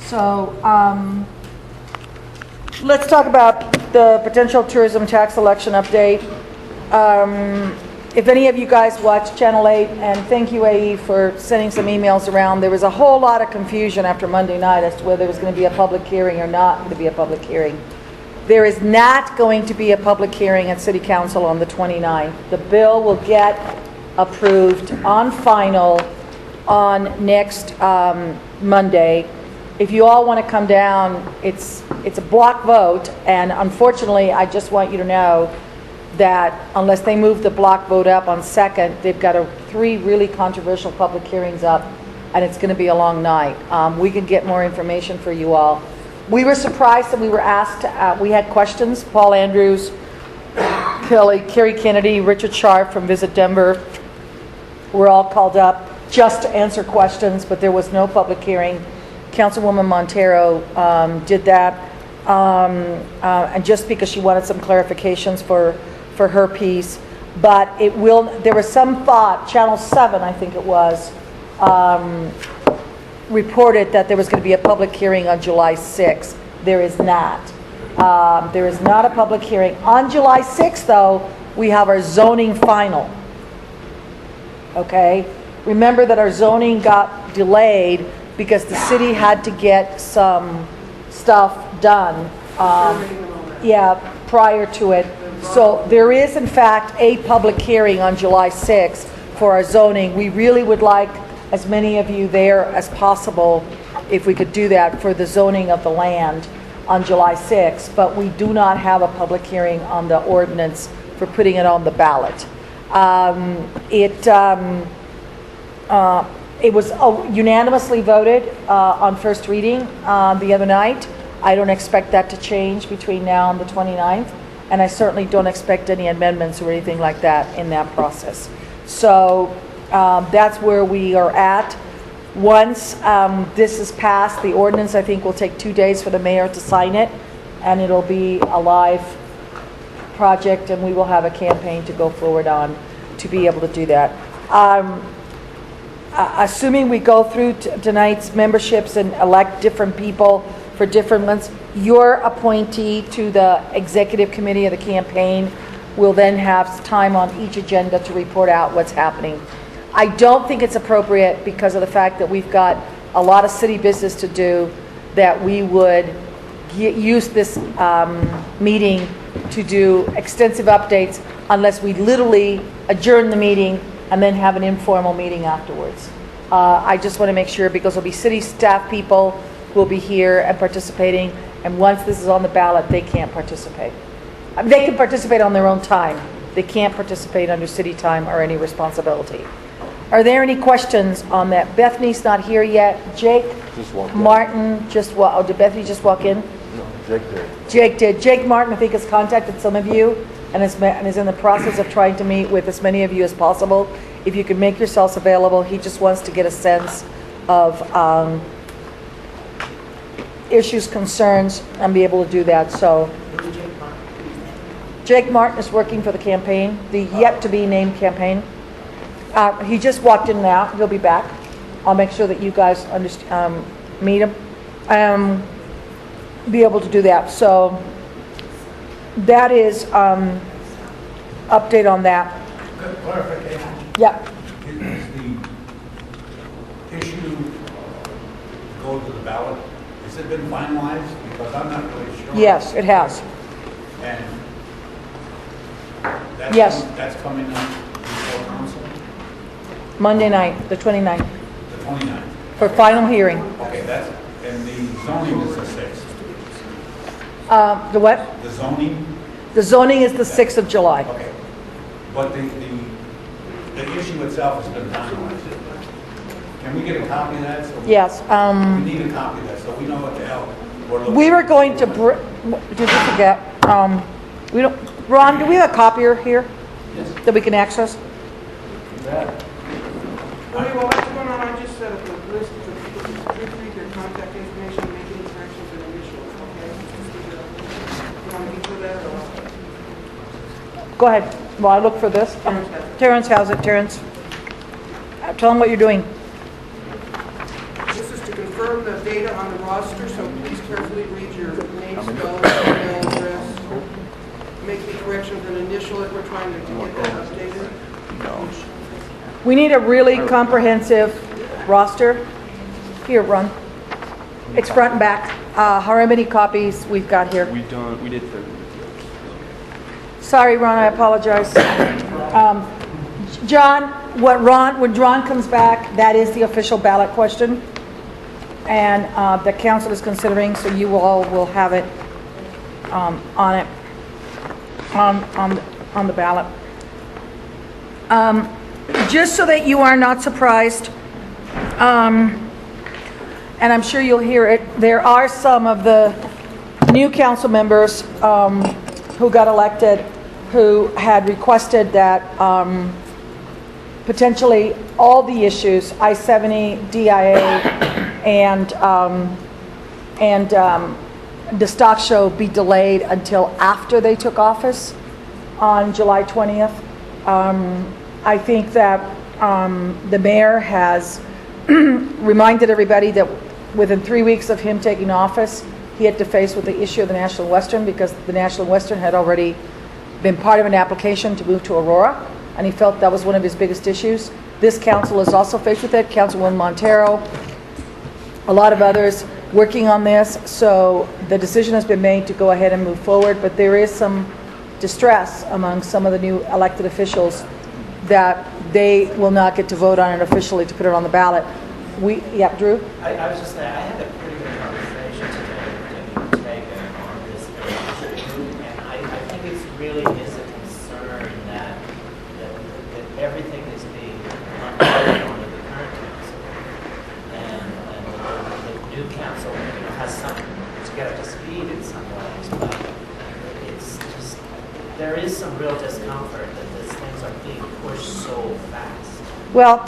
So let's talk about the potential tourism tax election update. If any of you guys watch Channel 8, and thank you, AE, for sending some emails around, there was a whole lot of confusion after Monday night as to whether there was going to be a public hearing or not going to be a public hearing. There is not going to be a public hearing at City Council on the 29th. The bill will get approved on final on next Monday. If you all want to come down, it's a block vote, and unfortunately, I just want you to know that unless they move the block vote up on second, they've got 3 really controversial public hearings up, and it's going to be a long night. We can get more information for you all. We were surprised that we were asked, we had questions. Paul Andrews, Kerry Kennedy, Richard Sharp from Visit Denver were all called up just to answer questions, but there was no public hearing. Councilwoman Montero did that, and just because she wanted some clarifications for her piece. But there was some thought, Channel 7 I think it was, reported that there was going to be a public hearing on July 6th. There is not. There is not a public hearing. On July 6th, though, we have our zoning final. Okay? Remember that our zoning got delayed because the city had to get some stuff done prior to it. So there is, in fact, a public hearing on July 6th for our zoning. We really would like as many of you there as possible, if we could do that, for the zoning of the land on July 6th, but we do not have a public hearing on the ordinance for putting it on the ballot. It was unanimously voted on first reading the other night. I don't expect that to change between now and the 29th, and I certainly don't expect any amendments or anything like that in that process. So that's where we are at. Once this is passed, the ordinance, I think, will take 2 days for the mayor to sign it, and it'll be a live project, and we will have a campaign to go forward on to be able to do that. Assuming we go through tonight's memberships and elect different people for different months, your appointee to the executive committee of the campaign will then have time on each agenda to report out what's happening. I don't think it's appropriate, because of the fact that we've got a lot of city business to do, that we would use this meeting to do extensive updates unless we literally adjourn the meeting and then have an informal meeting afterwards. I just want to make sure, because there'll be city staff people who will be here and participating, and once this is on the ballot, they can't participate. They can participate on their own time. They can't participate under city time or any responsibility. Are there any questions on that? Bethany's not here yet. Jake, Martin, did Bethany just walk in? No, Jake did. Jake did. Jake Martin, I think, has contacted some of you and is in the process of trying to meet with as many of you as possible. If you could make yourselves available, he just wants to get a sense of issues, concerns, and be able to do that. So Jake Martin is working for the campaign, the yet-to-be-named campaign. He just walked in now. He'll be back. I'll make sure that you guys meet him. Be able to do that. So that is update on that. Clarification. Yeah. Is the issue go to the ballot? Has it been finalized? Because I'm not really sure. Yes, it has. And that's Yes. That's coming up before council? Monday night, the 29th, The 29th. for final hearing. Okay, and the zoning is the 6th. The what? The zoning? The zoning is the 6th of July. Okay. But the issue itself has been finalized. Can we get a copy of that? Yes. We need a copy of that, so we know what the hell we're looking at. We were going to, did you forget? We don't, Ron, do we have a copier here? Yes. That we can access? Okay, well, what's going on? I just set up a list of people who read their contact information, make any corrections and initials, okay? You want me to do that or? Go ahead. While I look for this. Terrence has it. Terrence. Tell them what you're doing. This is to confirm that data on the roster, so please carefully read your name, spelling, email address. Make the corrections and initial it. We're trying to get that updated. We need a really comprehensive roster. Here, Ron. It's front and back. How many copies we've got here? We did 30. Sorry, Ron, I apologize. John, when Ron comes back, that is the official ballot question. And the council is considering, so you all will have it on the ballot. Just so that you are not surprised, and I'm sure you'll hear it, there are some of the new council members who got elected who had requested that potentially all the issues, I-70, DIA, and the stock show be delayed until after they took office on July 20th. I think that the mayor has reminded everybody that within 3 weeks of him taking office, he had to face with the issue of the National Western, because the National Western had already been part of an application to move to Aurora, and he felt that was one of his biggest issues. This council is also faced with it. Councilwoman Montero, a lot of others working on this. So the decision has been made to go ahead and move forward, but there is some distress among some of the new elected officials that they will not get to vote on it officially to put it on the ballot. Yeah, Drew? I was just saying, I had a pretty good conversation today with Ortega on this issue, and I think it really is a concern that everything is being unloaded onto the current council, and the new council, has some to get up to speed in some ways, but it's just, there is some real discomfort that these things are being pushed so fast. Well,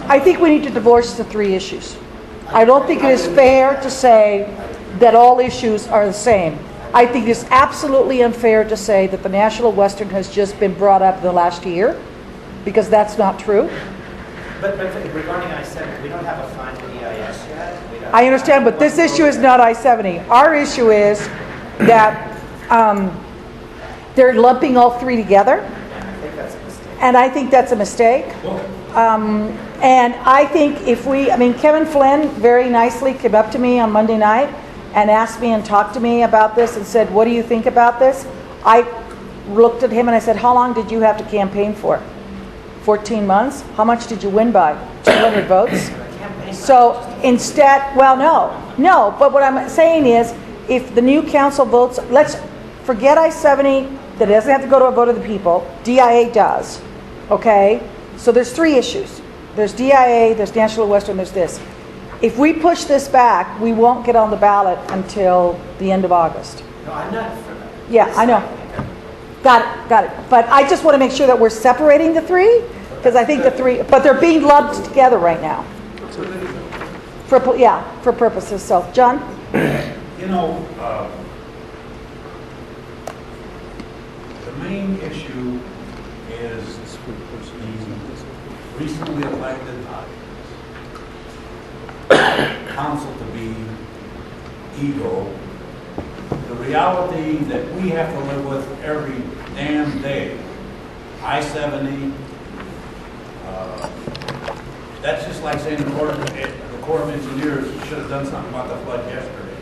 I think we need to divorce the three issues. I don't think it is fair to say that all issues are the same. I think it's absolutely unfair to say that the National Western has just been brought up the last year, because that's not true. But regarding I-70, we don't have a final EIS yet. I understand, but this issue is not I-70. Our issue is that they're lumping all three together. I think that's a mistake. And I think that's a mistake. And I think Kevin Flynn very nicely came up to me on Monday night and asked me and talked to me about this and said, what do you think about this? I looked at him and I said, how long did you have to campaign for? 14 months? How much did you win by? 200 votes? So instead, well, no, but what I'm saying is, if the new council votes, let's forget I-70, that doesn't have to go to a vote of the people. DIA does, okay? So there's three issues. There's DIA, there's National Western, there's this. If we push this back, we won't get on the ballot until the end of August. No, I'm not for that. Yeah, I know. Got it. But I just want to make sure that we're separating the three, because I think the three, but they're being lumped together right now. For purposes. So, John? You know, the main issue is the recently elected council to be ego. The reality that we have to live with every damn day. I-70, that's just like saying the Corps of Engineers should have done something about the flood yesterday.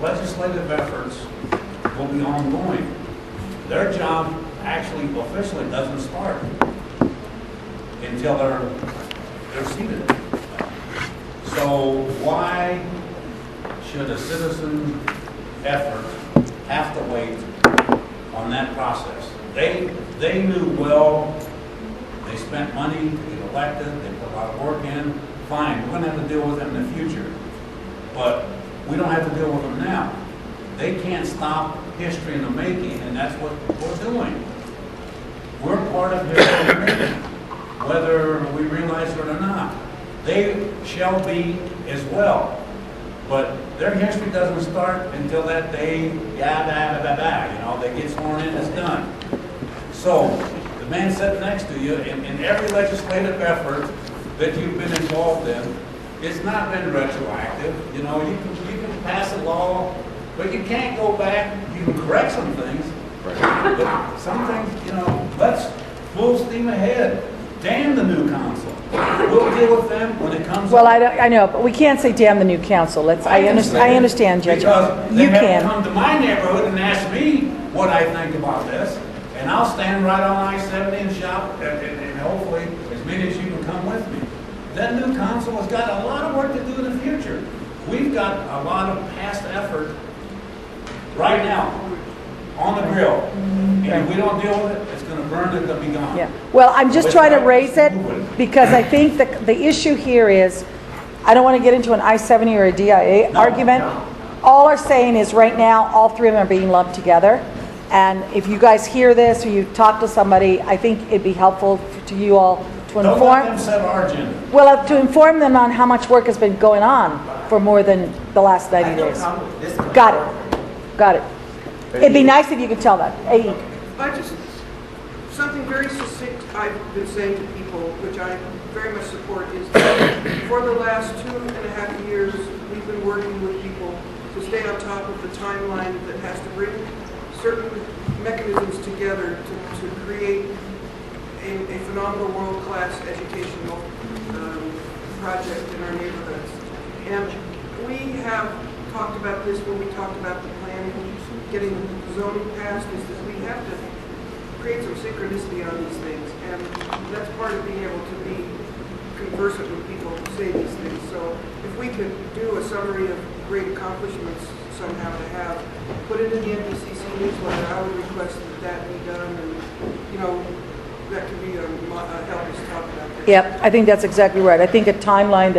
Legislative efforts will be ongoing. Their job actually officially doesn't start until they're seated. So why should a citizen effort have to wait on that process? They knew well, they spent money to get elected, they put a lot of work in. Fine, we're going to have to deal with them in the future. But we don't have to deal with them now. They can't stop history in the making, and that's what we're doing. We're part of history in the making, whether we realize it or not. They shall be as well. But their history doesn't start until that day, they get sworn in, it's done. So, the man sitting next to you, in every legislative effort, that you've been involved in, it's not been retroactive. You know, you can pass a law, but you can't go back. You can correct some things, but some things, you know, let's full steam ahead. Damn the new council. We'll deal with them when it comes. Well, up. I know, but we can't say damn the new council. I understand, Judge. Because You they have to can. come to my neighborhood and ask me what I think about this, and I'll stand right on I-70 and shout, and hopefully as many as you can come with me. That new council has got a lot of work to do in the future. We've got a lot of past effort right now on the grill. And if we don't deal with it, it's going to burn, it's going to be gone. Yeah. Well, I'm just trying to raise it because I think the issue here is, I don't want to get into an I-70 or a DIA argument. All I'm saying is right now, all three of them are being lumped together. And if you guys hear this or you talk to somebody, I think it'd be helpful to you all to Don't let inform. them set our agenda. Well, to inform them on how much work has been going on for more than the last 90 days. Got it. Got it. It'd be nice if you could tell that. AE. Something very succinct I've been saying to people, which I very much support, is that for the last 2.5 years, we've been working with people to stay on top of the timeline that has to bring certain mechanisms together to create a phenomenal world-class educational project in our neighborhoods. And we have talked about this when we talked about the planning, getting zoning passed, is that we have to create some synchronicity on these things. And that's part of being able to be conversant with people who say these things. So if we could do a summary of great accomplishments somehow to have, put it in the NWCAC newsletter, I would request that be done, and, you know, that could be help us talk about that. Yep, I think that's exactly right. I think a timeline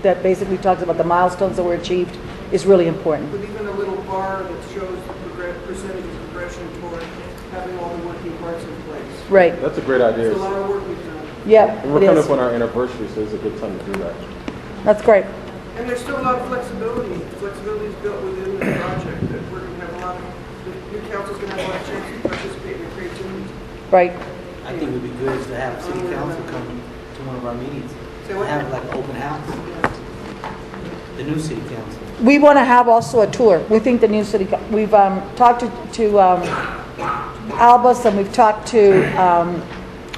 that basically talks about the milestones that were achieved is really important. With even a little bar that shows the percentage of progression toward having all the working parts in place. Right. That's a great idea. It's a lot of work we've done. Yeah, And we're it coming is. up on our anniversary, so it's a good time to do that. That's great. And there's still a lot of flexibility. Flexibility is built within the project, that we're going to have a lot of, the new council's going to have a lot of chance to participate in the creativity. Right. I think it would be good to have city council come to one of our meetings. Say what? Have like an open house, the new city council. We want to have also a tour. We think the new city, we've talked to Albus, and we've talked to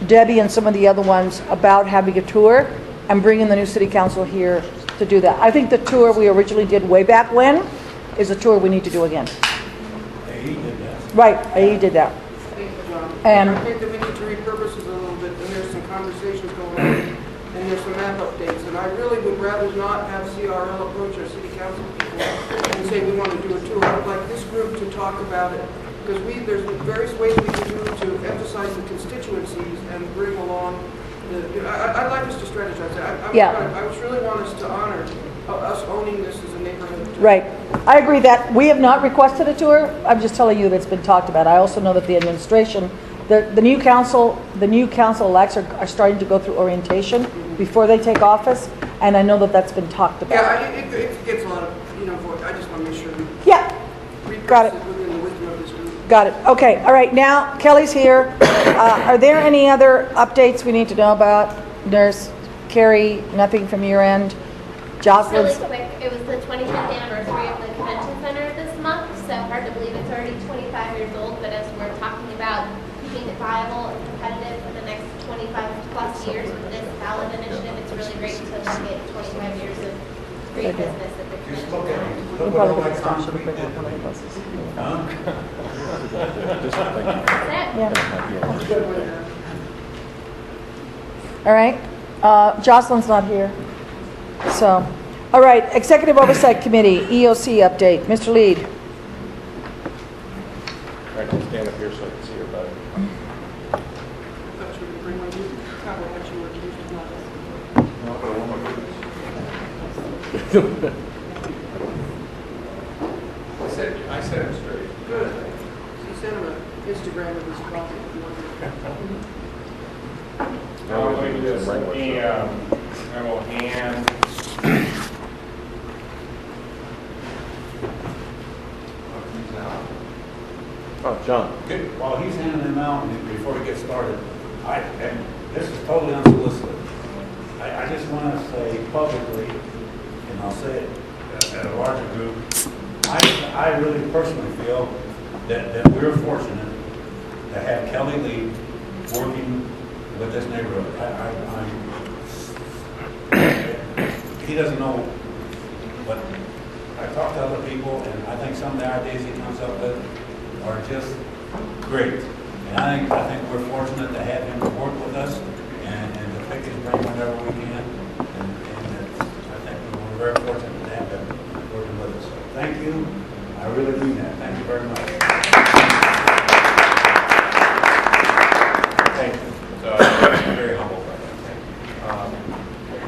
Debbie and some of the other ones about having a tour and bringing the new city council here to do that. I think the tour we originally did way back when is a tour we need to do again. He did that. Right, AE did that. Thank you, John. And- I think that we need to repurpose it a little bit, and there's some conversations going on, and there's some map updates, and I really would rather not have CRL approach our city council people and say we want to do a tour. I'd like this group to talk about it, because there's various ways we can do to emphasize the constituencies and bring along I'd like us to strategize that. I just really want us to honor us owning this as a neighborhood. Right. I agree that we have not requested a tour. I'm just telling you that it's been talked about. I also know that the administration, the new council elects are starting to go through orientation before they take office, and I know that that's been talked about. Yeah, it gets a lot of, I just want to make sure we Got it. within the wisdom of this group. Got it. Okay. All right. Now Kelly's here. Are there any other updates we need to know about? Nurse Carrie, nothing from your end. Jocelyn's. Really quick, it was the 25th anniversary of the convention center this month, so hard to believe it's already 25 years old, but as we're talking about keeping it viable and competitive for the next 25 plus years with this ballot initiative, it's really great to look at 25 years of great business at the Just convention look at center. it. You Look probably what all could that stop, should concrete have did. put one of the buses. Huh? That's it. Yeah. All right. Jocelyn's not here. So, all right. Executive Oversight Committee, EOC update. Mr. Lead. I can stand up here so I can see her better. I thought you were going to bring one of these. Probably what you were accused of not. I said it straight. Good. He sent him an Instagram of his coffee. Now Let me do this. some regular stuff. I will hand. Oh, John. Good. While he's handing them out, and before we get started, and this is totally unsolicited. I just just want to say publicly, and I'll say it at a larger group, I really personally feel that we're fortunate to have Kelly Lee working with this neighborhood. He doesn't know, but I talked to other people, and I think some of the ideas he comes up with are just great. And I think we're fortunate to have him work with us and to pick his brain whenever we can. And I think we're very fortunate to have him working with us. So thank you. I really mean that. Thank you very much. Thank you. So, I'm very humbled by that. Thank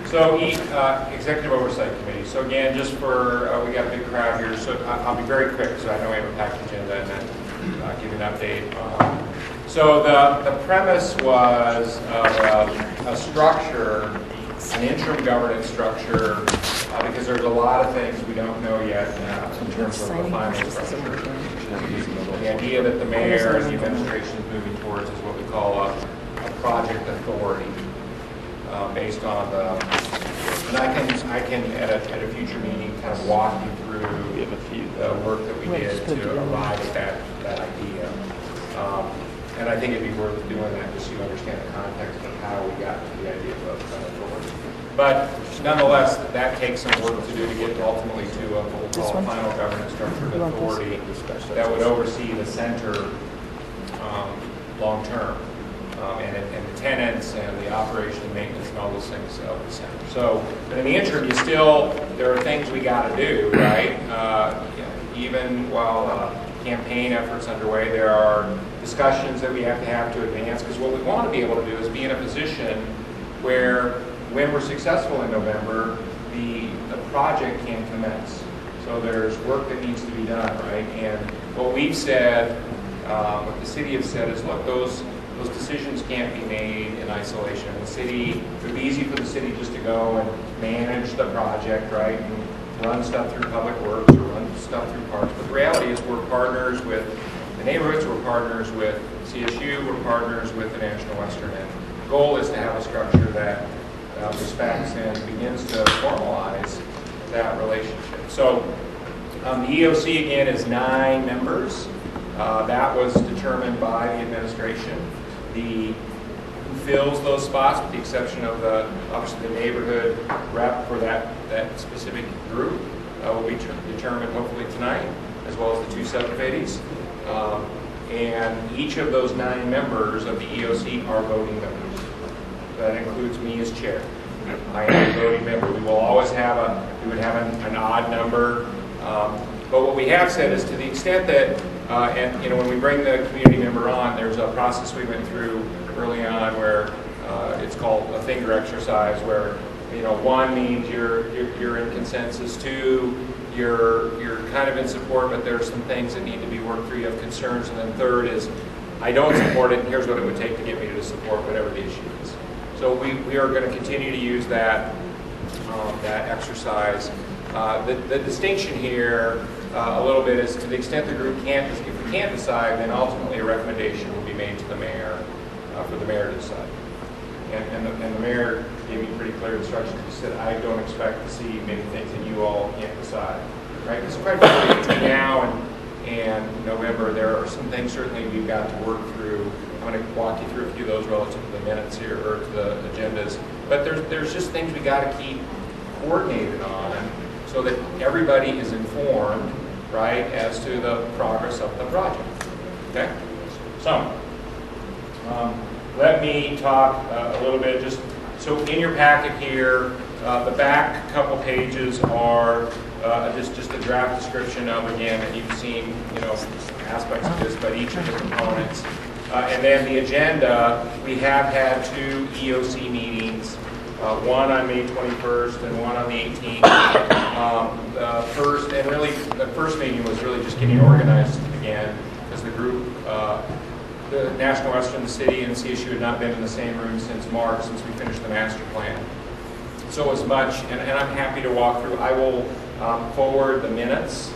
you. So, Executive Oversight Committee. So again, just for, we got a big crowd here, so I'll be very quick, so I know we have a packed agenda, and then give you an update. So the premise was a structure, an interim governance structure, because there's a lot of things we don't know yet in terms of the final structure. The idea that the mayor and the administration is moving towards is what we call a project authority, based on the, and I can at a future meeting kind of walk you through the work that we did to arrive at that idea. And I think it'd be worth doing that just so you understand the context of how we got to the idea of authority. But nonetheless, that takes some work to do to get ultimately to a what we'll call a final governance structure of authority that would oversee the center long term, and the tenants and the operation and maintenance and all those things of the center. So, but in the interim, there are things we got to do, right? Even while campaign efforts underway, there are discussions that we have to advance, because what we want to be able to do is be in a position where, when we're successful in November, the project can commence. So there's work that needs to be done, right? And what we've said, what the city has said is, look, those decisions can't be made in isolation. The city, it would be easy for the city just to go and manage the project, right? And run stuff through Public Works or run stuff through Parks. But the reality is we're partners with the neighborhoods, we're partners with CSU, we're partners with the National Western. And the goal is to have a structure that respects and begins to formalize that relationship. So the EOC, again, is 9 members. That was determined by the administration. Who fills those spots, with the exception of obviously the neighborhood rep for that specific group, will be determined hopefully tonight, as well as the 2 subcommittees. And each of those 9 members of the EOC are voting members. That includes me as chair. I am a voting member. We will always have an odd number. But what we have said is, to the extent that, and when we bring the community member on, there's a process we went through early on where it's called a finger exercise, where 1 means you're in consensus, 2 you're kind of in support, but there are some things that need to be worked through, you have concerns, and then 3rd is I don't support it, and here's what it would take to get me to support whatever the issue is. So we are going to continue to use that exercise. The distinction here a little bit is, to the extent the group if we can't decide, then ultimately a recommendation will be made to the mayor for the mayor to decide. And the mayor gave me pretty clear instructions. He said, I don't expect to see many things that you all can't decide. Right? Because quite frankly, between now and November, there are some things certainly we've got to work through. I'm going to walk you through a few of those relative to the minutes here, or to the agendas. But there's just things we got to keep coordinated on, so that everybody is informed, right, as to the progress of the project. Okay? So, let me talk a little bit, so in your packet here, the back couple pages are just a draft description of, again, and you've seen, aspects of this, but each of the components. And then the agenda, we have had 2 EOC meetings, one on May 21st and one on the 18th. The first meeting was really just getting organized again, because the group, the National Western, the city, and CSU had not been in the same room since March, since we finished the master plan. So as much, and I'm happy to walk through. I will forward the minutes.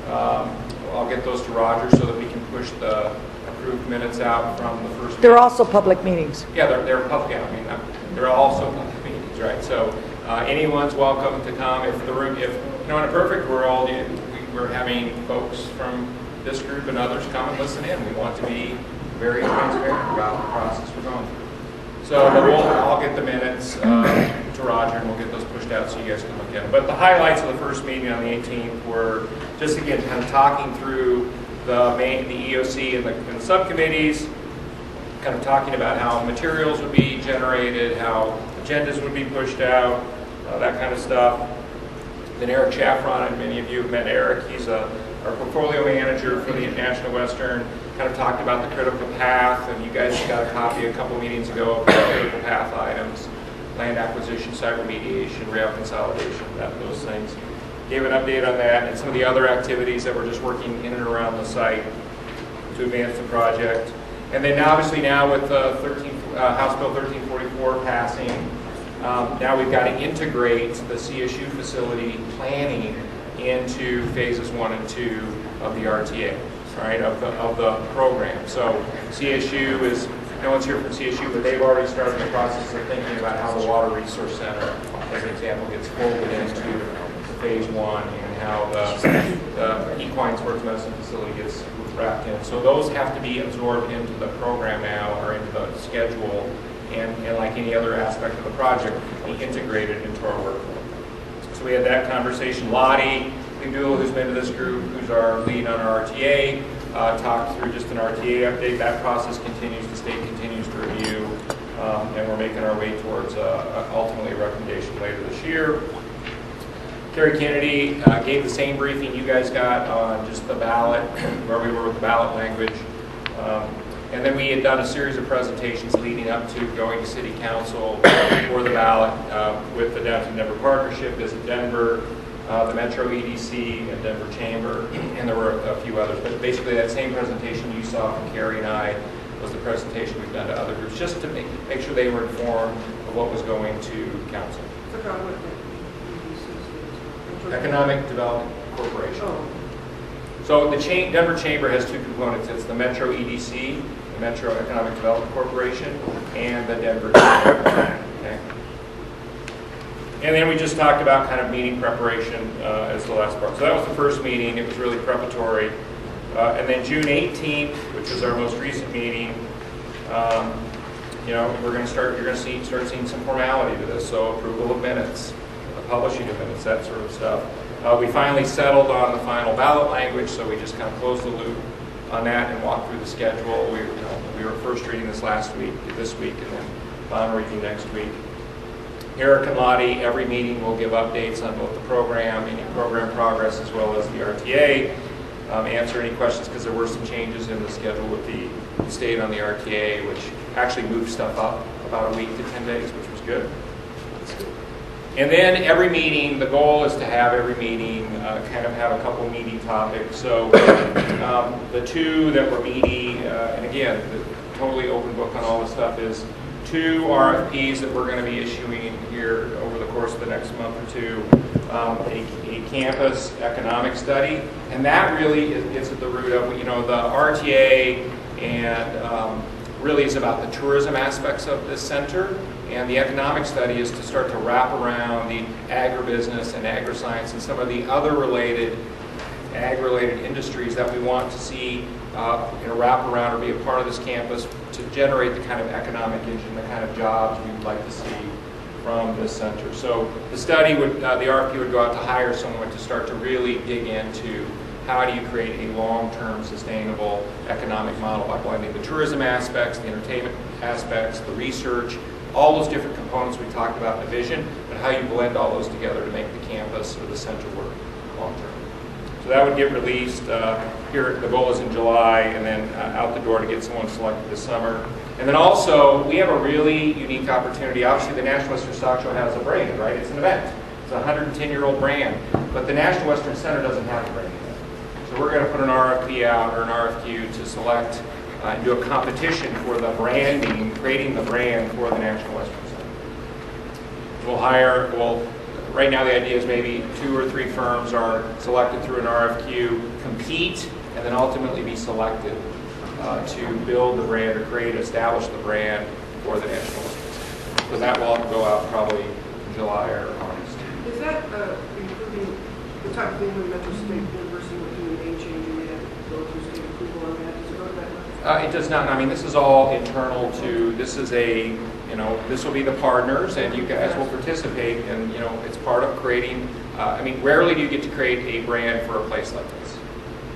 I'll get those to Roger so that we can push the approved minutes out from the first. They're also public meetings. Yeah, they're public. Yeah, they're also public meetings, right? So Anyone's welcome to come. If the room, if in a perfect world, we're having folks from this group and others come and listen in. We want to be very transparent about the process we're going through. So I'll get the minutes to Roger, and we'll get those pushed out so you guys can look at them. But the highlights of the first meeting on the 18th were just, again, kind of talking through the EOC and the subcommittees, kind of talking about how materials would be generated, how agendas would be pushed out, that kind of stuff. Then Eric Chaffron, and many of you have met Eric, he's our portfolio manager for the National Western, kind of talked about the critical path, and you guys got a copy a couple meetings ago of the critical path items, land acquisition, site remediation, rail consolidation, those things. Gave an update on that and some of the other activities that we're just working in and around the site to advance the project. And then obviously now with House Bill 1344 passing, now we've got to integrate the CSU facility planning into phases 1 and 2 of the RTA, right, of the program. So CSU is, no one's here from CSU, but they've already started the process of thinking about how the Water Resource Center, as an example, gets folded into phase 1 and how the equine sports medicine facility gets wrapped in. So those have to be absorbed into the program now, or into the schedule, and like any other aspect of the project, be integrated into our workflow. So we had that conversation. Lottie Abdul, who's been to this group, who's our lead on our RTA, talked through just an RTA update. That process continues, the state continues to review, and we're making our way towards ultimately a recommendation later this year. Terry Kennedy gave the same briefing you guys got on just the ballot, where we were with the ballot language. And then we had done a series of presentations leading up to going to City Council for the ballot with the Downtown Denver Partnership, Visit Denver, the Metro EDC, and Denver Chamber, and there were a few others. But basically that same presentation you saw from Carrie and I was the presentation we've done to other groups, just to make sure they were informed of what was going to Council. Economic Development Corporation. Oh. So the Denver Chamber has two components. It's the Metro EDC, the Metro Economic Development Corporation, and the Denver Chamber. Okay. And then we just talked about kind of meeting preparation as the last part. So that was the first meeting. It was really preparatory. And then June 18th, which was our most recent meeting, we're going to start. You're going to start seeing some formality to this. So approval of minutes, publishing of minutes, that sort of stuff. We finally settled on the final ballot language, so we just kind of closed the loop on that and walked through the schedule. We were first reading this this week, and then final reading next week. Eric and Lottie, every meeting will give updates on both the program, any program progress, as well as the RTA. Answer any questions, because there were some changes in the schedule with the state on the RTA, which actually moved stuff up about a week to 10 days, which was good. And then every meeting, the goal is to have every meeting kind of have a couple meaty topics. So the two that were meaty, and again, the totally open book on all this stuff, is 2 RFPs that we're going to be issuing here over the course of the next month or two. A campus economic study, and that really is at the root of, the RTA, and really is about the tourism aspects of this center. And the economic study is to start to wrap around the agribusiness and agri-science and some of the other ag-related industries that we want to see wrap around or be a part of this campus to generate the kind of economic engine, the kind of jobs we would like to see from this center. So the study the RFP would go out to hire someone to start to really dig into how do you create a long-term sustainable economic model by blending the tourism aspects, the entertainment aspects, the research, all those different components we talked about in the vision, but how you blend all those together to make the campus or the center work long-term. So that would get released here. The goal is in July, and then out the door to get someone selected this summer. And then also, we have a really unique opportunity. Obviously, the National Western Stock Show has a brand, right? It's an event. It's a 110-year-old brand. But the National Western Center doesn't have a brand yet. So we're going to put an RFP out, or an RFQ, to select and do a competition for the branding, creating the brand for the National Western Center. Right now the idea is maybe 2 or 3 firms are selected through an RFQ, compete, and then ultimately be selected to build the brand or establish the brand for the National Western Center. So that will go out probably in July or Is that including the type of thing when Metro State University would do a name change and they had to go through state approval on that? Does it go to that level? It does not. I mean, this is all internal to, this is a, this will be the partners, and you guys will participate, and, it's part of creating, I mean, rarely do you get to create a brand for a place like this,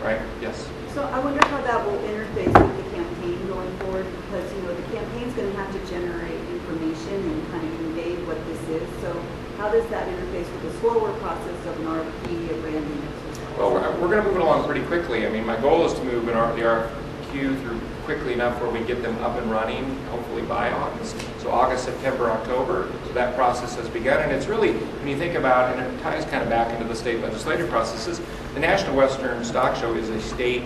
right? Yes? So I wonder how that will interface with the campaign going forward, because, the campaign's going to have to generate information and kind of convey what this is. So how does that interface with the slower process of an RFP, a branding exercise? Well, we're going to move it along pretty quickly. I mean, my goal is to move the RFQ through quickly enough where we get them up and running, hopefully by August. So August, September, October, so that process has begun. And it's really, when you think about, and it ties kind of back into the state legislative processes, the National Western Stock Show is a state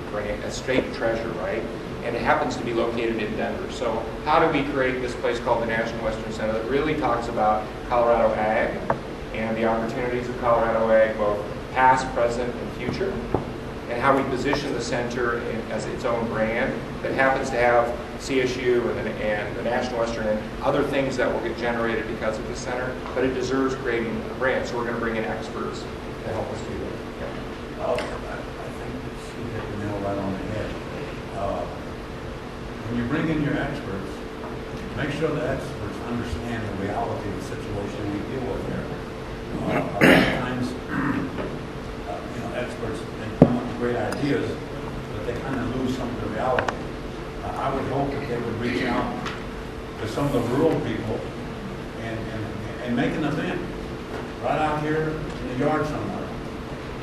brand, a state treasure, right? And it happens to be located in Denver. So how do we create this place called the National Western Center that really talks about Colorado ag and the opportunities of Colorado ag, both past, present, and future, and how we position the center as its own brand that happens to have CSU and the National Western and other things that will get generated because of the center, but it deserves creating a brand. So we're going to bring in experts to help us do that. Yeah. I think she hit the nail right on the head. When you bring in your experts, make sure the experts understand the reality of the situation we deal with here. A lot of times, experts, they come up with great ideas, but they kind of lose some of the reality. I would hope that they would reach out to some of the rural people and make an event right out here in the yard somewhere,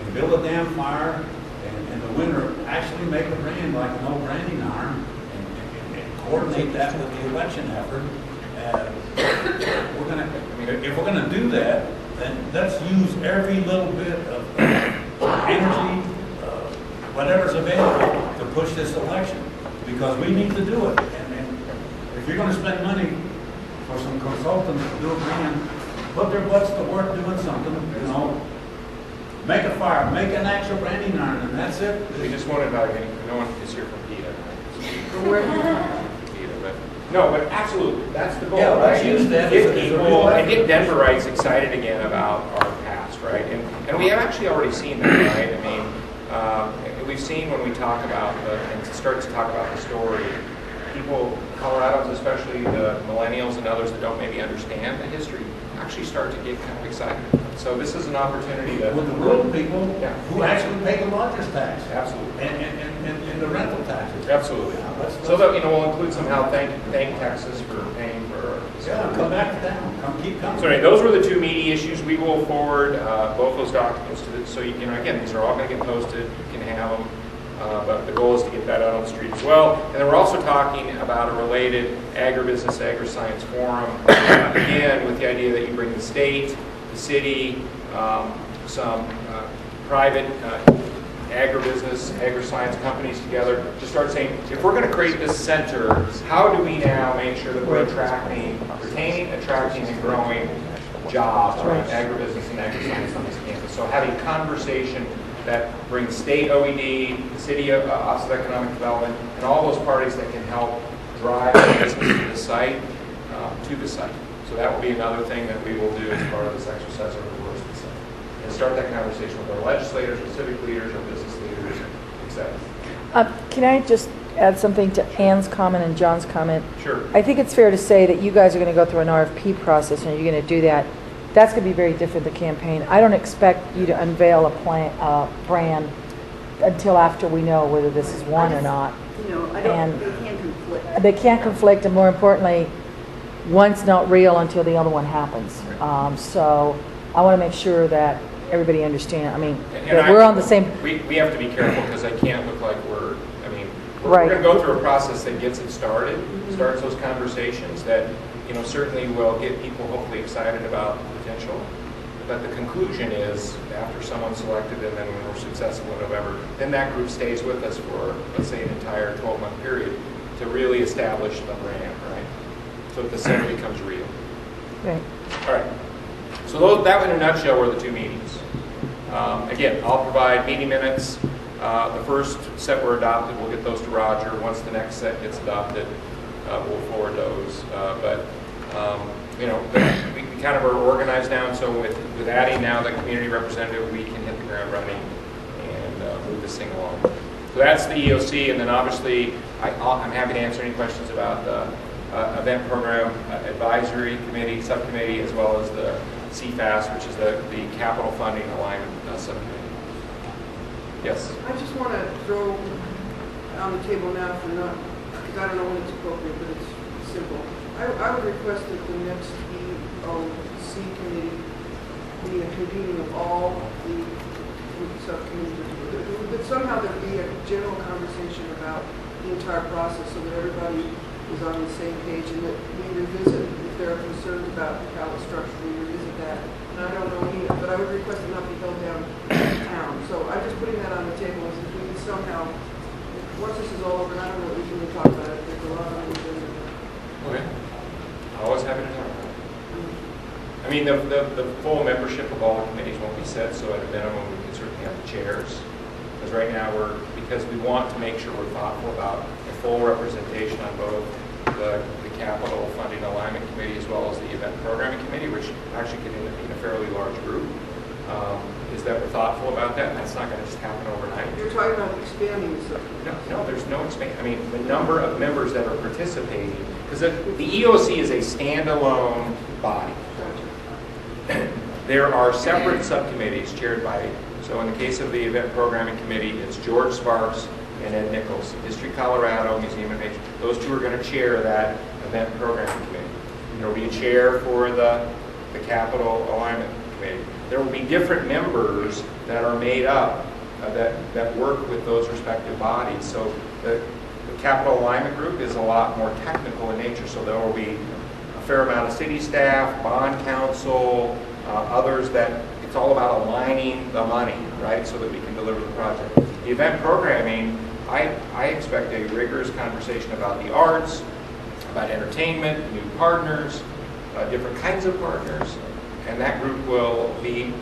and build a dam fire, and in the winter actually make a brand like an old branding iron, and coordinate that with the election effort. If we're gonna do that, then let's use every little bit of energy, whatever's available to push this election, because we need to do it. And if you're going to spend money for some consultants to do a brand, put their butts to work doing something, make a fire, make an actual branding iron, and that's it. We just wanted no one is here from PETA. No, but absolutely, that's the goal, Yeah, right? let's use that Get as a people real and get effort. Denverites excited again about our past, right? And we have actually already seen that, right? I mean, we've seen when we talk about and start to talk about the story, people, Coloradans, especially the millennials and others that don't maybe understand the history, actually start to get kind of excited. So this is an opportunity that With the rural people Yeah. who actually pay the lodger's tax absolutely. and the rental taxes. Absolutely. Let's- So that, we'll include somehow thank Texas for paying for. Yeah, come back to town. Keep coming. So anyway, those were the two meaty issues. We will forward both those documents to the, so again, these are all going to get posted. You can have them, but the goal is to get that out on the street as well. And then we're also talking about a related agribusiness, agri-science forum, again, with the idea that you bring the state, the city, some private agribusiness, agri-science companies together to start saying, if we're going to create this center, how do we now make sure that we're retaining, attracting, and growing jobs around agribusiness and agri-science on this campus? So having conversation that brings state OED, the city Office of Economic Development, and all those parties that can help drive business to the site, So that will be another thing that we will do as part of this exercise over the course of the site. And start that conversation with our legislators, our civic leaders, our business leaders, etc. Can I just add something to Ann's comment and John's comment? Sure. I think it's fair to say that you guys are going to go through an RFP process and you're going to do that. That's going to be very different than the campaign. I don't expect you to unveil a brand until after we know whether this is one or not. They can't conflict. They can't conflict, and more importantly, one's not real until the other one happens. So I want to make sure that everybody understands. That we're on the same. We have to be careful because I can't look like we're Right. going to go through a process that gets it started, starts those conversations that certainly will get people hopefully excited about the potential. But the conclusion is, after someone's selected and then when we're successful in November, then that group stays with us for, let's say, an entire 12-month period to really establish the brand, right? So that the center becomes real. Right. All right. So that in a nutshell were the two meetings. Again, I'll provide meeting minutes. The first set were adopted. We'll get those to Roger. Once the next set gets adopted, we'll forward those. we kind of are organized now, and so with adding now the community representative, we can hit the ground running and move this thing along. So that's the EOC, and then obviously I'm happy to answer any questions about the event program advisory committee, subcommittee, as well as the CFAS, which is the capital funding alignment subcommittee. Yes? I just want to throw on the table now for not, because I don't know when it's appropriate, but it's simple. I would request that the next EOC committee be a convening of all the subcommittees. That somehow there be a general conversation about the entire process so that everybody is on the same page and that we revisit, if there are concerns about how it's structured, we revisit that. And I don't know any, but I would request it not be held down town. So I'm just putting that on the table as if we can somehow, once this is all over, and I don't know what we can really talk about it, there's a lot on the agenda. Okay. Always happy to talk about it. I mean, the full membership of all the committees won't be set, so at a minimum, we can certainly have the chairs. Because right now, because we want to make sure we're thoughtful about a full representation on both the capital funding alignment committee as well as the event programming committee, which actually could end up being a fairly large group, is that we're thoughtful about that, and that's not going to just happen overnight. You're talking about expanding the subcommittee. No, there's no expansion. I mean, the number of members that are participating, because the EOC is a standalone body. There are separate subcommittees chaired by, so in the case of the event programming committee, it's George Sparks and Ed Nichols. District Colorado, Museum of Nature, those two are going to chair that event programming committee. There will be a chair for the capital alignment committee. There will be different members that are made up that work with those respective bodies. So the capital alignment group is a lot more technical in nature, so there will be a fair amount of city staff, bond counsel, others that it's all about aligning the money, right, so that we can deliver the project. The event programming, I expect a rigorous conversation about the arts, about entertainment, new partners, different kinds of partners, and that group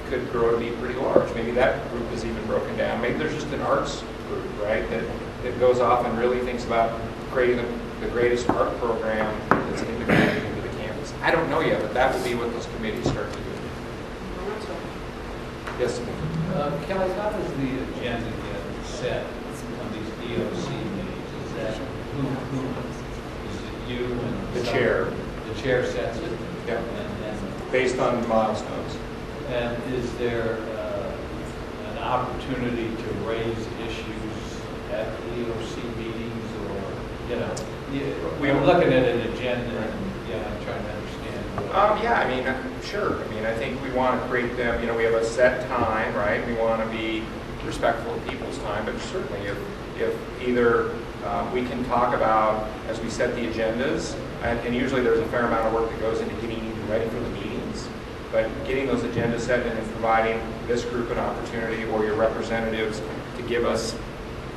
could grow to be pretty large. Maybe that group is even broken down. Maybe there's just an arts group, right, that goes off and really thinks about creating the greatest art program that's integrated into the campus. I don't know yet, but that will be what those committees start to do. Yes, Kelly, how does the agenda get set on these EOC meetings? Is that who is it you and the chair. The chair sets it? Yeah. And based on milestones. And is there an opportunity to raise issues at EOC meetings, or, we're looking at an agenda and, I'm trying to understand. Yeah, I mean, sure. I mean, I think we want to create them, we have a set time, right? We want to be respectful of people's time, but certainly if either we can talk about, as we set the agendas, and usually there's a fair amount of work that goes into getting you ready for the meetings, but getting those agendas set and then providing this group an opportunity or your representatives to give us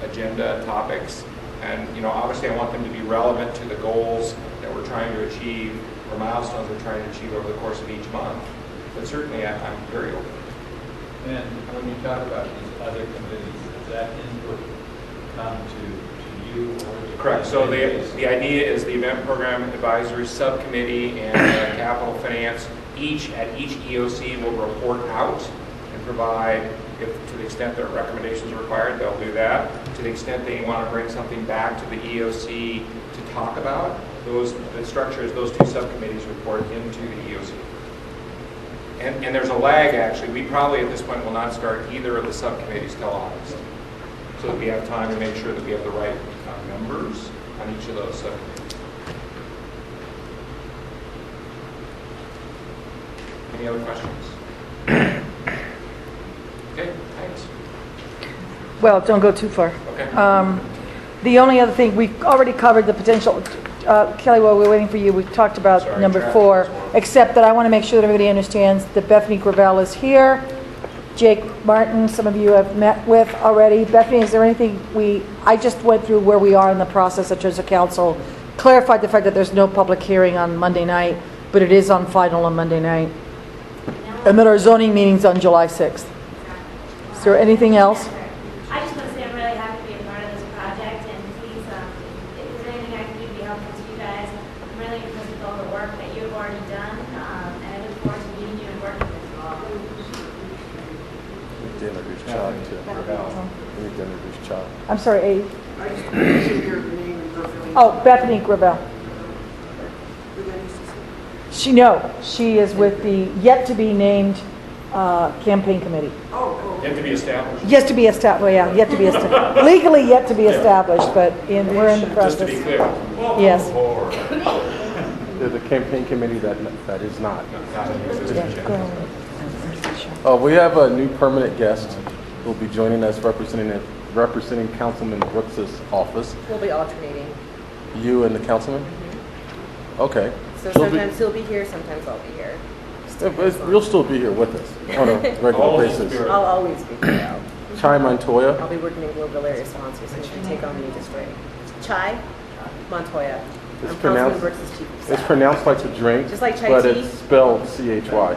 agenda topics. And, obviously I want them to be relevant to the goals that we're trying to achieve or milestones we're trying to achieve over the course of each month. But certainly I'm very open. And when you talk about these other committees, does that input come to you or? Correct. So the idea is the event program advisory subcommittee and capital finance, at each EOC will report out and provide, if to the extent that recommendations are required, they'll do that. To the extent they want to bring something back to the EOC to talk about, the structure is those two subcommittees report into the EOC. And there's a lag, actually. We probably at this point will not start either of the subcommittees till August, so that we have time to make sure that we have the right members on each of those subcommittees. Any other questions? Okay, thanks. Well, don't go too far. Okay. The only other thing, we already covered the potential, Kelly, while we're waiting for you, we talked about Sorry, number traffic 4, as well. except that I want to make sure that everybody understands that Bethany Gravel is here. Jake Martin, some of you have met with already. Bethany, is there anything I just went through where we are in the process in terms of council, clarified the fact that there's no public hearing on Monday night, but it is on final on Monday night. And that our zoning meeting's on July 6th. Is there anything else? I just want to say I'm really happy to be a part of this project, and please, if there's anything I can do to be helpful to you guys, I'm really impressed with all the work that you've already done. to introduce Chuck too. We need to introduce Chuck. I'm sorry, A. I just didn't hear the name and Bethany. Oh, Bethany Gravel. With NWCAC. She is with the yet-to-be-named campaign committee. Yet to be established. Yet to be established, well, yeah, yet to be established. Legally yet to be established, but we're in the Just to process. be clear. Yes. There's a campaign committee that is not. Not in existence Yeah, yet. go ahead. We have a new permanent guest who will be joining us representing Councilman Brooks's office. We'll be alternating. You and the councilman? Okay. So She'll be- sometimes he'll be here, sometimes I'll be here. Yeah, but you'll still be here with us on a regular Always basis. spirit. I'll always be here. Chai Montoya. I'll be working in global area sponsors so we can take on the new district. Chai Montoya. It's I'm Councilman pronounced- Brooks' chief of It's staff. pronounced like a drink, Just like chai but tea? it's spelled CHY.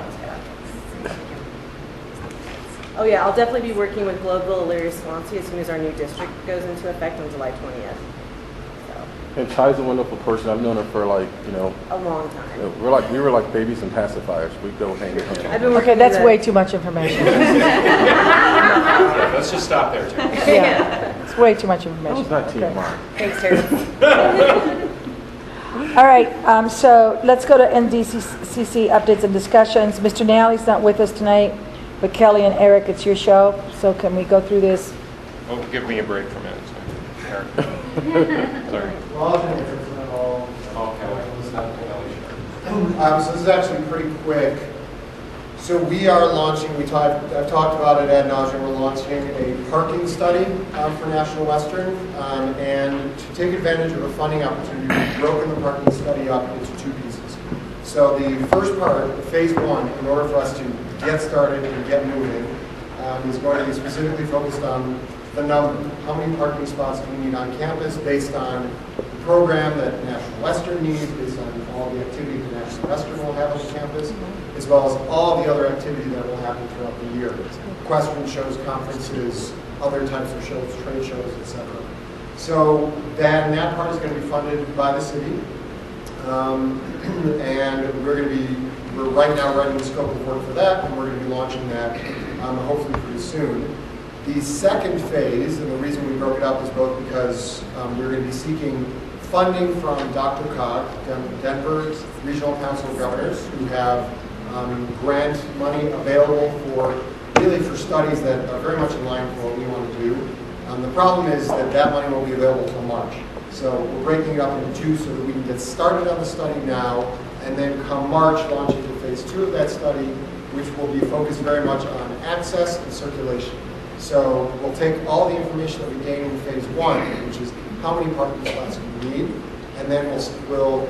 Oh yeah, I'll definitely be working with Global Area Swansea as soon as our new district goes into effect on July 20th. So, And Chai's a wonderful person. I've known her for like, a long time. we were like babies and pacifiers. We'd go hang out. I've been working Okay, that's with way too much information. Yeah, let's just stop there, Tim. Yeah, it's way too much That information. was not Okay. TMI. Thanks, Terrence. All right, so let's go to NDCC updates and discussions. Mr. Nally's not with us tonight, but Kelly and Eric, it's your show, so can we go through this? Oh, give me a break for a minute. Eric. Sorry. So this is actually pretty quick. So we are launching, I've talked about it ad nauseum, we're launching a parking study for National Western. And to take advantage of a funding opportunity, we've broken the parking study up into two pieces. So the first part, phase one, in order for us to get started and get moving, is going to be specifically focused on the number. How many parking spots do we need on campus based on the program that National Western needs, based on all the activity that National Western will have on the campus, as well as all the other activity that will happen throughout the year. Equestrian shows, conferences, other types of shows, trade shows, etc. So that part is going to be funded by the city. And we're right now writing the scope of work for that, and we're going to be launching that hopefully pretty soon. The second phase, and the reason we broke it up is both because we're going to be seeking funding from DRCOG, Denver Regional Council of Governors, who have grant money available for studies that are very much in line with what we want to do. The problem is that money won't be available until March. So we're breaking it up into two so that we can get started on the study now, and then come March, launch into phase two of that study, which will be focused very much on access and circulation. So we'll take all the information that we gain in phase one, which is how many parking spots do we need, and then we'll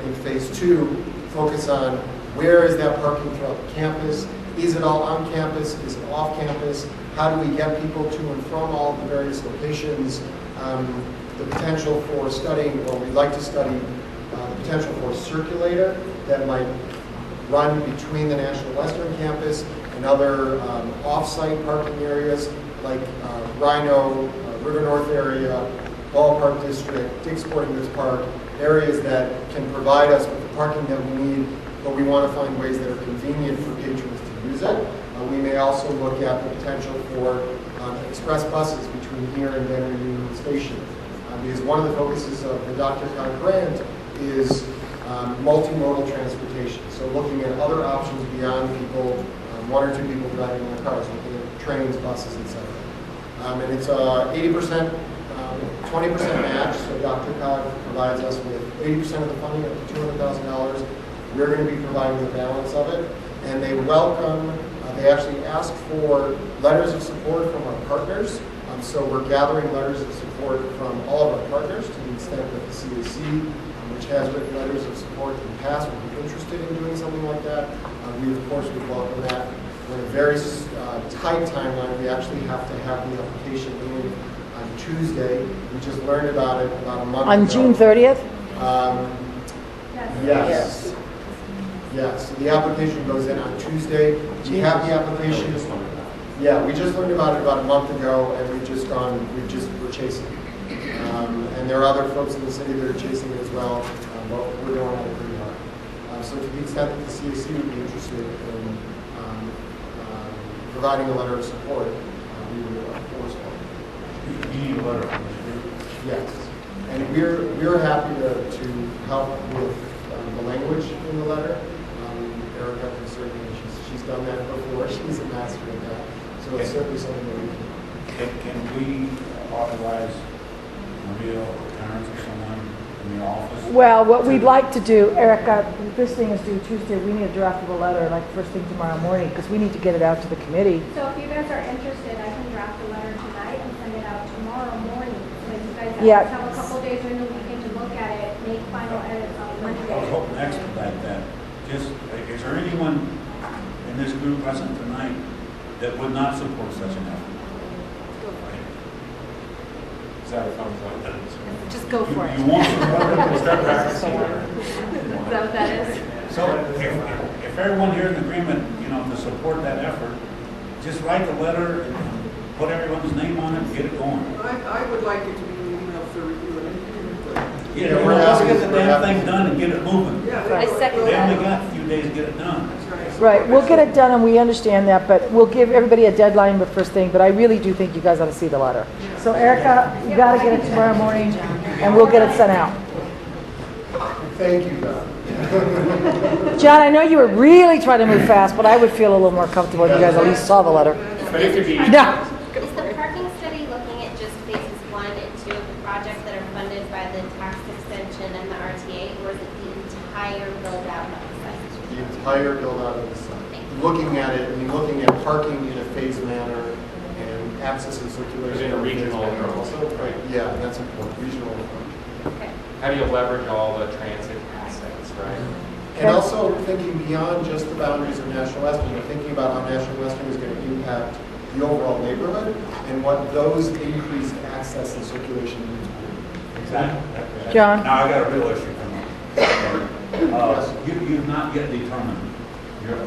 in phase two focus on where is that parking throughout the campus. Is it all on campus? Is it off campus? How do we get people to and from all the various locations? The potential for studying, or we'd like to study, the potential for a circulator that might run between the National Western campus and other off-site parking areas like Rhino, River North area, Ballpark District, Dick's Sporting Goods Park, areas that can provide us with the parking that we need, but we want to find ways that are convenient for patrons to use it. We may also look at the potential for express buses between here and Denver Union Station. Because one of the focuses of the Dr. Khan grant is multimodal transportation. So looking at other options beyond people, one or two people driving in their cars, looking at trains, buses, etc. And it's 80%, 20% match. So Dr. Khan provides us with 80% of the funding, up to $200,000. We're going to be providing the balance of it. And they welcome, they actually ask for letters of support from our partners. So we're gathering letters of support from all of our partners to the extent that the CAC, which has written letters of support in the past, would be interested in doing something like that. We, of course, would welcome that. We're in a very tight timeline. We actually have to have the application in on Tuesday. We just learned about it about a month ago. On June 30th? Yes. Yes. So the application goes in on Tuesday. We have the application. Yeah, we just learned about it about a month ago, and we're chasing it. And there are other folks in the city that are chasing it as well, but we're going at it pretty hard. So to the extent that the CAC would be interested in providing a letter of support, we will correspond. You need a letter from this group? Yes, and we're happy to help with the language in the letter. Erica can certainly, she's done that before, she's a master of that, so it's certainly something that we can. Can we authorize Maria or Terrence or someone in your office? Well, what we'd like to do, Erica, this thing is due Tuesday, we need a draft of a letter like first thing tomorrow morning, because we need to get it out to the committee. So if you guys are interested, I can draft a letter tonight and send it out tomorrow morning. So that you guys Yeah. have a couple days during the weekend to look at it, make final edits on I was Monday. hoping to expedite that. Just, is there anyone in this group present tonight that would not support such an effort? Is that what I'm Just go for it. You want to start practicing? Is that what that is? So if everyone here is in agreement, to support that effort, just write the letter and put everyone's name on it and get it going. I would like it to be an email for review and Yeah, we're let's happy- get the we're damn happy. thing done and get it moving. Yeah. I second They that. only got a few days to get it done. That's right. Right, we'll get it done, and we understand that, but we'll give everybody a deadline the first thing, but I really do think you guys ought to see the letter. So Erica, you gotta get it tomorrow morning, and we'll get it sent out. Thank you, Don. John, I know you were really trying to move fast, but I would feel a little more comfortable if you guys at least saw the letter. But it could be, No. Is the parking study looking at just phases 1 and 2 of the project that are funded by the tax extension and the RTA, or is it the entire build out of the site? The entire build-out of the site. Looking at it, looking at parking in a phased manner and access and circulation. Within a in phased regional manner approach. Also, right, yeah, that's important, regional approach. Okay. how do you leverage all the transit assets, right? And also thinking beyond just the boundaries of National Western, but thinking about how National Western is going to impact the overall neighborhood and what those increased access and circulation needs will be. Exactly. John? Now, I got a real issue coming up. You've not yet determined your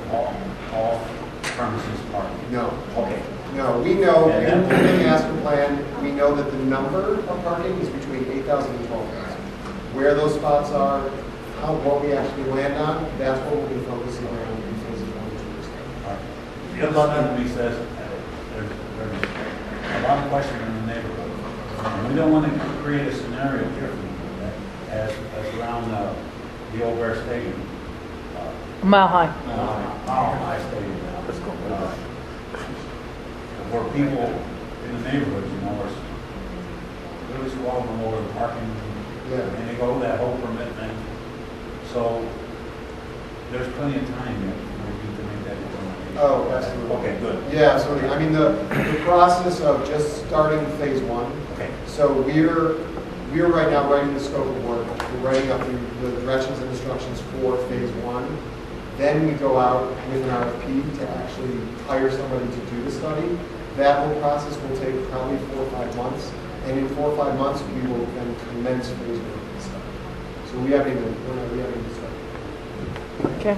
all premises parking. No. Okay. No, we know, And in then- the master plan, we know that the number of parking is between 8,000 and 12,000. Where those spots are, what we actually land on, that's what we'll be focusing on in phases 1 and 2. All right. The other side of me says there's a lot of question in the neighborhood. And we don't want to create a scenario here for people as around the old Bear Stadium. Mile High. Mile High Stadium. Where people in the neighborhoods, are really squabbling over the parking. Yeah. And they go that whole permit thing. So there's plenty of time yet for you to make that determination. Oh, absolutely. Okay, good. Yeah, absolutely. I mean, the process of just starting phase 1. Okay. So we're right now writing the scope of work. We're writing up the directions and instructions for phase 1. Then we go out with an RFP to actually hire somebody to do the study. That whole process will take probably 4 or 5 months. And in 4 or 5 months, we will then commence phase 1 of the study. So we haven't even started. Okay.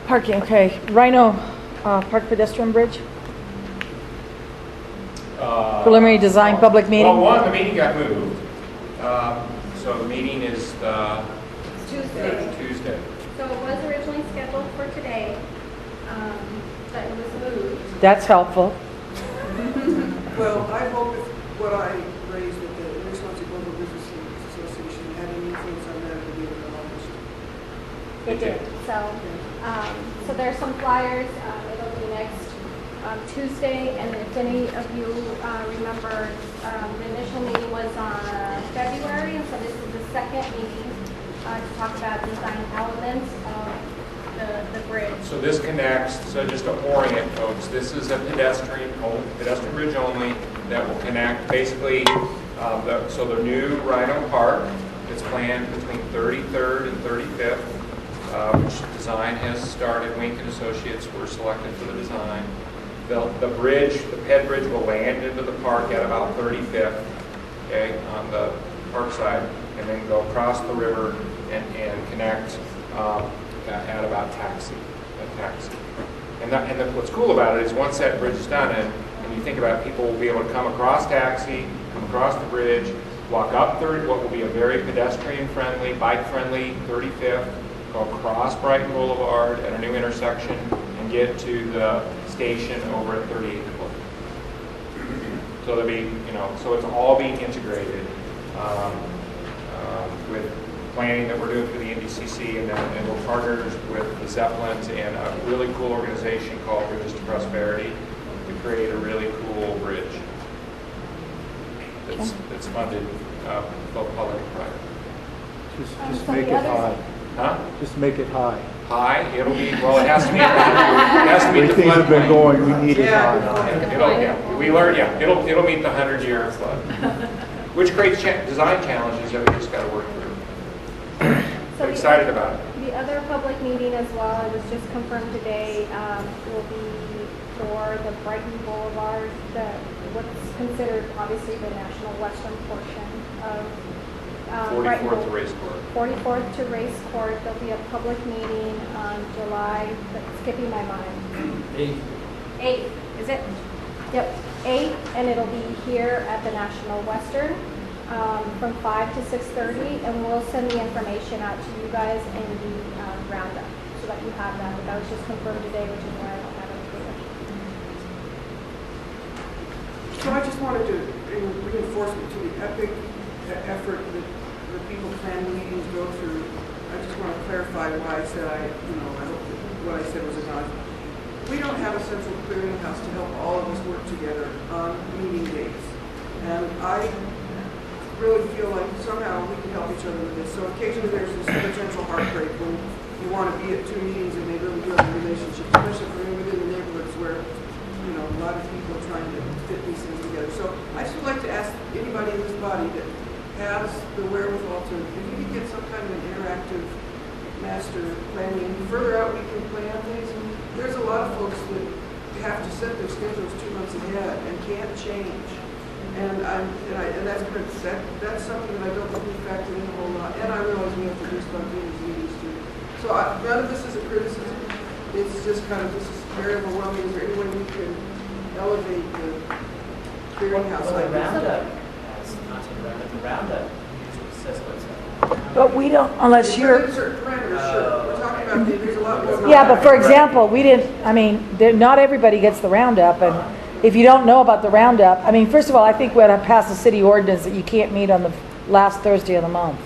Parking, okay. Rhino Park pedestrian bridge? Preliminary design public meeting? Well, the meeting got moved. So the meeting is Tuesday. So it was originally scheduled for today, but it was moved. That's helpful. Well, I hope if what I raised at the Wisconsin Global Business Association had any influence on that, it would be accomplished. It did. So there's some flyers. It'll be next Tuesday, and if any of you remember, the initial meeting was on February, and so this is the second meeting to talk about design elements of the bridge. So this connects, so just to orient folks, this is a pedestrian bridge only that will connect basically, so the new Rhino Park is planned between 33rd and 35th, which design has started. Wink and Associates were selected for the design. The bridge, the ped bridge will land into the park at about 35th, okay, on the park side, and then go across the river and connect at about Taxi. And what's cool about it is once that bridge is done, and you think about it, people will be able to come across Taxi, come across the bridge, walk up what will be a very pedestrian-friendly, bike-friendly 35th, go across Brighton Boulevard at a new intersection, and get to the station over at 38th Court. So there'll be, so it's all being integrated with planning that we're doing for the NWCAC, and we're partners with the Zeppelins and a really cool organization called Bridges to Prosperity to create a really cool bridge that's funded both public and private. Just make it high. Huh? Just make it high. High? It'll be, well, it has to be. It has to The meet way the things have been floodplain. going, we need it high. We learned, it'll meet the 100-year flood, which creates design challenges that we just got to work through. So Excited about it. The other public meeting as well, it was just confirmed today, will be for the Brighton Boulevard, what's considered obviously the national western portion of Brighton 44th to Race Court. 44th to Race Court. There'll be a public meeting on July, skipping my mind. 8th, is it? Yep, 8th, and it'll be here at the National Western from 5 to 6:30, and we'll send the information out to you guys in the roundup so that you have that. But that was just confirmed today, which is why I don't have it here. So I just wanted to reinforcement to the epic effort that the people planning meetings go through. I just want to clarify why I said I hope that what I said was acknowledged. We don't have a central clearinghouse to help all of us work together on meeting dates. And I really feel like somehow we can help each other with this. So occasionally there's this potential heartbreak when you want to be at 2 meetings and they really do have a relationship, especially if we're within the neighborhoods where, a lot of people are trying to fit these things together. So I just would like to ask anybody in this body that has the wherewithal to, if you could get some kind of an interactive master planning, further out we can plan things. There's a lot of folks that have to set their schedules 2 months ahead and can't change. And that's something that I don't think we factor in a whole lot. And I realize we have to do spontaneous meetings too. So none of this is a criticism. It's just kind of, this is very overwhelming. Is there any way we can elevate the clearinghouse Well, like the this? roundup, the roundup usually says what's up. But we don't, unless you're, Within certain parameters, sure. We're talking about, there's a lot more. yeah, but for example, not everybody gets the roundup, and if you don't know about the roundup, first of all, I think we ought to pass a city ordinance that you can't meet on the last Thursday of the month,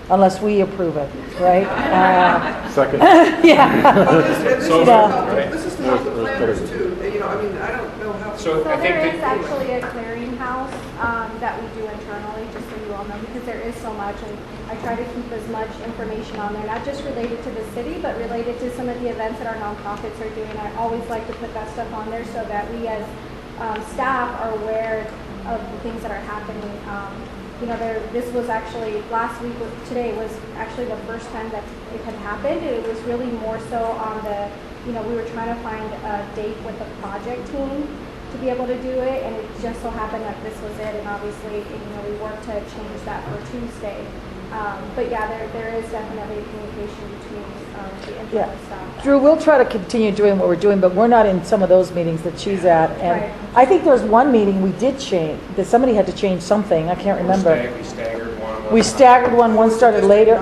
unless we approve it, right? Second. Yeah. This is to help the planners too. I don't know how. So I there think is actually a clearinghouse that we do internally, just so you all know, because there is so much, and I try to keep as much information on there, not just related to the city, but related to some of the events that our nonprofits are doing. I always like to put that stuff on there so that we as staff are aware of the things that are happening. This was actually last week. Today was actually the first time that it had happened. It was really more so on the, we were trying to find a date with the project team to be able to do it, and it just so happened that this was it. And obviously, we worked to change that for Tuesday. But yeah, there is definitely communication between the internal staff. Drew, we'll try to continue doing what we're doing, but we're not in some of those meetings that she's at. And Right. I think there was one meeting we did change, that somebody had to change something, I can't remember. we staggered one. We staggered one started later.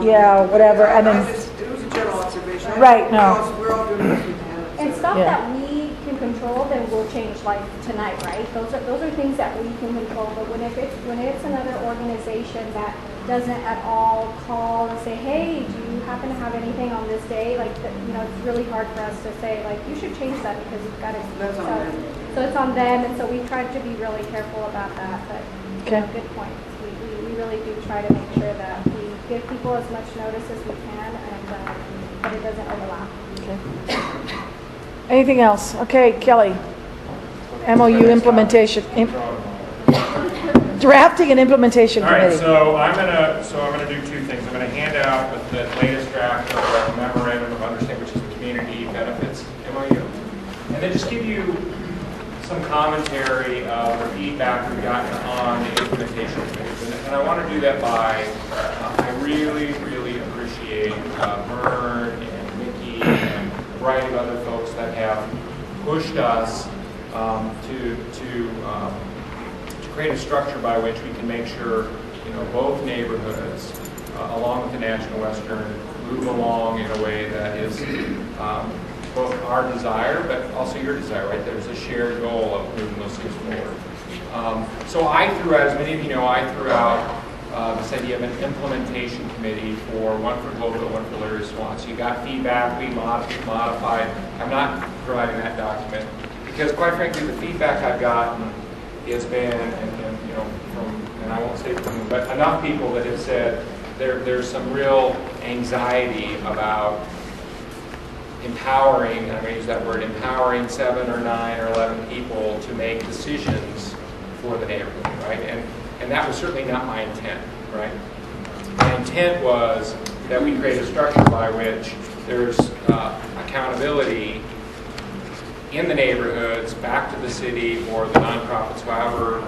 Yeah, whatever, and then, It was a general observation. Right, no. We're all doing this we can. And so- stuff Yeah. that we can control, then we'll change like tonight, right? Those are things that we can control. But when it's another organization that doesn't at all call and say, hey, do you happen to have anything on this day? It's really hard for us to say, like, you should change that because you've got it. That's on them. So it's on them, and so we try to be really careful about that. But Okay. good point. We really do try to make sure that we give people as much notice as we can, and that it doesn't overlap. anything else? Okay, Kelly. MOU implementation, drafting and implementation All right, committee. so I'm gonna do 2 things. I'm gonna hand out the latest draft of the memorandum of understanding, which is the community benefits MOU, and then just give you some commentary of the feedback we've gotten on the implementation committee. And I want to do that by, I really, really appreciate Vern and Mickey and a variety of other folks that have pushed us to create a structure by which we can make sure, both neighborhoods, along with the National Western, move along in a way that is both our desire, but also your desire, right? There's a shared goal of moving those things forward. So I threw out, as many of you know, I threw out this idea of an implementation committee for one for Global, one for Larry Swan. So you got feedback, we modified. I'm not providing that document because, quite frankly, the feedback I've gotten has been, and you know, and I won't say from them, but enough people that have said there's some real anxiety about empowering, and I'm going to use that word, empowering 7 or 9 or 11 people to make decisions for the neighborhood, right? And that was certainly not my intent, right? My intent was that we create a structure by which there's accountability in the neighborhoods, back to the city, or the nonprofits, however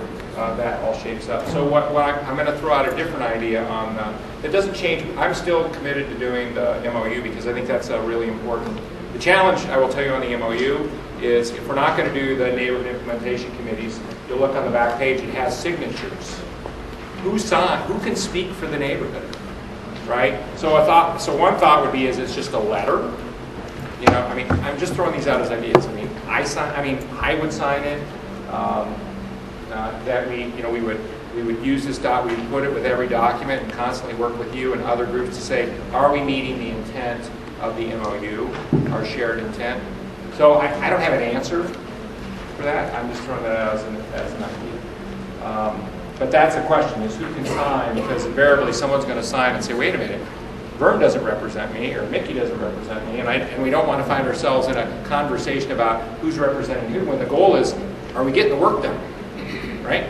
that all shapes up. So what I'm going to throw out a different idea on that doesn't change. I'm still committed to doing the MOU because I think that's a really important. The challenge, I will tell you, on the MOU is if we're not going to do the neighborhood implementation committees, you'll look on the back page, it has signatures. Who can speak for the neighborhood, right? So one thought would be is it's just a letter. You know, I mean, I'm just throwing these out as ideas. I mean, I would sign it. That we would use this we would put it with every document and constantly work with you and other groups to say, are we meeting the intent of the MOU, our shared intent? So I don't have an answer for that. I'm just throwing that out as an idea. But that's a question: is who can sign? Because invariably someone's going to sign and say, wait a minute. Vern doesn't represent me, or Mickey doesn't represent me, and we don't want to find ourselves in a conversation about who's representing who, when the goal is, are we getting the work done, right?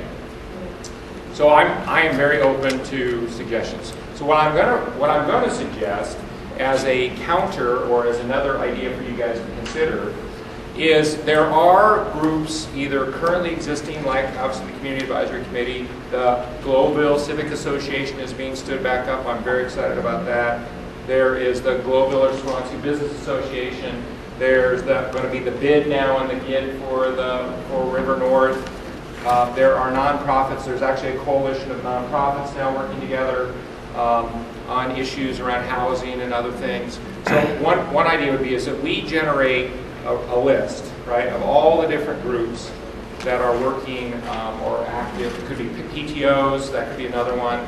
So I am very open to suggestions. So what I'm going to suggest as a counter or as another idea for you guys to consider is there are groups either currently existing, like obviously the Community Advisory Committee, the Globeville Civic Association is being stood back up. I'm very excited about that. There is the Globeville Swansea Business Association. There's going to be the bid now and the GID for River North. There are nonprofits. There's actually a coalition of nonprofits now working together on issues around housing and other things. So one idea would be is that we generate a list, right, of all the different groups that are working or active. It could be PTOs, that could be another one.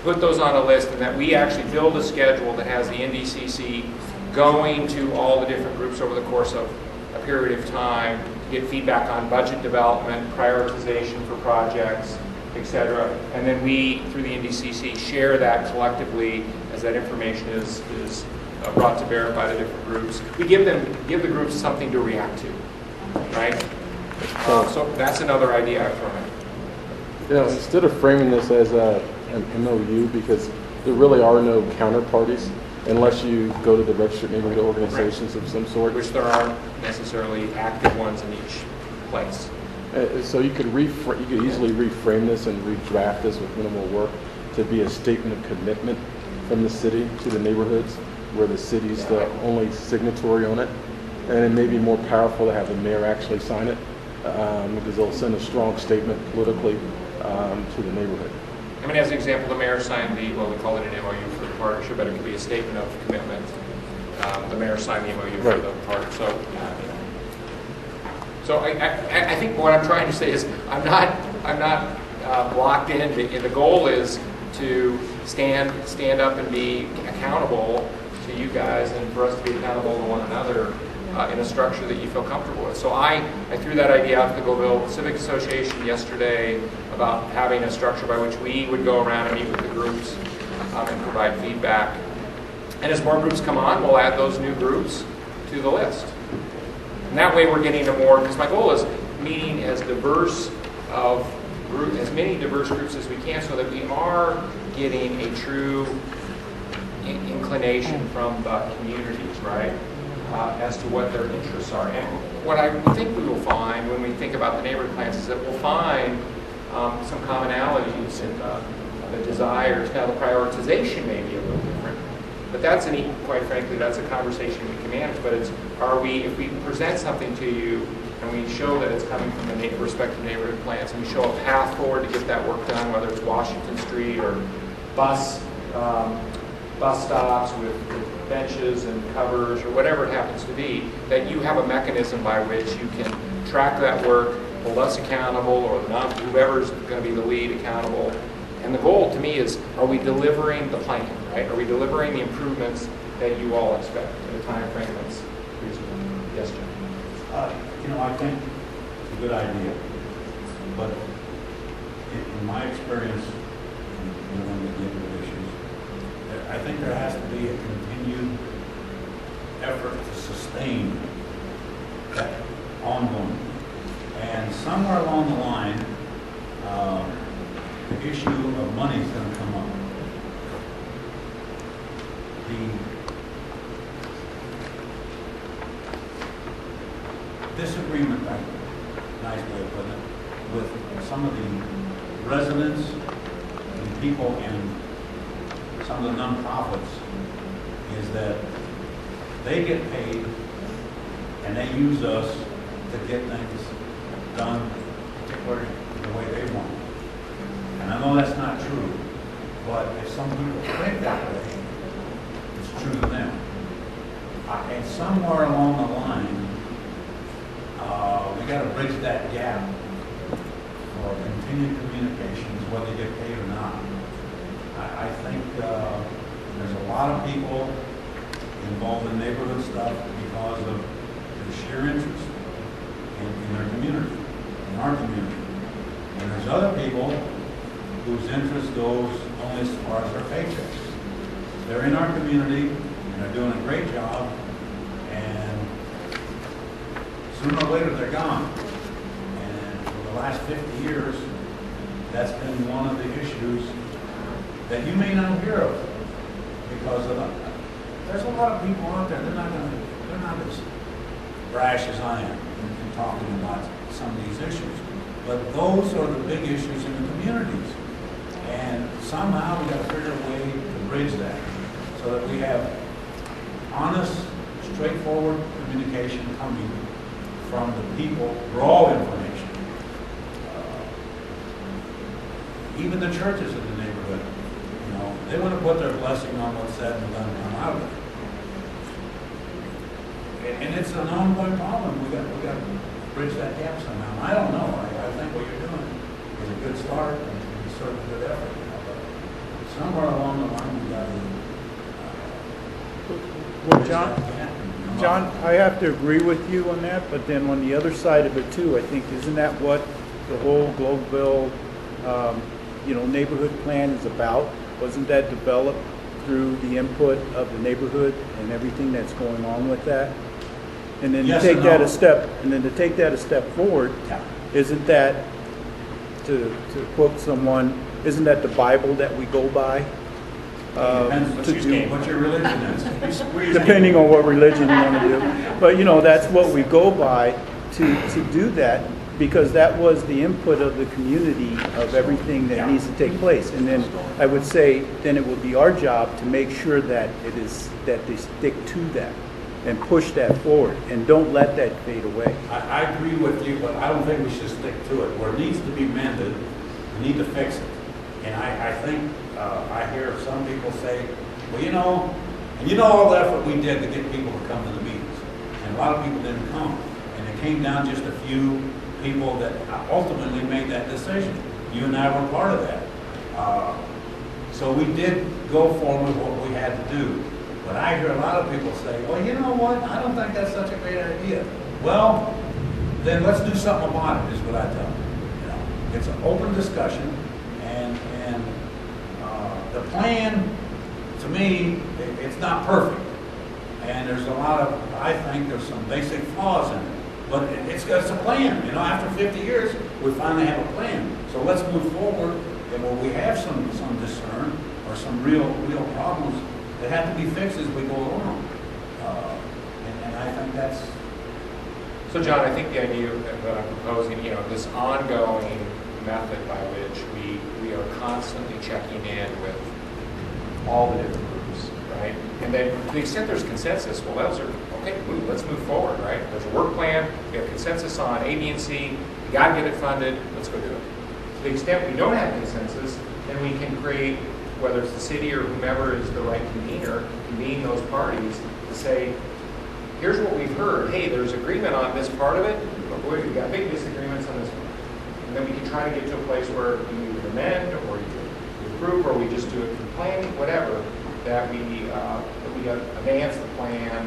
Put those on a list, and that we actually build a schedule that has the NDCC going to all the different groups over the course of a period of time to get feedback on budget development, prioritization for projects, etc. And then we, through the NDCC, share that collectively as that information is brought to bear by the different groups. We give the groups something to react to, right? So that's another idea I've thrown out. You know, instead of framing this as an MOU, because there really are no counterparties unless you go to the registered neighborhood organizations of some sort. Which there aren't necessarily active ones in each place. So you could easily reframe this and redraft this with minimal work to be a statement of commitment from the city to the neighborhoods, where the city's the only signatory on it. And it may be more powerful to have the mayor actually sign it, because they'll send a strong statement politically to the neighborhood. I mean, as an example, the mayor signed we call it an MOU for the partnership, but it could be a statement of commitment. The mayor signed the MOU for the part. So I think what I'm trying to say is I'm not locked in. The goal is to stand up and be accountable to you guys, and for us to be accountable to one another in a structure that you feel comfortable with. So I threw that idea out to the Globeville Civic Association yesterday about having a structure by which we would go around and meet with the groups and provide feedback. And as more groups come on, we'll add those new groups to the list. And that way we're getting a more, because my goal is meeting as many diverse groups as we can, so that we are getting a true inclination from the communities, right, as to what their interests are. And what I think we will find when we think about the neighborhood plans is that we'll find some commonalities in the desires. Now, the prioritization may be a little different, but quite frankly, that's a conversation we can manage. But if we present something to you and we show that it's coming from the respective neighborhood plans, and we show a path forward to get that work done, whether it's Washington Street or bus bus stops, with benches and covers, or whatever it happens to be, that you have a mechanism by which you can track that work, hold us accountable, or whoever's going to be the lead accountable. And the goal to me is, are we delivering the plan, right? Are we delivering the improvements that you all expect in a time frame that's reasonable? Yes, Jim? I think it's a good idea, but in my experience, in dealing with neighborhood issues, I think there has to be a continued effort to sustain that ongoing. And somewhere along the line, the issue of money is going to come up. The disagreement, nice way of putting it, with some of the residents and people in some of the nonprofits is that they get paid and they use us to get things done particularly the way they want. And I know that's not true, but if some people think that way, it's true to them. And somewhere along the line, we got to bridge that gap for continued communications, whether you get paid or not. I think there's a lot of people involved in neighborhood stuff because of their sheer interest in their community, in our community. And there's other people whose interest goes only as far as their paychecks. They're in our community and they're doing a great job, and sooner or later they're gone. And for the last 50 years, that's been one of the issues that you may not hear of, because there's a lot of people out there, they're not as brash as I am in talking about some of these issues. But those are the big issues in the communities. And somehow we got to figure a way to bridge that so that we have honest, straightforward communication coming from the people, raw information. Even the churches in the neighborhood, they want to put their blessing on what's said and done and come out of it. And it's an ongoing problem. We got to bridge that gap somehow. I don't know. I think what you're doing is a good start and it's certainly a good effort. But somewhere along the line, we got to. Well, John, I have to agree with you on that, but then on the other side of it too, I think, isn't that what the whole Globeville, neighborhood plan is about? Wasn't that developed through the input of the neighborhood and everything that's going on with that? And then to take that a step forward, isn't that, to quote someone, isn't that the Bible that we go by? What your religion is. Depending on what religion you want to do. But that's what we go by to do that, because that was the input of the community of everything that needs to take place. And then I would say then it would be our job to make sure that they stick to that and push that forward and don't let that fade away. I agree with you, but I don't think we should stick to it. Where it needs to be mended, we need to fix it. And I think I hear some people say, well, all the effort we did to get people to come to the meetings. And a lot of people didn't come. And it came down just a few people that ultimately made that decision. You and I were part of that. So we did go forward with what we had to do. But I hear a lot of people say, well, you know what? I don't think that's such a great idea. Well, then let's do something about it, is what I tell them. It's an open discussion, and the plan, to me, it's not perfect. And there's a lot of, I think there's some basic flaws in it. But it's a plan. After 50 years, we finally have a plan. So let's move forward, and where we have some discern or some real problems that have to be fixed as we go along. And I think that's. So, John, I think the idea that I'm proposing, this ongoing method by which we are constantly checking in with all the different groups, right? And then to the extent there's consensus, well, let's move forward, right? There's a work plan, we have consensus on A, B, and C, we got to get it funded, let's go do it. To the extent we don't have consensus, then we can create whether it's the city or whomever is the right convener, convene those parties to say, here's what we've heard. Hey, there's agreement on this part of it, but boy, we've got big disagreements on this one. And then we can try to get to a place where you either amend or you approve, or we just do it through planning, whatever, that we advance the plan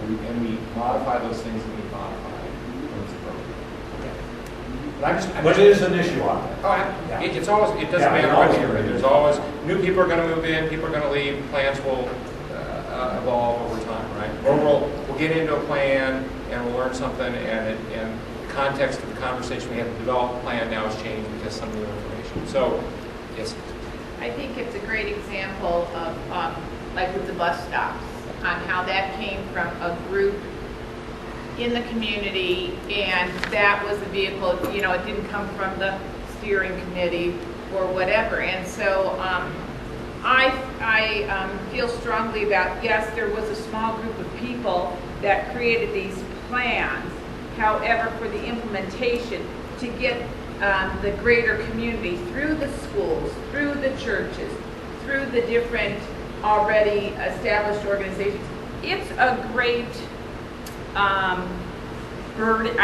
and we modify those things that need modified when it's appropriate. But it is an issue on it. It's always, it doesn't matter what year. There's always, new people are going to move in, people are going to leave, plans will evolve over time, right? Or we'll get into a plan and we'll learn something, and the context of the conversation we had to develop a plan now has changed because some new information. So, yes. I think it's a great example of, like with the bus stops, on how that came from a group in the community, and that was a vehicle, you know, it didn't come from the steering committee or whatever. And so I feel strongly about, yes, there was a small group of people that created these plans. However, for the implementation, to get the greater community through the schools, through the churches, through the different already established organizations, it's a great burden.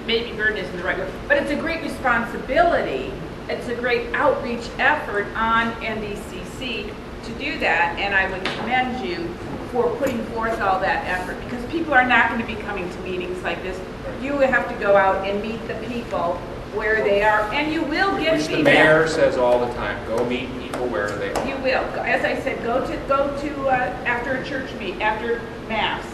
Maybe burden isn't the right word, but it's a great responsibility. It's a great outreach effort on NWCAC to do that, and I would commend you for putting forth all that effort, because people are not going to be coming to meetings like this. You have to go out and meet the people where they are, and you will get Which feedback. the mayor says all the time, go meet people where they are. You will. As I said, go to after a church meet, after Mass.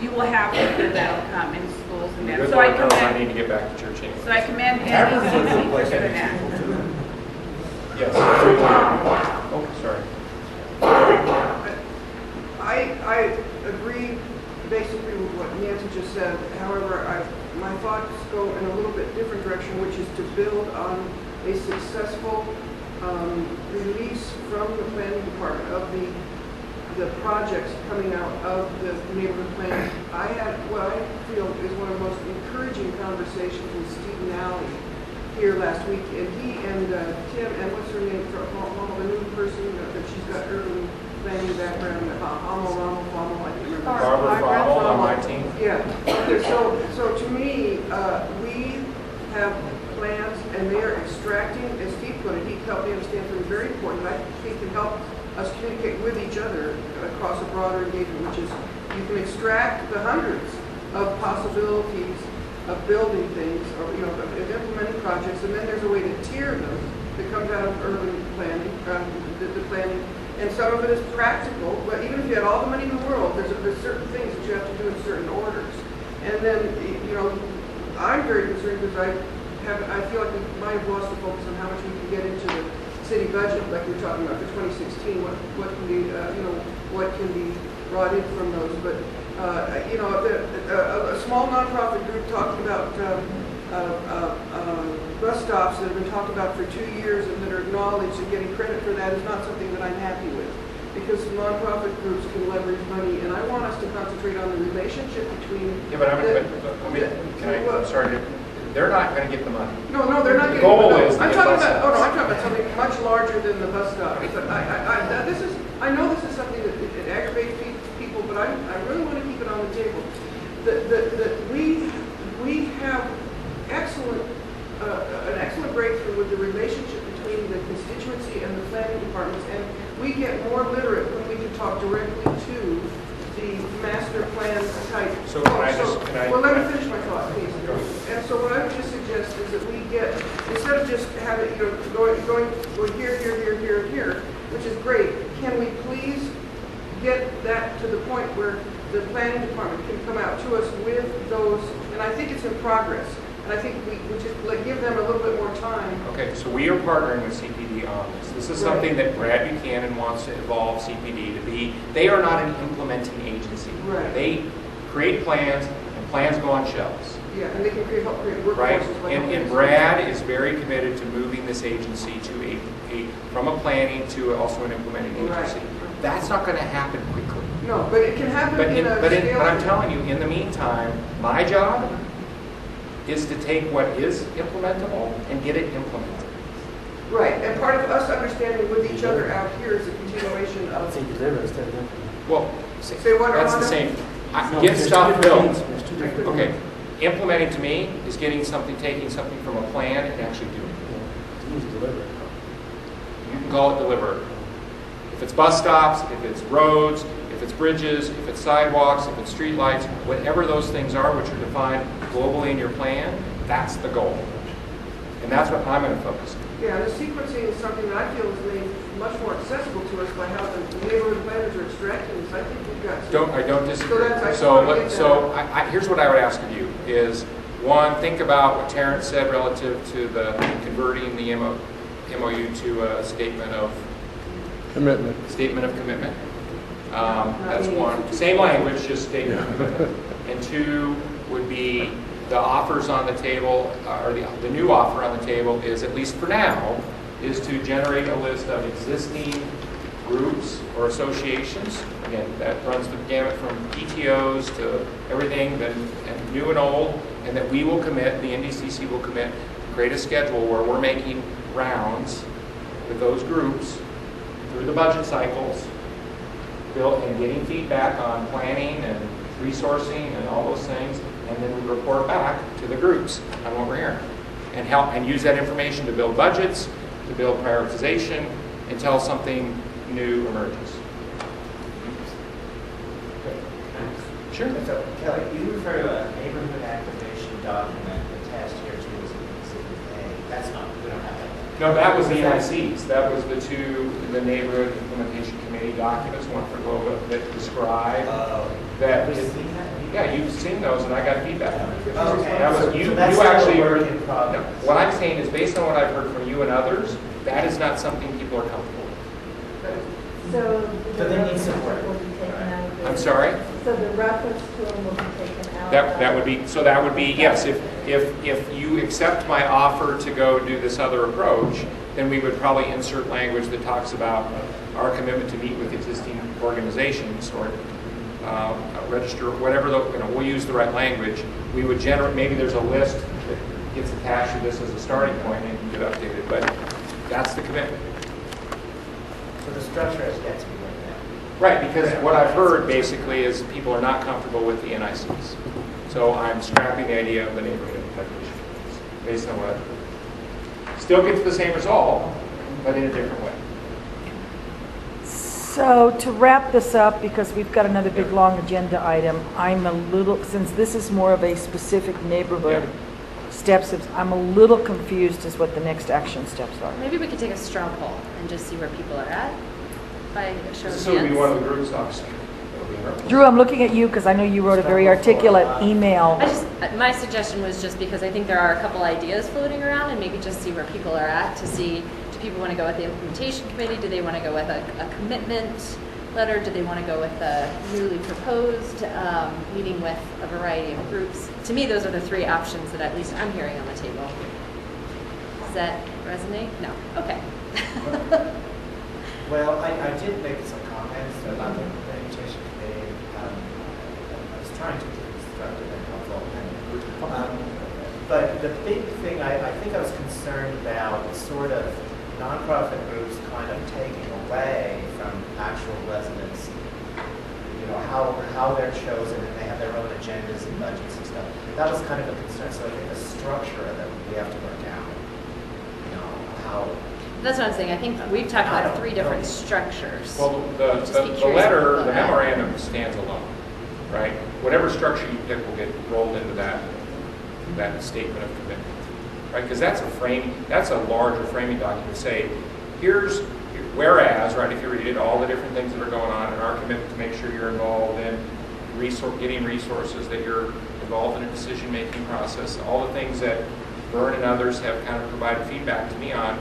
You will have people that'll come in schools and that. Good So Lord knows I need to get back to church anyway. So I commend Taverns are a good NWCAC for place to doing meet that. people too. Yes. Oh, sorry. I agree basically with what Nancy just said. However, my thoughts go in a little bit different direction, which is to build on a successful release from the planning department of the projects coming out of the neighborhood plan. I had what I feel is one of the most encouraging conversations with Steve Nally here last week, and he and Tim, and what's her name, the new person that she's got urban planning background, Rommel, I can't remember. Barbara Frommel on my team. Yeah. Okay, so to me, we have plans, and they are extracting, as Steve put it, he helped me understand something very important. I think can help us communicate with each other across a broader engagement, which is you can extract the hundreds of possibilities of building things, or of implementing projects, and then there's a way to tier them that comes out of urban planning, the planning. And some of it is practical, but even if you had all the money in the world, there's certain things that you have to do in certain orders. And then, I'm very concerned because I feel like we might have lost the focus on how much we can get into the city budget, like we were talking about for 2016. What can be, what can be brought in from those. But a small nonprofit group talking about bus stops that have been talked about for 2 years and that are acknowledged, and getting credit for that is not something that I'm happy with, because nonprofit groups can leverage money, and I want us to concentrate on the relationship between. Yeah, but I'm sorry. They're not going to get the money. No, they're not The getting. goal No, is to I'm get talking bus about. Oh no, stops. I'm talking about something much larger than the bus stop. I know this is something that it aggravates people, but I really want to keep it on the table. That we have an excellent breakthrough with the relationship between the constituency and the planning departments, and we get more literate when we can talk directly to the master plan type. So can I? Well, let me finish my thought, please. And so what I would just suggest is that we get, instead of just having, going here, which is great, can we please get that to the point where the planning department can come out to us with those, and I think it's in progress. And I think we just give them a little bit more time. Okay, so we are partnering with CPD on this. This is something that Brad Buchanan wants to evolve CPD to be. They are not an implementing agency. Right. They create plans, and plans go on shelves. Yeah, and they can help create workforces. Right, like and Brad is very committed to moving this agency to from a planning to also an implementing agency. Right. That's not going to happen quickly. No, but it can happen But I'm scale. telling you, in the meantime, my job is to take what is implementable and get it implemented. Right, and part of us understanding with each other out here is a continuation I would of, say deliver instead of implement. Well, say what, that's the Armando? same. No, Get there's stuff two different built. things. There's two different Okay, things. implementing to me is getting something, taking something from a plan and actually doing it. Yeah, to use deliver. You can call it deliver. If it's bus stops, if it's roads, if it's bridges, if it's sidewalks, if it's streetlights, whatever those things are, which are defined globally in your plan, that's the goal. And that's what I'm going to focus on. Yeah, the sequencing is something that I feel is made much more accessible to us by how the neighborhood planners are extracting this. I think we've got some. I don't disagree. So that's- I So, totally get that. here's what I would ask of you is, one, think about what Terrence said relative to the converting the MOU to a statement of Commitment. commitment. That's one. Same language, just statement of commitment. And two would be the offers on the table, or the new offer on the table is, at least for now, is to generate a list of existing groups or associations. Again, that runs the gamut from PTOs to everything, and new and old, and that we will commit, the NDCC will commit, to create a schedule where we're making rounds with those groups through the budget cycles, and getting feedback on planning and resourcing and all those things, and then we report back to the groups on what we're hearing, and help and use that information to build budgets, to build prioritization, until something new emerges. Sure. So, Kelly, you refer to a neighborhood activation document attached here to as Exhibit A. That's not, we don't have that. No, that was the NICs. That was the Neighborhood Implementation Committee documents, one for Global, that describe that. Have you seen that? Yeah, you've seen those, and I got feedback. Okay. That was, So you that's actually still a heard. work in progress. No, what I'm saying is, based on what I've heard from you and others, that is not something people are comfortable with. So. So they need some work. Will be taken out of I'm the- sorry? So the reference to them will be taken out. That would be, so that would be, yes, if you accept my offer to go do this other approach, then we would probably insert language that talks about our commitment to meet with existing organizations or register, whatever, we'll use the right language. We would generate, maybe there's a list that gets attached to this as a starting point and can get updated, but that's the commitment. So the structure has yet to be worked out. Right, because what I've heard basically is people are not comfortable with the NICs. So I'm scrapping the idea of the neighborhood implementation based on what I've heard. Still get to the same result, but in a different way. So to wrap this up, because we've got another big, long agenda item, I'm a little, since this is more of a specific neighborhood steps, I'm a little confused as what the next action steps are. Maybe we could take a straw poll and just see where people are at by a show of This would be hands. one of the groups, obviously. Drew, I'm looking at you because I know you wrote a very articulate email. My suggestion was just because I think there are a couple ideas floating around, and maybe just see where people are at to see, do people want to go with the implementation committee? Do they want to go with a commitment letter? Do they want to go with a newly proposed meeting with a variety of groups? To me, those are the three options that at least I'm hearing on the table. Does that resonate? No. Okay. Well, I did make some comments about the implementation committee. I was trying to be constructive and helpful. But the big thing I think I was concerned about is sort of nonprofit groups kind of taking away from actual residents, you know, how they're chosen, and they have their own agendas and budgets and stuff. That was kind of a concern. So I think the structure of it, we have to work out. You know, how. That's what I'm saying. I think we've talked about three different structures. Well, the letter, the memorandum stands alone, right? Whatever structure you pick will get rolled into that statement of commitment, right? Because that's a larger framing document. Say, here's, whereas, right, if you read it, all the different things that are going on and our commitment to make sure you're involved in getting resources, that you're involved in a decision-making process, all the things that Vern and others have kind of provided feedback to me on.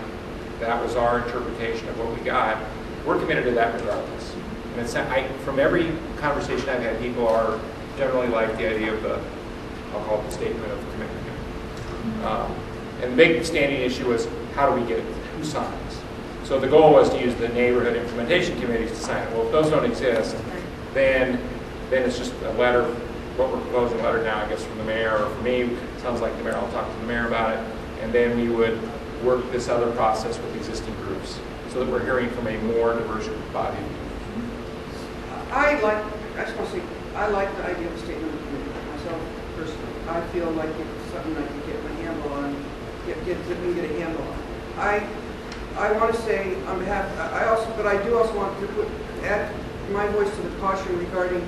That was our interpretation of what we got. We're committed to that regardless. And it's from every conversation I've had, people are generally like the idea of I'll call it the statement of commitment. And the big standing issue was, how do we get it? Who signs? So the goal was to use the neighborhood implementation committees to sign it. Well, if those don't exist, then it's just a letter, what we're proposing, a letter now, I guess, from the mayor or from me. Sounds like the mayor, I'll talk to the mayor about it. And then we would work this other process with existing groups so that we're hearing from a more diverse body. I just want to say, I like the idea of a statement of commitment myself personally. I feel like it's something I can get my handle on, get a handle on. I want to say on behalf, but I do also want to add my voice to the caution regarding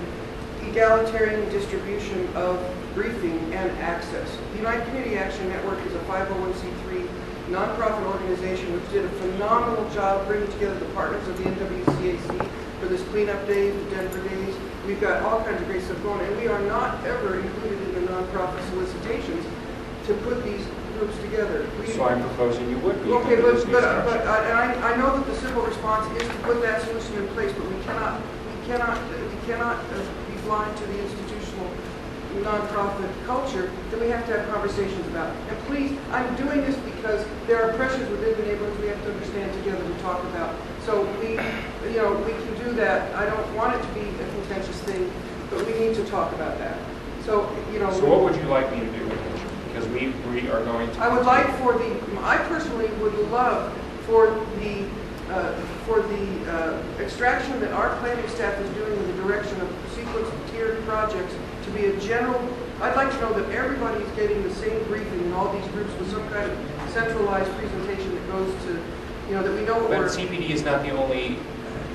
egalitarian distribution of briefing and access. The United Community Action Network is a 501c3 nonprofit organization which did a phenomenal job bringing together the partners of the NWCAC for this cleanup day, the Denver days. We've got all kinds of great stuff going, and we are not ever included in the nonprofit solicitations to put these groups together. So I'm proposing you would be. Okay, but I know that the simple response is to put that solution in place, but we cannot be blind to the institutional nonprofit culture that we have to have conversations about. And please, I'm doing this because there are pressures within the neighborhoods we have to understand together to talk about. So we can do that. I don't want it to be a contentious thing, but we need to talk about that. So, So what would you like me to do with it? Because we are going to. I would like I personally would love for the extraction that our planning staff is doing in the direction of sequence of tiered projects to be a general. I'd like to know that everybody is getting the same briefing in all these groups with some kind of centralized presentation that goes to, that we know what But we're. CPD is not the only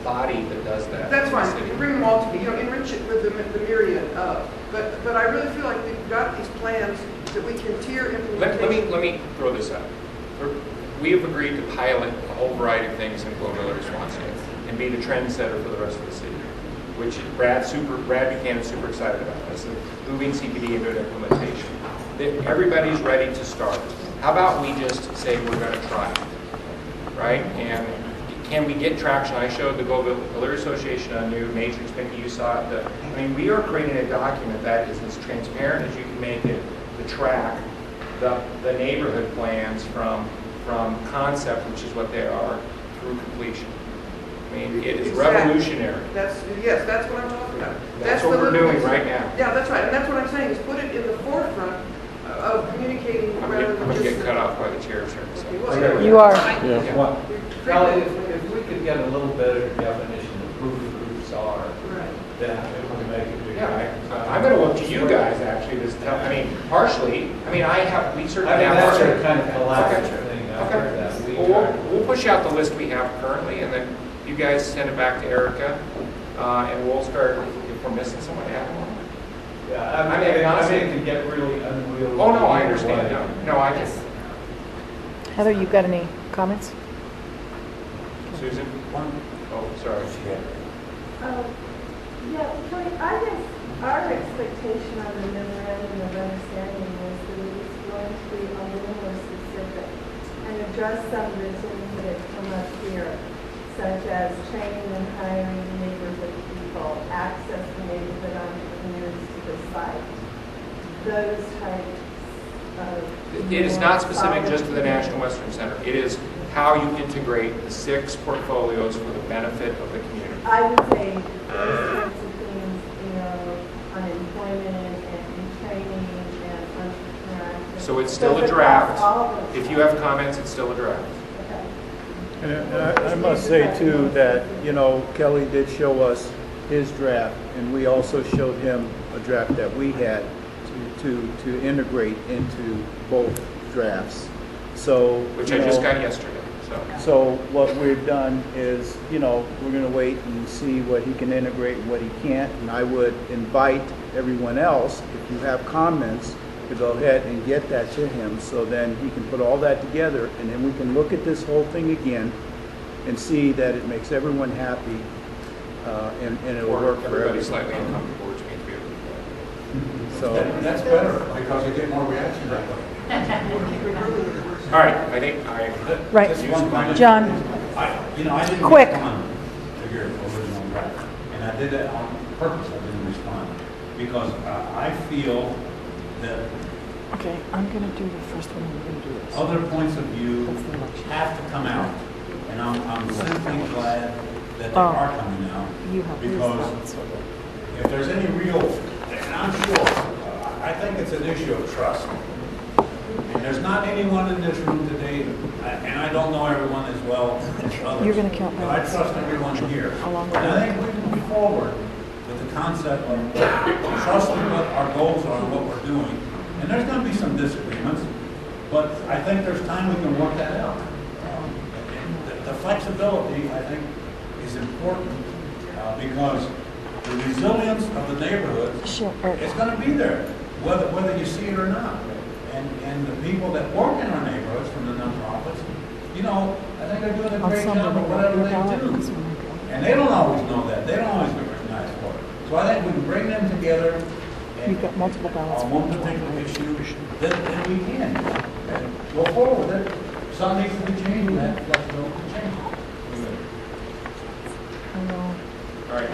body that does that. That's fine. You bring them all to me. Enrich it with the myriad of. But I really feel like we've got these plans that we can tier implementation. Let me throw this out. We have agreed to pilot a whole variety of things in Global Response and be the trendsetter for the rest of the city, which Brad Buchanan's super excited about. This is moving CPD into an implementation. Everybody's ready to start. How about we just say we're going to try it, right? And can we get traction? I showed the Global Association a new matrix. Maybe you saw it. We are creating a document that is as transparent as you can make it to track the neighborhood plans from concept, which is what they are, through completion. I mean, it is revolutionary. That's what I'm talking about. That's what we're doing right now. Yeah, that's right. And that's what I'm saying, is put it in the forefront of communicating I'm rather going than to just. get cut off by the chairs here. So. You are. Yeah. Well, if we could get a little better definition of who the groups are, then it would make it bigger. Yeah, I'm going to look to you guys actually to tell. I mean, partially. We certainly have. That's a kind of collaborative thing. We'll push out the list we have currently, and then you guys send it back to Erica, and we'll start. If we're missing someone, add them on. Yeah, I mean, it can get really unwieldy. Oh no, I understand. No, I can. Heather, you got any comments? Susan? Oh, sorry. Yeah, Kelly, I guess our expectation on the memorandum of understanding was that it was going to be a little more specific and address some of the things that have come up here, such as training and hiring neighborhood people, access to neighborhood entrepreneurs to the site, those types of. It is not specific just to the National Western Center. It is how you integrate the 6 portfolios for the benefit of the community. I would say those types of things, unemployment and training and entrepreneur access. So it's still a draft. If you have comments, it's still a draft. And I must say too that, Kelly did show us his draft, and we also showed him a draft that we had to integrate into both drafts. So, which I just got yesterday. So what we've done is, we're going to wait and see what he can integrate and what he can't. And I would invite everyone else, if you have comments, to go ahead and get that to him, so then he can put all that together, and then we can look at this whole thing again and see that it makes everyone happy, and it'll work for everybody. Slightly uncomfortable, which means we have. So that's better because you get more reaction that way. All right, I think Right, John. I didn't Quick. respond to your original draft, and I did that on purpose. I didn't respond because I feel that Okay, I'm going to do the first one, and we're going to do this. other points of view have to come out, and I'm simply glad that they are coming out because if there's any real, and I'm sure, I think it's an issue of trust. And there's not anyone in this room today, and I don't know everyone as well as others. You're gonna count But I ballots. trust everyone here. Along with And I think we can move forward with the concept of trusting what our goals are and what we're doing. And there's gonna be some disagreements, but I think there's time we can work that out. And the flexibility, I think, is important because the resilience of the neighborhood is going to be there, whether you see it or not. And the people that work in our neighborhoods from the nonprofits, you know, I think they're doing a great job of whatever they do. And they don't always know that. They don't always get recognized for it. So I think we can bring them together and You've got multiple ballots. on one particular issue, then we can. And go forward with it. Some needs to be changed, and that flexibility to change it. I know. All right.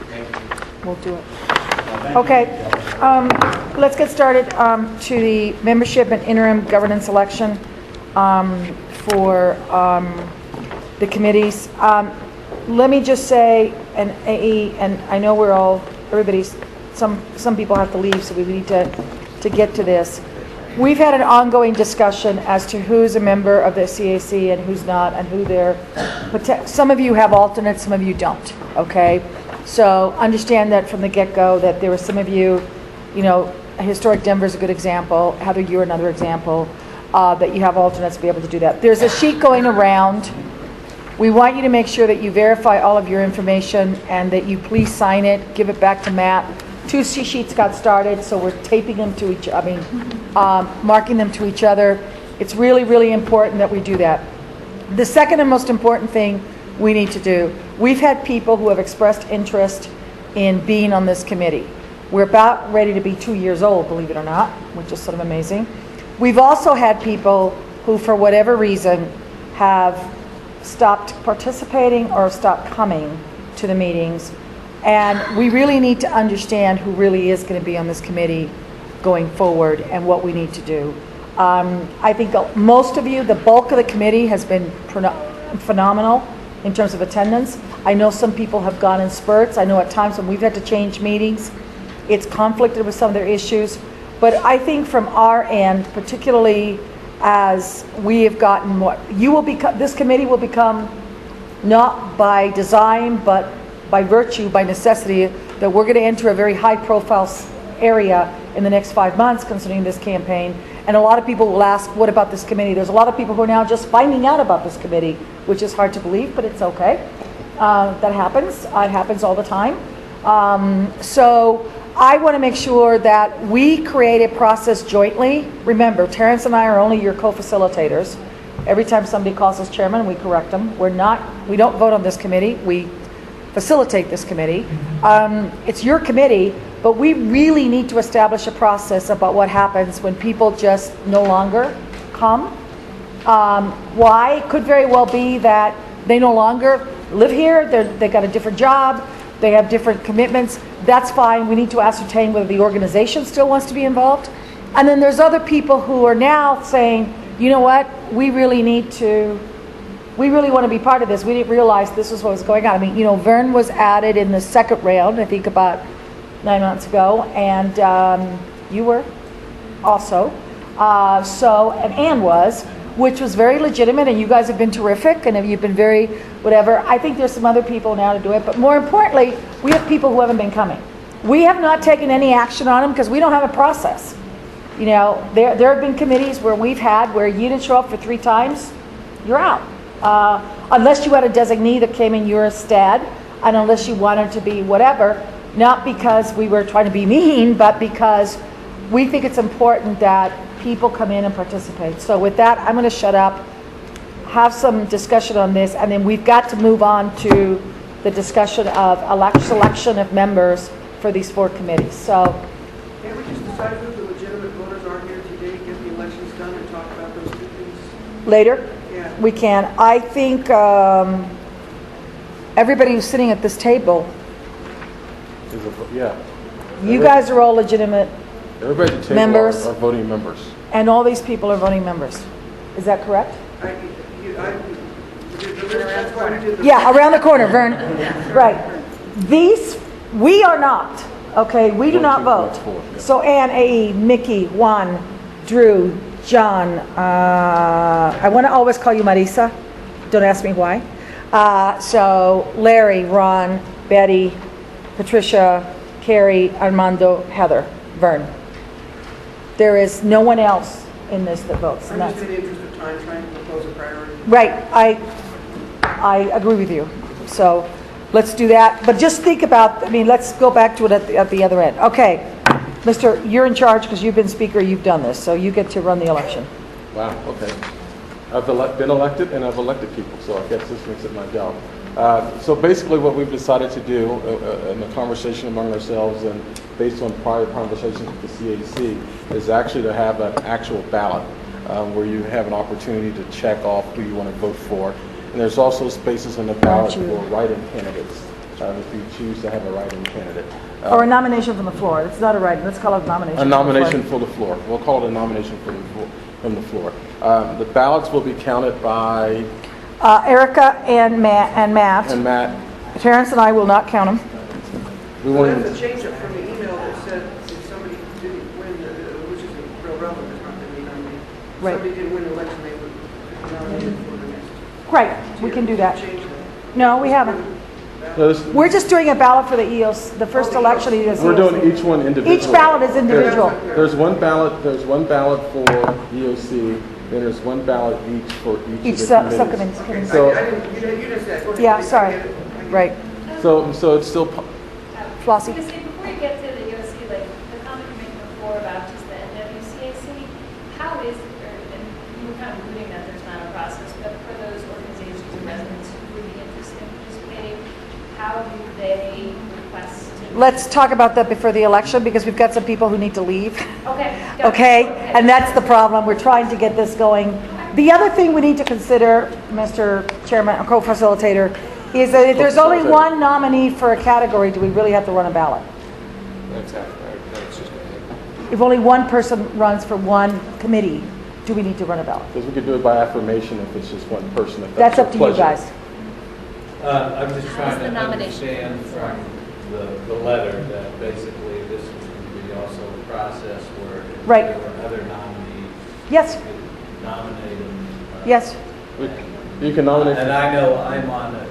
Thank you. We'll do it. Thank you. Okay, let's get started to the membership and interim governance election for the committees. Let me just say, and AE, and I know everybody's, some people have to leave, so we need to get to this. We've had an ongoing discussion as to who's a member of the CAC and who's not, and who they're, some of you have alternates, some of you don't, okay? So understand that from the get-go, that there were some of you, you know, Historic Denver's a good example, Heather, you're another example, that you have alternates to be able to do that. There's a sheet going around. We want you to make sure that you verify all of your information and that you please sign it, give it back to Matt. 2 sheets got started, so we're taping them to marking them to each other. It's really, really important that we do that. The second and most important thing we need to do, we've had people who have expressed interest in being on this committee. We're about ready to be 2 years old, believe it or not, which is sort of amazing. We've also had people who, for whatever reason, have stopped participating or stopped coming to the meetings. And we really need to understand who really is going to be on this committee going forward and what we need to do. I think most of you, the bulk of the committee has been phenomenal in terms of attendance. I know some people have gone in spurts. I know at times when we've had to change meetings, it's conflicted with some of their issues. But I think from our end, particularly as we have gotten more, this committee will become, not by design, but by virtue, by necessity, that we're going to enter a very high-profile area in the next 5 months concerning this campaign. And a lot of people will ask, what about this committee? There's a lot of people who are now just finding out about this committee, which is hard to believe, but it's okay. That happens. It happens all the time. So I want to make sure that we create a process jointly. Remember, Terrence and I are only your co-facilitators. Every time somebody calls us chairman, we correct them. We don't vote on this committee. We facilitate this committee. It's your committee, but we really need to establish a process about what happens when people just no longer come. Why? It could very well be that they no longer live here, they got a different job, they have different commitments. That's fine. We need to ascertain whether the organization still wants to be involved. And then there's other people who are now saying, you know what, we really want to be part of this. We didn't realize this was what was going on. I mean, you know, Vern was added in the second round, I think about 9 months ago, and you were also. And Ann was, which was very legitimate, and you guys have been terrific, and you've been very whatever. I think there's some other people now to do it, but more importantly, we have people who haven't been coming. We have not taken any action on them because we don't have a process. You know, there have been committees where where you didn't show up for 3 times, you're out. Unless you had a designee that came in your stead, and unless you wanted to be whatever, not because we were trying to be mean, but because we think it's important that people come in and participate. So with that, I'm going to shut up, have some discussion on this, and then we've got to move on to the discussion of selection of members for these 4 committees. So, Can't we just decide who the legitimate voters are here today, get the elections done, and talk about those 2 things? later, Yeah. we can. I think everybody who's sitting at this table, you guys are all legitimate Everybody at the table members. are voting members. And all these people are voting members. Is that correct? Yeah, around the corner, Vern. Right. We are not, okay? We do not vote. So Ann, A.E., Mickey, Juan, Drew, John, I want to always call you Marisa. Don't ask me why. So Larry, Ron, Betty, Patricia, Carrie, Armando, Heather, Vern. There is no one else in this that votes. I'm and just that's- in the interest of time trying to propose a priority. Right, I agree with you. So let's do that. But just think about, I mean, let's go back to it at the other end. Okay, Mr., you're in charge because you've been speaker, you've done this, so you get to run the election. Wow, okay. I've been elected and I've elected people, so I guess this makes it my job. So basically what we've decided to do in a conversation among ourselves and based on prior conversations with the CAC is actually to have an actual ballot where you have an opportunity to check off who you want to vote for. And there's also spaces on the ballot for write-in candidates, if you choose to have a write-in candidate. Or a nomination from the floor. It's not a write-in, let's call it a nomination. A nomination for the floor. We'll call it a nomination from the floor. The ballots will be counted by... Erica and Matt. And Matt. Terrence and I will not count them. We Well, want that's a change up from the email that said if somebody didn't win, which is real relevant, it's not going to be nominated. If Right. somebody didn't win the election, they would be nominated for the next. Right, we can do that. Change that. No, we haven't. We're just doing a ballot for the EOC, the first election of the EOC. We're doing each one individually. Each ballot is individual. There's one ballot for EOC, then there's one ballot each for each of the committees. Subcommittees. So, I didn't, you just said. Go ahead. Yeah, I sorry. get it. I get it. Right. so it's still, Flossie? Before you get to the EOC, like the comment you made before about just the NWCAC, how is, and you were kind of alluding that there's not a process, but for those organizations and residents who would be interested in participating, how do they request to? Let's talk about that before the election because we've got some people who need to leave. Okay. got it. Okay? And that's the problem. We're trying to get this going. The other thing we need to consider, Mr. Chairman, or co-facilitator, is that if there's only one nominee for a category, do we really have to run a ballot? That's just If only one person runs for one committee, do we need to run a ballot? because we could do it by affirmation if it's just one person. If That's your up to you pleasure. guys. I'm just trying the to nomination? understand from the letter that basically this is going to be also a process where if Right. there were other nominees, Yes, you could nominate them. yes. You can nominate. And I know I'm on a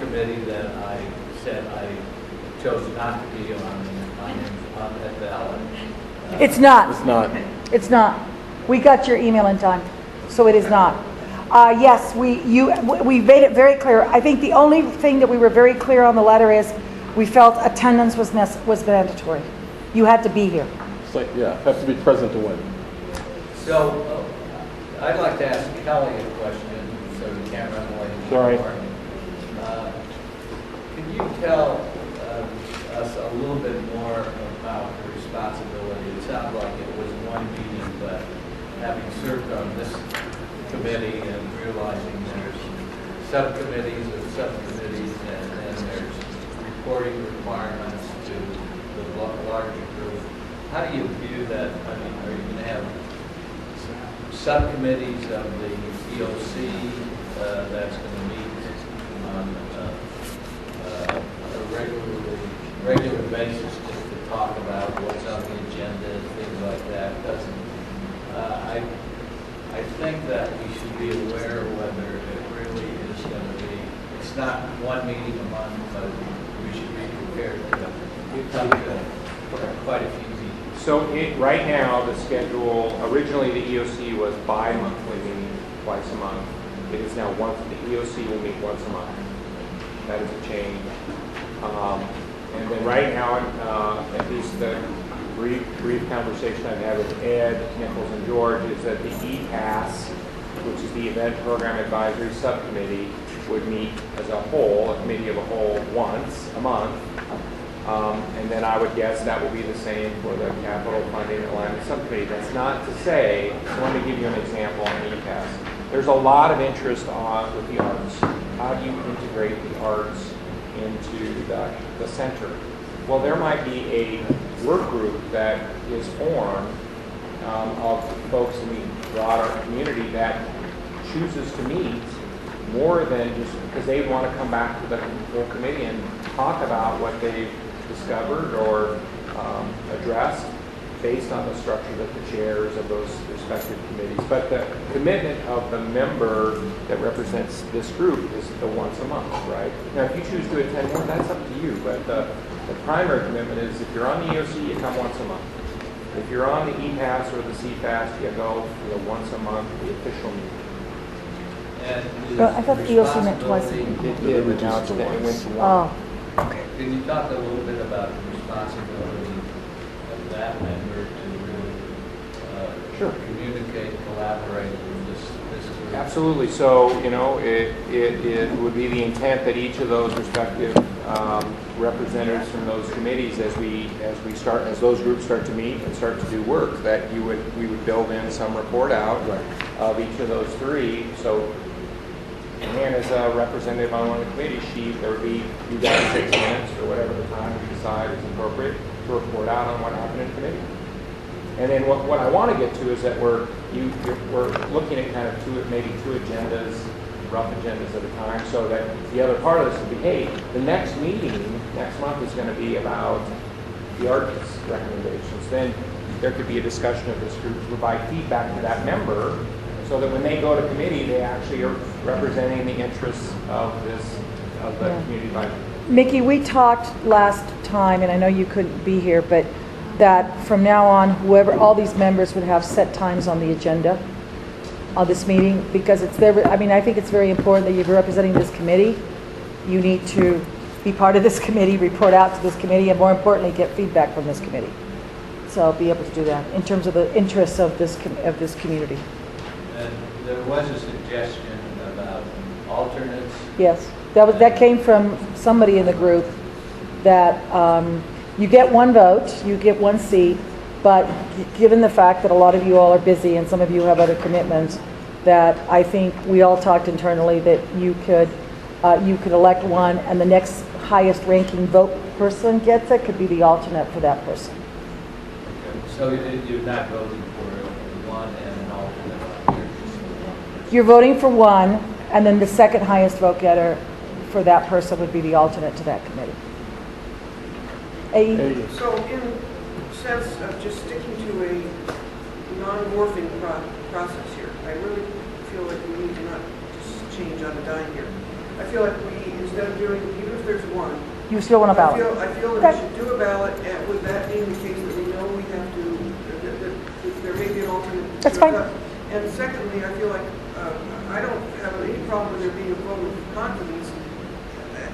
committee that I said I chose not to be on that ballot. It's not. It's not. It's not. We got your email in time, so it is not. Yes, we made it very clear. I think the only thing that we were very clear on the letter is we felt attendance was mandatory. You had to be here. It's like, yeah, have to be present to win. So I'd like to ask Kelly a question, so you can't run away. Sorry. Can you tell us a little bit more about the responsibility? It sounds like it was one meeting, but having served on this committee and realizing there's subcommittees of subcommittees and then there's reporting requirements to the larger group. How do you view that? I mean, are you going to have subcommittees of the EOC that's going to meet on a regular basis just to talk about what's on the agenda, things like that? Because I think that we should be aware whether it really is going to be, it's not one meeting a month, but we should be prepared to come to quite a few meetings. So right now, the schedule, originally the EOC was bi-monthly, meaning twice a month. It is now once, the EOC will meet once a month. That is a change. And then right now, at least the brief conversation I've had with Ed, Nichols, and George is that the EPAS, which is the Event Program Advisory Subcommittee, would meet as a whole, a committee of a whole, once a month. And then I would guess that will be the same for the Capital Funding and Alignment Subcommittee. That's not to say, so let me give you an example on EPAS. There's a lot of interest with the arts. How do you integrate the arts into the center? Well, there might be a work group that is formed of folks in the broader community that chooses to meet more than just because they want to come back to the full committee and talk about what they've discovered or addressed. based on the structure that the chairs of those respective committees. But the commitment of the member that represents this group is the once a month, right? Now, if you choose to attend more, that's up to you, but the primary commitment is if you're on the EOC, you come once a month. If you're on the EPAS or the CFAS, you go once a month, the official meeting. And Well, I thought the EOC meant twice a responsibility- week. It did, but now it went to one. Oh, okay. Can you talk a little bit about the responsibility of that member to really Sure. communicate, collaborate with this group? Absolutely. So, it would be the intent that each of those respective representatives from those committees, as those groups start to meet and start to do work, that we would build in some report out of each of those three. So, and as a representative on one of the committees, there would be, you got 6 minutes or whatever the time we decide is appropriate to report out on what happened in committee. And then what I want to get to is that we're looking at kind of maybe two agendas, rough agendas at a time, so that the other part of this will be, hey, the next meeting next month is going to be about the arts recommendations. Then there could be a discussion of this group to provide feedback to that member, so that when they go to committee, they actually are representing the interests of the community body. Mickey, we talked last time, and I know you couldn't be here, but that from now on, all these members would have set times on the agenda of this meeting, because I think it's very important that you're representing this committee. You need to be part of this committee, report out to this committee, and more importantly, get feedback from this committee. So be able to do that in terms of the interests of this community. And there was a suggestion about alternates. Yes, that came from somebody in the group, that you get one vote, you get one seat, but given the fact that a lot of you all are busy and some of you have other commitments, that I think we all talked internally that you could elect one, and the next highest ranking vote person gets it, could be the alternate for that person. So you're not voting for one and an alternate? You're voting for one, and then the second highest vote getter for that person would be the alternate to that committee. So in sense of just sticking to a non-morphing process here, I really feel like we need to not just change on a dime here. I feel like we, instead of doing, even if there's one. You still want a ballot? I feel that we should do a ballot, and with that being the case, that we know we have to, that there may be an alternate. That's fine. And secondly, I feel like I don't have any problem with there being a vote of confidence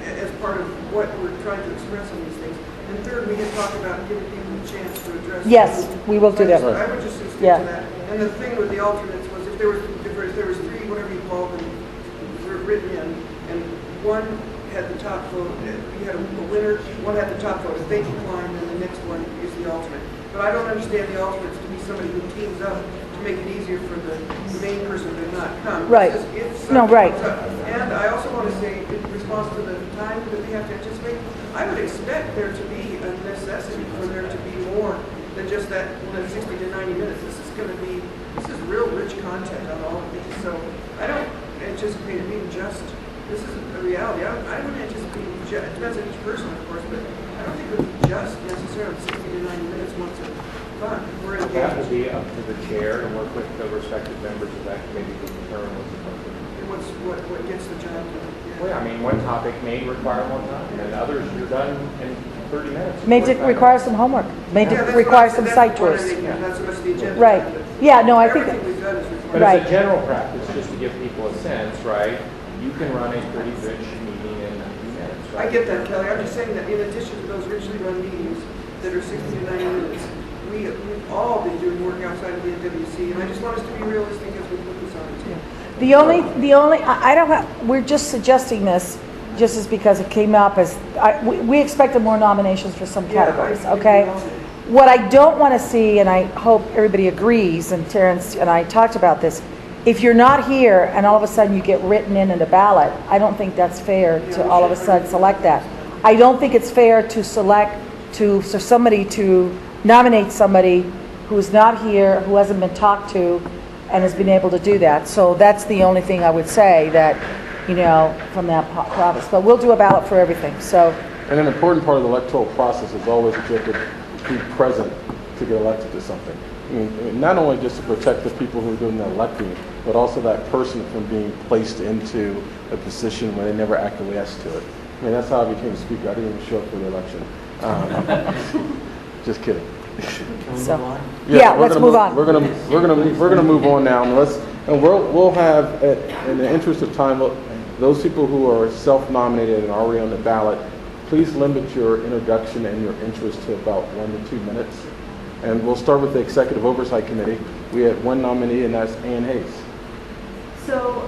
as part of what we're trying to express on these things. And third, we had talked about giving people a chance to address. Yes, we will do that. I would just stick to that. And the thing with the alternates was if there was three, whatever you call them, were written in, and one had the top vote, you had a winner, one had the top vote. If they decline, then the next one is the alternate. But I don't understand the alternates to be somebody who teams up to make it easier for the main person to not come. Right. No, right. And I also want to say, in response to the time that we have to anticipate, I would expect there to be a necessity for there to be more than just that 60 to 90 minutes. This is real rich content on all of these. So I don't anticipate it being just, this is a reality. I wouldn't anticipate it just, it depends on each person, of course, but I don't think it would be just necessarily 60 to 90 minutes once a month. That will be up to the chair and work with the respective members of that committee to determine what's appropriate. And what gets the job done. Well, I mean, one topic may require more time, and others you're done in 30 minutes. May require some homework, may require some site tours. Not so much the agenda. Right. Yeah, no, I think. Everything we've done is required. But as a general practice, just to give people a sense, right, you can run a pretty rich meeting in 90 minutes, right? I get that, Kelly. I'm just saying that in addition to those richly run meetings that are 60 to 90 minutes, we've all been doing work outside of the NWC, and I just want us to be realistic as we put this on the table. We're just suggesting this just as because it came up as, we expected more nominations for some categories, okay? What I don't want to see, and I hope everybody agrees, and Terrence and I talked about this, if you're not here and all of a sudden you get written in a ballot, I don't think that's fair to all of a sudden select that. I don't think it's fair to nominate somebody who's not here, who hasn't been talked to, and has been able to do that. So that's the only thing I would say that, from that province. But we'll do a ballot for everything, so. And an important part of the electoral process is always that you have to be present to get elected to something. I mean, not only just to protect the people who are doing the electing, but also that person from being placed into a position where they never acquiesced to it. I mean, that's how I became speaker. I didn't even show up for the election. Just kidding. So, yeah, let's move on. We're gonna move on now. And we'll have, in the interest of time, those people who are self-nominated and already on the ballot, please limit your introduction and your interest to about 1 to 2 minutes. And we'll start with the Executive Oversight Committee. We have one nominee, and that's Ann Hayes. So,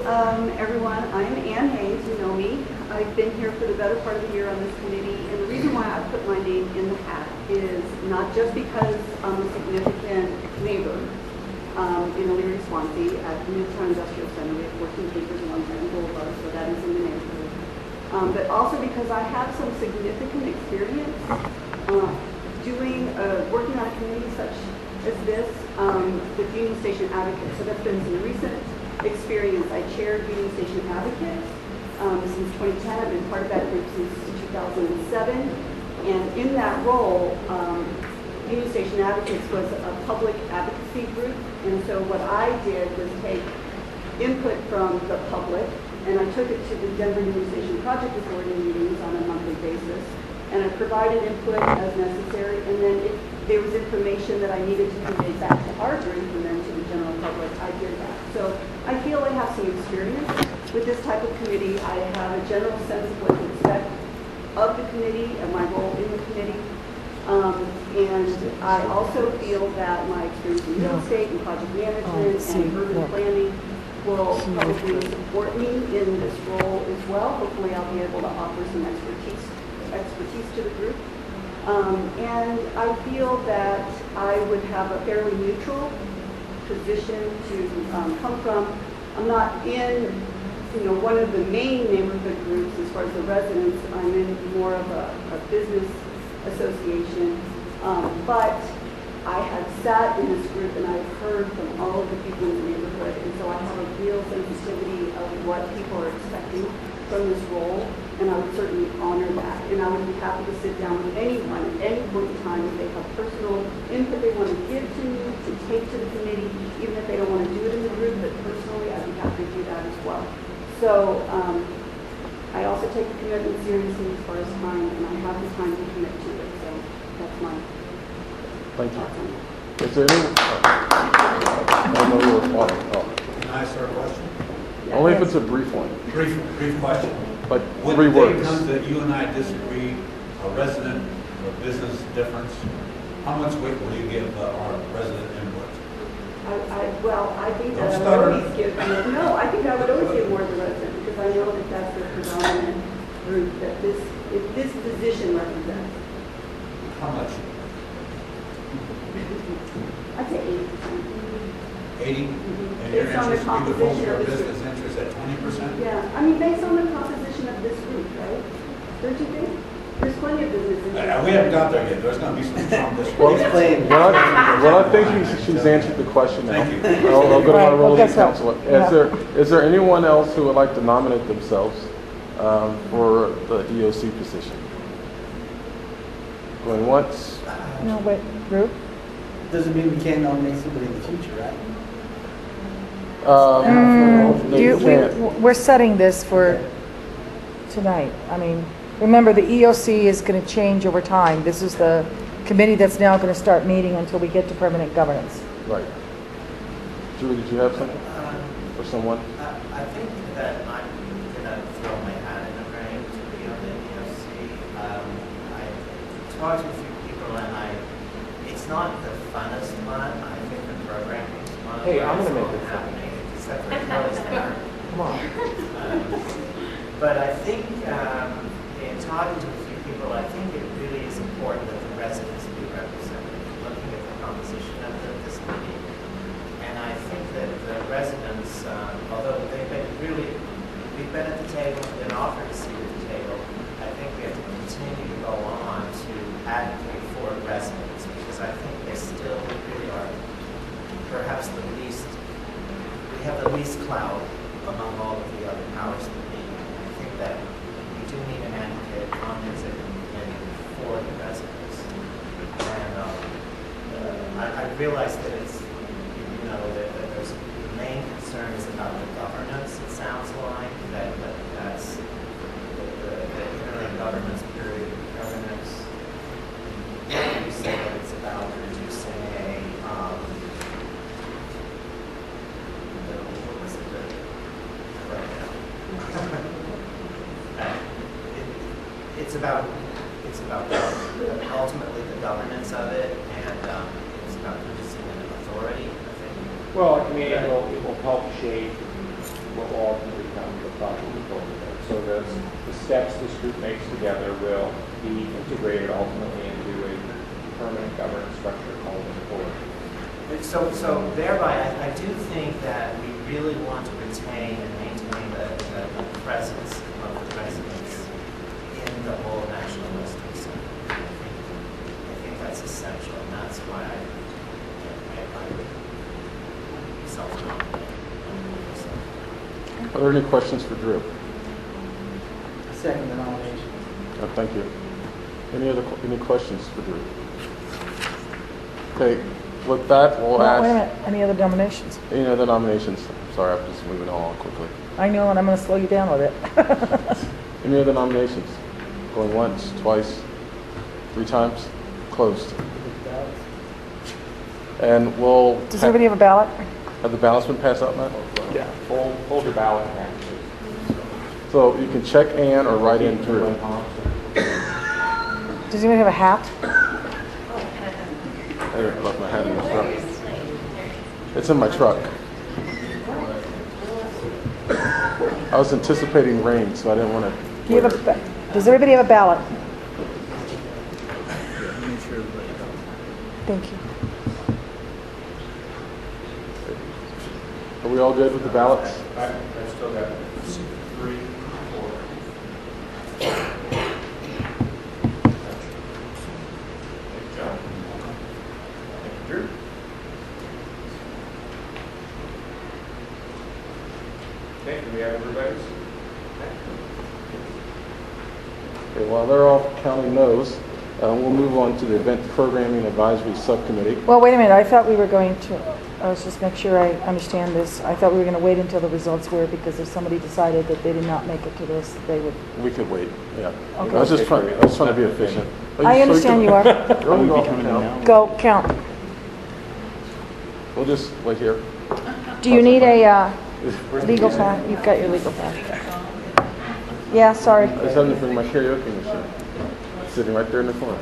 everyone, I'm Ann Hayes, you know me. I've been here for the better part of the year on this committee, and the reason why I put my name in the hat is not just because I'm a significant neighbor in Elyria, Swansea, at the Midtown Industrial Center. We have 14 acres along Grand Boulevard, so that is in the neighborhood. But also because I have some significant experience working on a committee such as this with Union Station Advocates. So that's been some recent experience. I chaired Union Station Advocates since 2010. I've been part of that group since 2007. And in that role, Union Station Advocates was a public advocacy group. And so what I did was take input from the public, and I took it to the Denver Union Station Project Authority meetings on a monthly basis. And I provided input as necessary, and then if there was information that I needed to convey back to our group and then to the general public, I did that. So I feel I have some experience with this type of committee. I have a general sense of what to expect of the committee and my role in the committee. And I also feel that my experience in real estate and project management and urban planning will probably support me in this role as well. Hopefully I'll be able to offer some expertise to the group. And I feel that I would have a fairly neutral position to come from. I'm not in one of the main neighborhood groups as far as the residents. I'm in more of a business association. But I have sat in this group and I've heard from all of the people in the neighborhood, and so I have a real sensitivity of what people are expecting from this role, and I would certainly honor that. And I would be happy to sit down with anyone at any point in time if they have personal input they want to give to me, to take to the committee, even if they don't want to do it in the group, but personally I'd be happy to do that as well. So I also take the commitment seriously as far as time, and I have the time to commit to it, so that's my Thank you. Is there any? I don't know your response. Can I ask her a question? Only if it's a brief one. Brief question. Like When 3 the day words. comes that you and I disagree, a resident or business difference, how much weight will you give our resident input? I think Don't that I would stutter. always give, I think I would always give more to the resident, because I know that that's the predominant group that this position represents. How much? I'd say 80%. 80? And your Based on the interest, you would hold composition your of this business interest at 20%? Yeah, I mean, based on the composition of this group, right? Don't you think? There's plenty of business interests. We haven't got there yet. There's going to be some Trump this Well, week. I think she's answered the question now. Thank you. I'll go to my role as guess what? council. Yeah. Is there anyone else who would like to nominate themselves for the EOC position? Going once? No, wait, group? Doesn't mean we can't nominate somebody in the future, right? No, you can't. We're setting this for tonight. I mean, remember, the EOC is going to change over time. This is the committee that's now going to start meeting until we get to permanent governance. Right. Julie, did you have something? Or someone? I think that I'm going to throw my hat in the ring to be on the EOC. I talked to a few people, and it's not the funnest one. I think the programming is one. Hey, I'm going to make it fun. Except for the Come on. But I think in talking to a few people, I think it really is important that the residents be represented, looking at the composition of this committee. And I think that the residents, although we've been at the table, been offered a seat at the table, I think we have to continue to go on to advocate for residents, because I think they still really are perhaps we have the least clout among all of the other powers that be. I think that we do need an advocate on this committee for the residents. And I realize that it's, that there's, the main concern is about the governance, it sounds like, that's the interim governance period of governance. You say that it's about reducing what was it, it's about ultimately the governance of it, and it's about reducing an authority, I think. Well, I mean, it will help shape what will ultimately become the project proposal. So the steps this group makes together will be integrated ultimately into a permanent governance structure called the board. So thereby, I do think that we really want to retain and maintain the presence of the residents in the whole National Listing Center. I think that's essential, and that's why I would self-nominate. Are there any questions for Drew? Second the nomination. Thank you. Any questions for Drew? Okay, with that, we'll Well, ask. wait a minute, any other nominations? Any other nominations? I'm sorry, I'm just moving on quickly. I know, and I'm going to slow you down with it. Any other nominations? Going once, twice, 3 times? Closed. And we'll. Does everybody have a ballot? Have the ballots been passed out, Matt? Yeah. Hold your ballot back. So you can check Ann or write in Drew. Does anybody have a hat? I left my hat in the truck. It's in my truck. I was anticipating rain, so I didn't want to. Does everybody have a ballot? Thank you. Are we all good with the ballots? I still got 3, 4. John. Drew. Okay, do we have everybody's? Okay, while they're all counting no's, we'll move on to the Event Programming Advisory Subcommittee. Well, wait a minute, I thought we were going to, let's just make sure I understand this. I thought we were going to wait until the results were, because if somebody decided that they did not make it to this, they would. We could wait, yeah. Okay. I was just trying to be efficient. I understand you are. Go, count. We'll just wait here. Do you need a legal pad? You've got your legal pad. Yeah, sorry. I was having to bring my karaoke machine. It's sitting right there in the corner.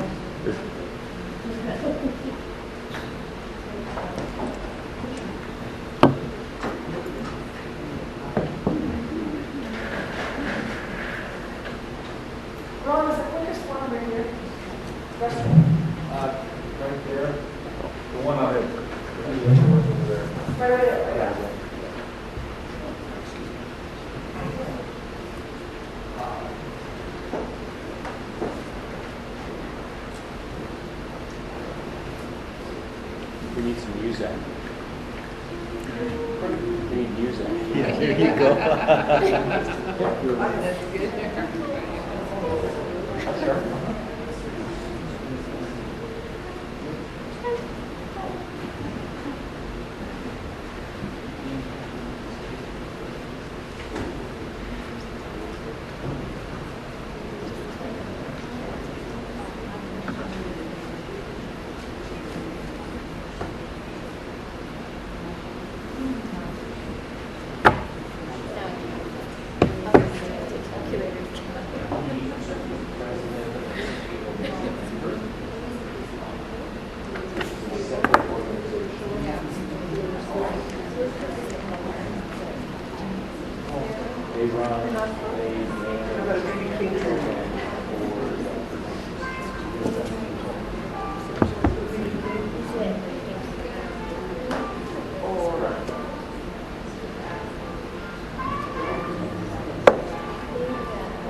Ron, is the quickest one over here? Right there. The one on it. Right there. Yeah. We need some music. We need music. Yeah, there you go. Sure. They run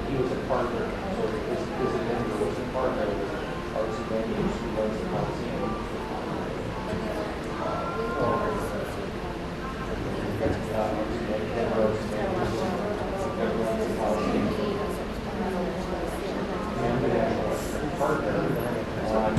he was a partner, so his member was a partner with Arts and Venues who runs the Coliseum. Partner on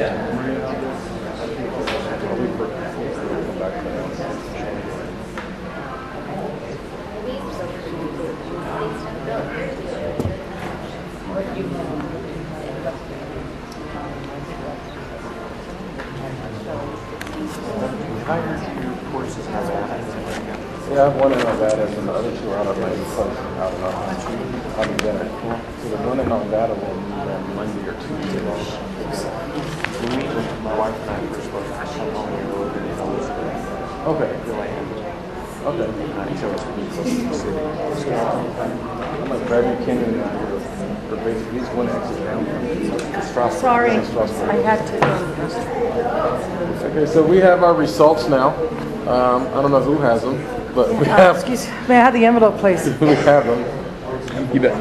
Maria on this? I'll wait for her to come back to that. Yeah, I have one in Nevada and the other two are out of my place out in Denver. So the one in Nevada will meet on Monday or Tuesday. We meet with my wife and I first supposed to come home and go in Elizabeth. Okay. The land. Okay. And so it's pretty close to the city. I'm like Brad Buchanan and I are basically he's one exit down from Strasbourg. Sorry, Strasbourg. I had to go to the restroom. Okay, so we have our results now. I don't know who has them, but we have. Excuse me, may I have the envelope, please? We have them. You bet.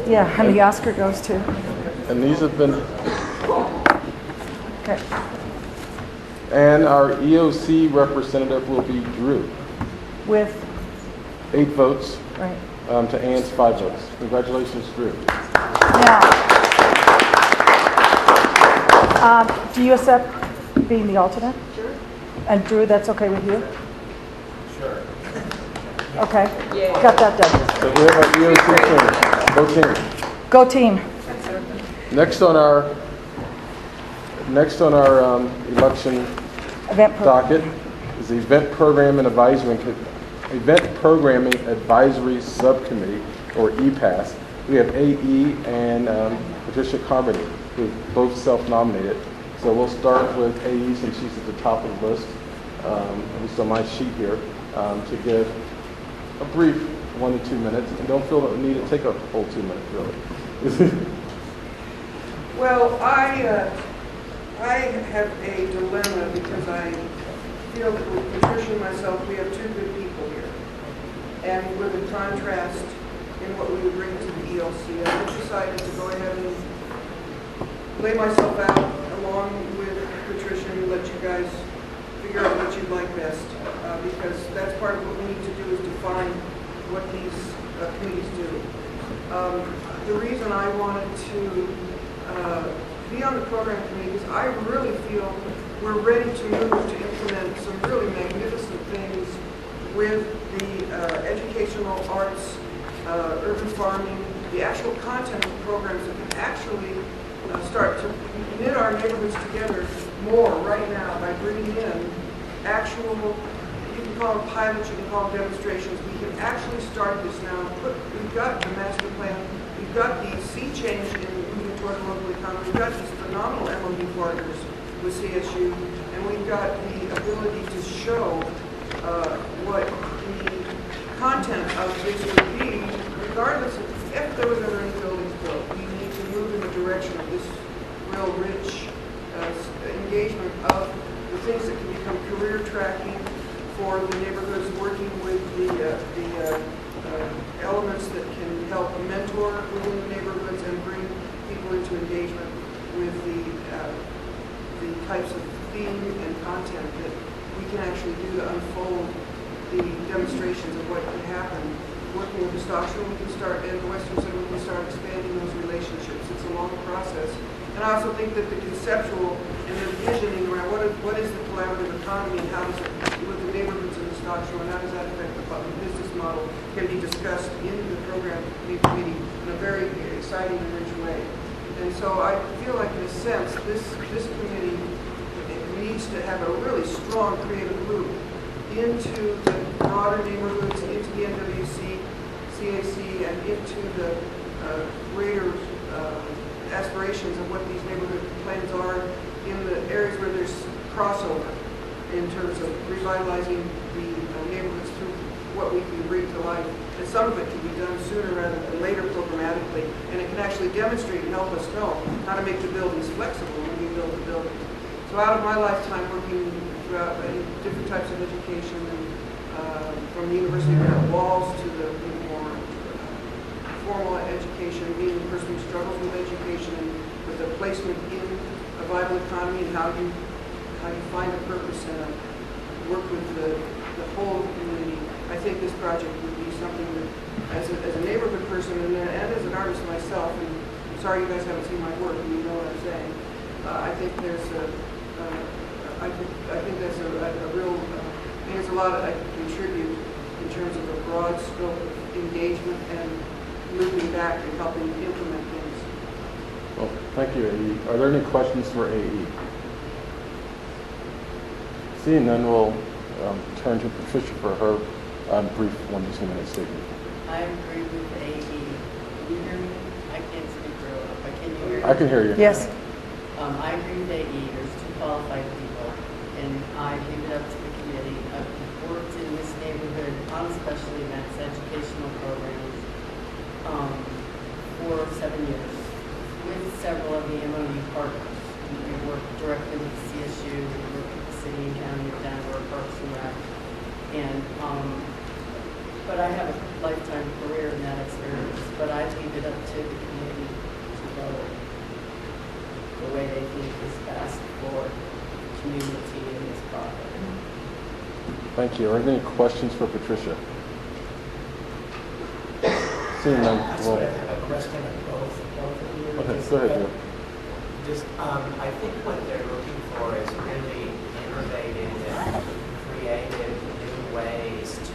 Yeah, and the Oscar goes to. And these have been. Okay. And our EOC representative will be Drew. With? 8 votes. Right. To Ann's 5 votes. Congratulations, Drew. Now, do you accept being the alternate? Sure. And Drew, that's okay with you? Sure. Okay. Yeah. Got that done. So we have our EOC team. Go team. Go team. Next on our election Event docket is the Event Programming Advisory Subcommittee, or EPAS. We have AE and Patricia Carmody, who both self-nominated. So we'll start with AE since she's at the top of the list, at least on my sheet here, to give a brief 1 to 2 minutes. And don't feel the need to take a whole 2 minutes, really. Well, I have a dilemma because I feel that with Patricia and myself, we have 2 good people here. And with a contrast in what we would bring to the ELC, I decided to go ahead and lay myself out along with Patricia and let you guys figure out what you'd like best. Because that's part of what we need to do is define what these committees do. The reason I wanted to be on the program committee is I really feel we're ready to move to implement some really magnificent things with the educational arts, urban farming, the actual content of programs that can actually start to knit our neighborhoods together more right now by bringing in actual, you can call them pilots, you can call them demonstrations. We can actually start this now. We've got the master plan. We've got the sea change in moving toward a local economy. We've got these phenomenal MOU partners with CSU, and we've got the ability to show what the content of this would be, regardless of if there was ever any buildings built. We need to move in the direction of this real rich engagement of the things that can become career tracking for the neighborhoods, working with the elements that can help mentor within the neighborhoods and bring people into engagement with the types of theme and content that we can actually do to unfold the demonstrations of what can happen. Working with the Stockton, we can start, and the Western Center, we can start expanding those relationships. It's a long process. And I also think that the conceptual and the visioning around what is the collaborative economy and how does it, with the neighborhoods in the Stockton, and how does that affect the business model can be discussed in the program committee in a very exciting and rich way. And so I feel like, in a sense, this committee needs to have a really strong creative loop into the broader neighborhoods, into the NWC, CAC, and into the greater aspirations of what these neighborhood plans are in the areas where there's crossover in terms of revitalizing the neighborhoods through what we can bring to life. And some of it can be done sooner rather than later programmatically, and it can actually demonstrate and help us know how to make the buildings flexible when we build the buildings. So out of my lifetime working throughout different types of education, and from the University of Walls to the more formal education, being the person who struggles with education and with the placement in a vital economy and how you find a purpose and work with the whole community. I think this project would be something that, as a neighborhood person and as an artist myself, and I'm sorry you guys haven't seen my work and you know what I'm saying, think there's I think that's a real, I think there's a lot I can contribute in terms of a broad scope of engagement and moving back and helping implement things. Well, thank you, AE. Are there any questions for AE? Seeing none, we'll turn to Patricia for her brief 1 to 2 minute statement. I agree with AE. Can you hear me? I can't speak real loud, but can you hear me? I can hear you. Yes. I agree with AE. There's 2 qualified people, and I leave it up to the committee. I've worked in this neighborhood on special events, educational programs, for 7 years with several of the MOU partners. We work directly with the CSU, we work with the city and county of Denver, Parks and Rec, and but I have a lifetime career in that experience. But I leave it up to the committee to go the way they think is best for the community in this project. Thank you. Are there any questions for Patricia? Seeing none, I well, sort of have a question of both of you. okay, go ahead, Joe. Just, I think what they're looking for is really innovative and creative new ways to,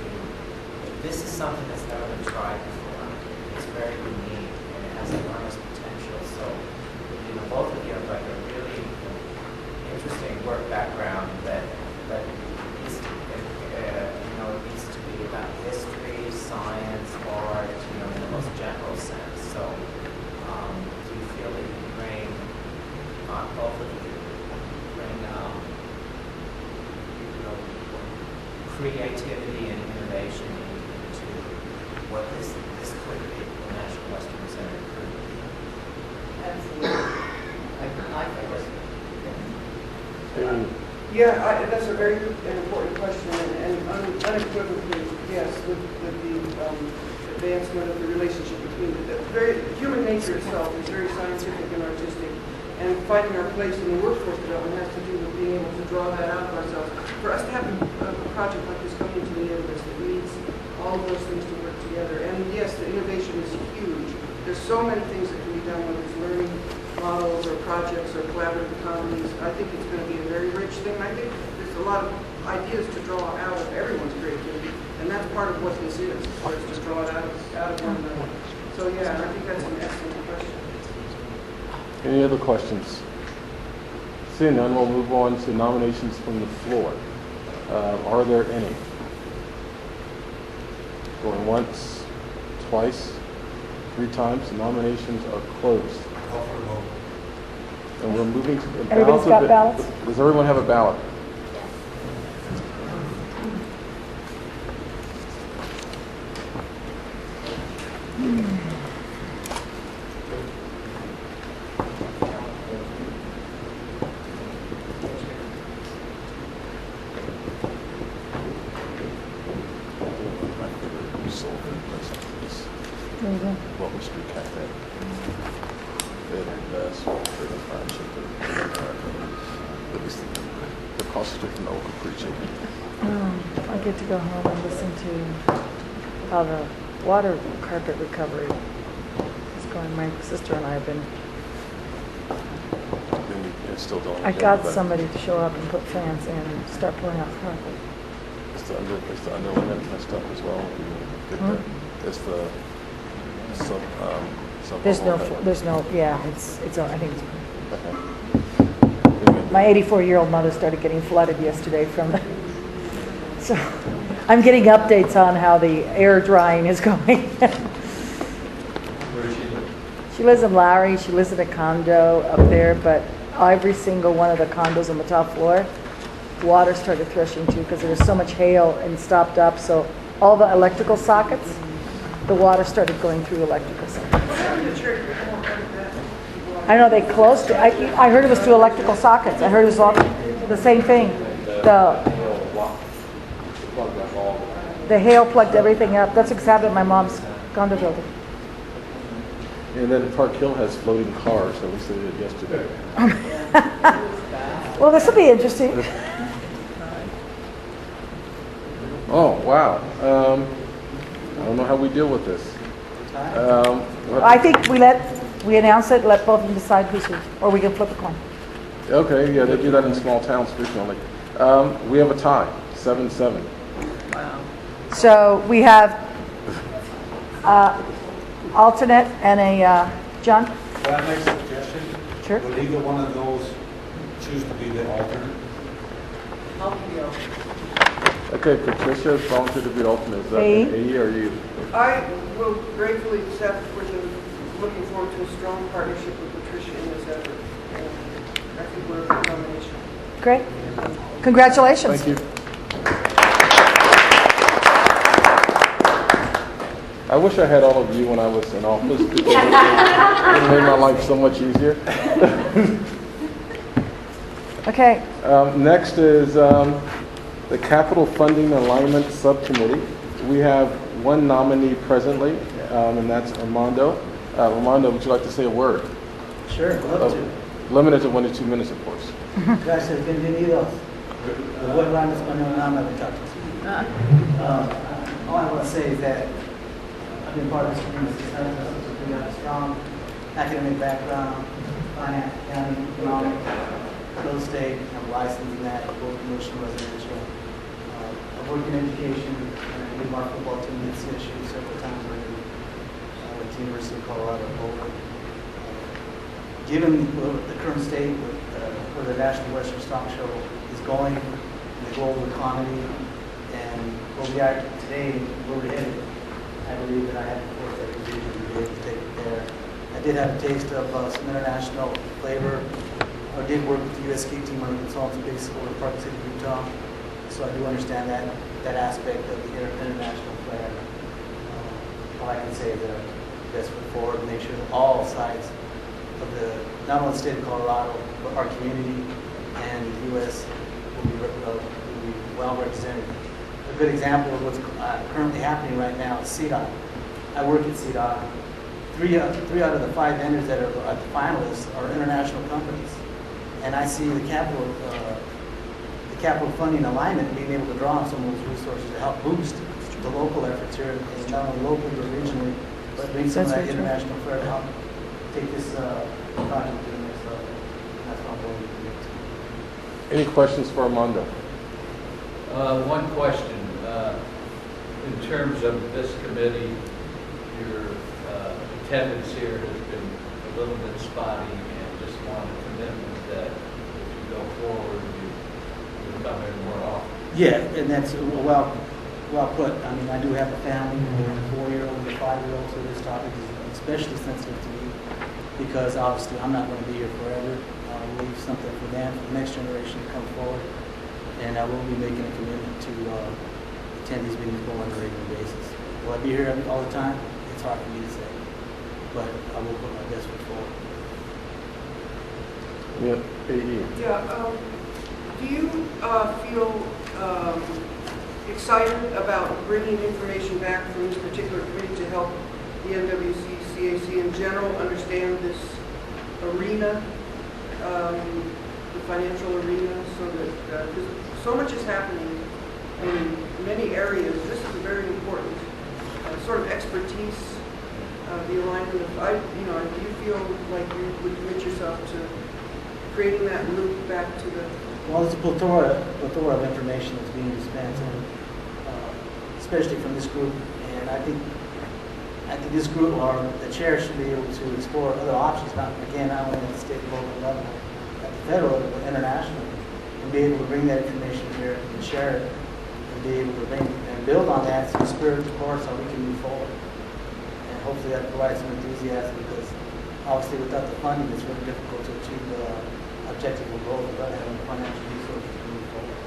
this is something that's never been tried before. It's very unique and it has enormous potential. So, both of you have like a really interesting work background that is, it needs to be about history, science, art, in the most general sense. So, do you feel that you bring, both of you, bring, creativity and innovation into what this could be, the National Western Center could be? Absolutely. Yeah, that's a very good and important question, and unequivocally, yes, with the advancement of the relationship between human nature itself is very scientific and artistic, and finding our place in the workforce development has to do with being able to draw that out of ourselves. For us to have a project like this coming to the end of this, it needs all of those things to work together. And yes, the innovation is huge. There's so many things that can be done, whether it's learning models or projects or collaborative economies. I think it's going to be a very rich thing. I think there's a lot of ideas to draw out of everyone's creativity, and that's part of what this is, for us to draw it out of one another. So yeah, I think that's an excellent question. Any other questions? Seeing none, we'll move on to nominations from the floor. Are there any? Going once, twice, 3 times. The nominations are closed. And we're moving to the ballots. Everybody's got ballots? Does everyone have a ballot? What was Street Cafe? At least across the street from the Oak Creek Chicken. I get to go home and listen to how the water carpet recovery is going. My sister and I have been. It's still doing. I got somebody to show up and put fans in and start pulling out carpet. It's the underlayment messed up as well. It's the There's no, yeah, I think it's. Okay. My 84-year-old mother started getting flooded yesterday from the, so I'm getting updates on how the air drying is going. Where does she live? She lives in Lowry, she lives in a condo up there, but every single one of the condos on the top floor, water started threshing too because there was so much hail and stopped up, so all the electrical sockets, the water started going through electrical sockets. I know they closed it. I heard it was through electrical sockets. I heard it was all the same thing. The hail plugged everything up. That's what's happened at my mom's condo building. And then Park Hill has floating cars, at least they did yesterday. Well, this will be interesting. Oh, wow. I don't know how we deal with this. I think we announce it, let both of them decide who's who, or we can flip a coin. Okay, yeah, they do that in small towns frequently. We have a tie, 7-7. So we have alternate and a, John? Can I make a suggestion? Sure. Would either one of those choose to be the alternate? I'll be the alternate. Okay, Patricia has volunteered to be the alternate. Is that A? an A or you? I will gratefully accept with looking forward to a strong partnership with Patricia in this effort. And I think we're a good combination. Great. Congratulations. Thank you. I wish I had all of you when I was in office because it made my life so much easier. Okay. Next is the Capital Funding Alignment Subcommittee. We have one nominee presently, and that's Armando. Armando, would you like to say a word? Sure, love to. Limited to 1 to 2 minutes, of course. Gracias, bienvenidos. Buen plan español, nada más de tacos. All I want to say is that I've been part of this community since I was we got a strong academic background, finance, accounting, economics, real estate, I'm licensed in that, both commercial and residential. I've worked in education, and I did my football team at CSU several times already. I went to the University of Colorado Boulder. Given the current state where the National Western Stock Show is going, the global economy, and where we are today, where we're headed, I believe that I have the foresight and vision to be able to take it there. I did have a taste of some international flavor. I did work with the USK team on a consulting basis over in Park City, Utah. So I do understand that aspect of the international flair. All I can say is that best foot forward, make sure that all sides of not only the state of Colorado, but our community and the U.S. will be well represented. A good example of what's currently happening right now is CDOT. I work at CDOT. Three out of the 5 vendors that are at the finalists are international companies. And I see the capital funding alignment being able to draw on some of those resources to help boost the local efforts here, and not only locally but regionally, but bring some of that international flair to help take this project to the next level. That's what I'm going to do. Any questions for Armando? One question. In terms of this committee, your attendance here has been a little bit spotty, and just want a commitment that if you go forward, you come in more often. Yeah, and that's well put. I mean, I do have a family, a 4-year-old and a 5-year-old, so this topic is especially sensitive to me because obviously I'm not going to be here forever. I'll leave something for them, for the next generation to come forward, and I will be making a commitment to attend these meetings more on a regular basis. Will I be here all the time? It's hard for me to say, but I will put my best foot forward. Yeah, AE. Yeah, do you feel excited about bringing information back from this particular committee to help the NWCAC in general understand this arena, the financial arena, so that, because so much is happening in many areas. This is a very important sort of expertise, the alignment of, do you feel like you would commit yourself to creating that loop back to the... Well, there's a plethora of information that's being dispensed, especially from this group, and I think this group, or the chair, should be able to explore other options, not only at the state and local level, at the federal level, but internationally, and be able to bring that information here and share it, and be able to build on that some spirit, of course, so we can move forward. And hopefully that provides some enthusiasm, because obviously without the funding, it's really difficult to achieve the objective or goal without having financial resources to move forward.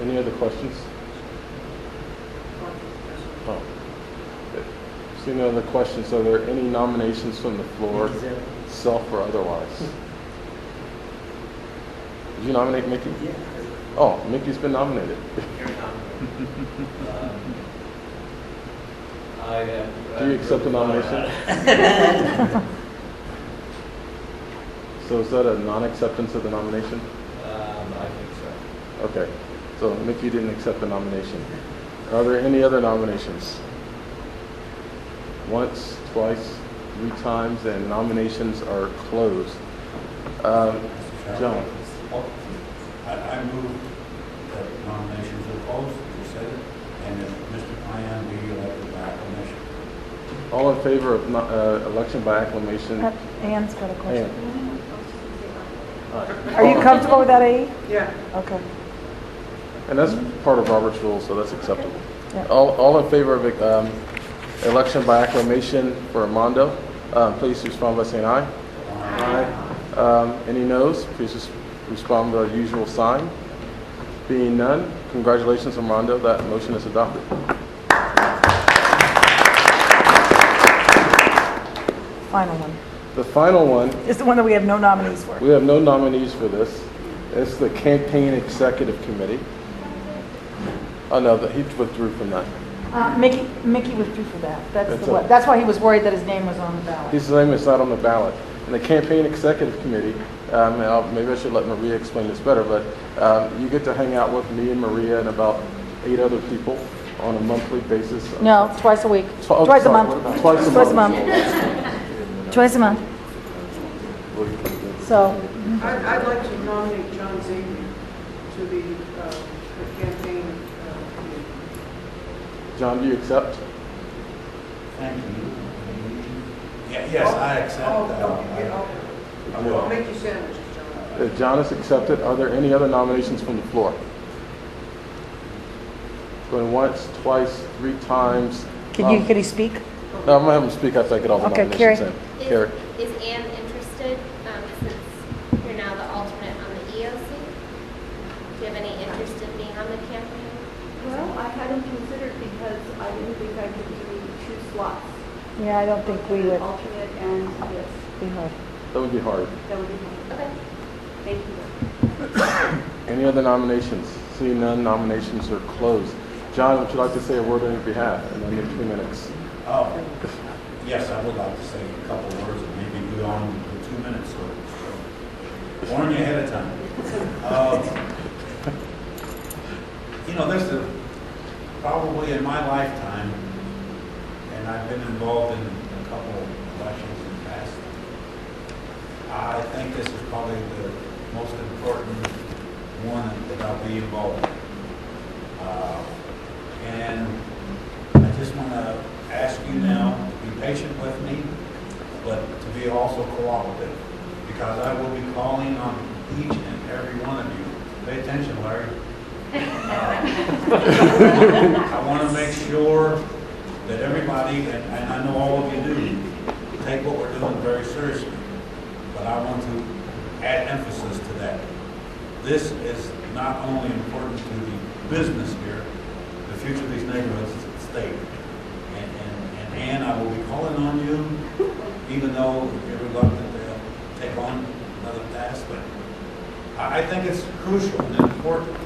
Any other questions? Oh. Seeing no other questions, are there any nominations from the floor, self or otherwise? Did you nominate Mickey? Yeah. Oh, Mickey's been nominated. Do you accept the nomination? So is that a non-acceptance of the nomination? I think so. Okay. So Mickey didn't accept the nomination. Are there any other nominations? Once, twice, 3 times, and nominations are closed. John? I move that nominations are closed, as you said it, and that Mr. Clan be elected by acclamation. All in favor of election by acclamation? Ann's got a question. Ann. All right. Are you comfortable with that, AE? Yeah. Okay. And that's part of Robert's rules, so that's acceptable. Yeah. All in favor of election by acclamation for Armando, please respond by saying aye. Aye. Any noes? Please just respond with the usual sign. Being none, congratulations, Armando. That motion is adopted. Final one. The final one, It's the one that we have no nominees for. we have no nominees for this. It's the Campaign Executive Committee. Oh, no, he withdrew from that. Mickey withdrew for that. That's The one. it. That's why he was worried that his name was on the ballot. His name is not on the ballot. And the Campaign Executive Committee, maybe I should let Maria explain this better, but you get to hang out with me and Maria and about 8 other people on a monthly basis. No, twice a week. Oh, Twice a sorry, month. twice a Twice a month. month. Twice a month. So, I'd like to nominate John Xavier to the campaign committee. John, do you accept? Thank you. Yes, I accept that. I will. I'll make you sandwiches, John. If John is accepted, are there any other nominations from the floor? Going once, twice, 3 times. can he speak? No, I'm going to have him speak after I get all the Okay, nominations in. Carrie. Is Ann interested, since you're now the alternate on the EOC? Do you have any interest in being on the campaign? Well, I hadn't considered because I didn't think I could do 2 slots. Yeah, I don't think we would. Alternate and yes, Be hard. That would be hard. that would be fine. Okay. Thank you. Any other nominations? Seeing none, nominations are closed. John, would you like to say a word on your behalf? And then in 2 minutes. Oh, yes, I would like to say a couple of words and maybe go on in 2 minutes or warn you ahead of time. This is probably in my lifetime, and I've been involved in a couple of elections in the past. I think this is probably the most important one that I'll be involved in. And I just want to ask you now to be patient with me, but to be also cooperative, because I will be calling on each and every one of you. Pay attention, Larry. I want to make sure that everybody, and I know all of you do, take what we're doing very seriously, but I want to add emphasis to that. This is not only important to the business here, the future of these neighborhoods is at stake. And Ann, I will be calling on you, even though you're reluctant to take on another task, but I think it's crucial and important.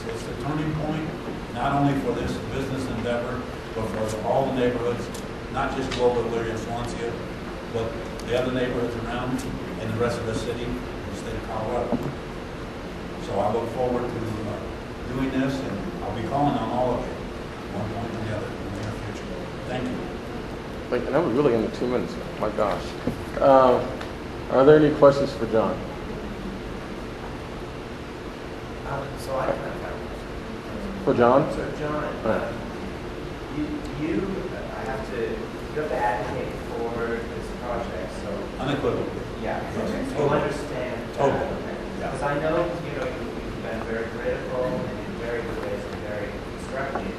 It's a turning point, not only for this business endeavor, but for all the neighborhoods, not just Global Elyria and Swansea, but the other neighborhoods around and the rest of the city and the state of Colorado. So I look forward to doing this, and I'll be calling on all of you, one point or the other, in the near future. Thank you. Wait, and that was really under 2 minutes. My gosh. Are there any questions for John? So I kind of have For John? So John, Right. I have to advocate for this project, so. Unequivocally. Yeah, Yes. so you understand. Totally. Because I know, you've been very critical and in very good ways and very constructive.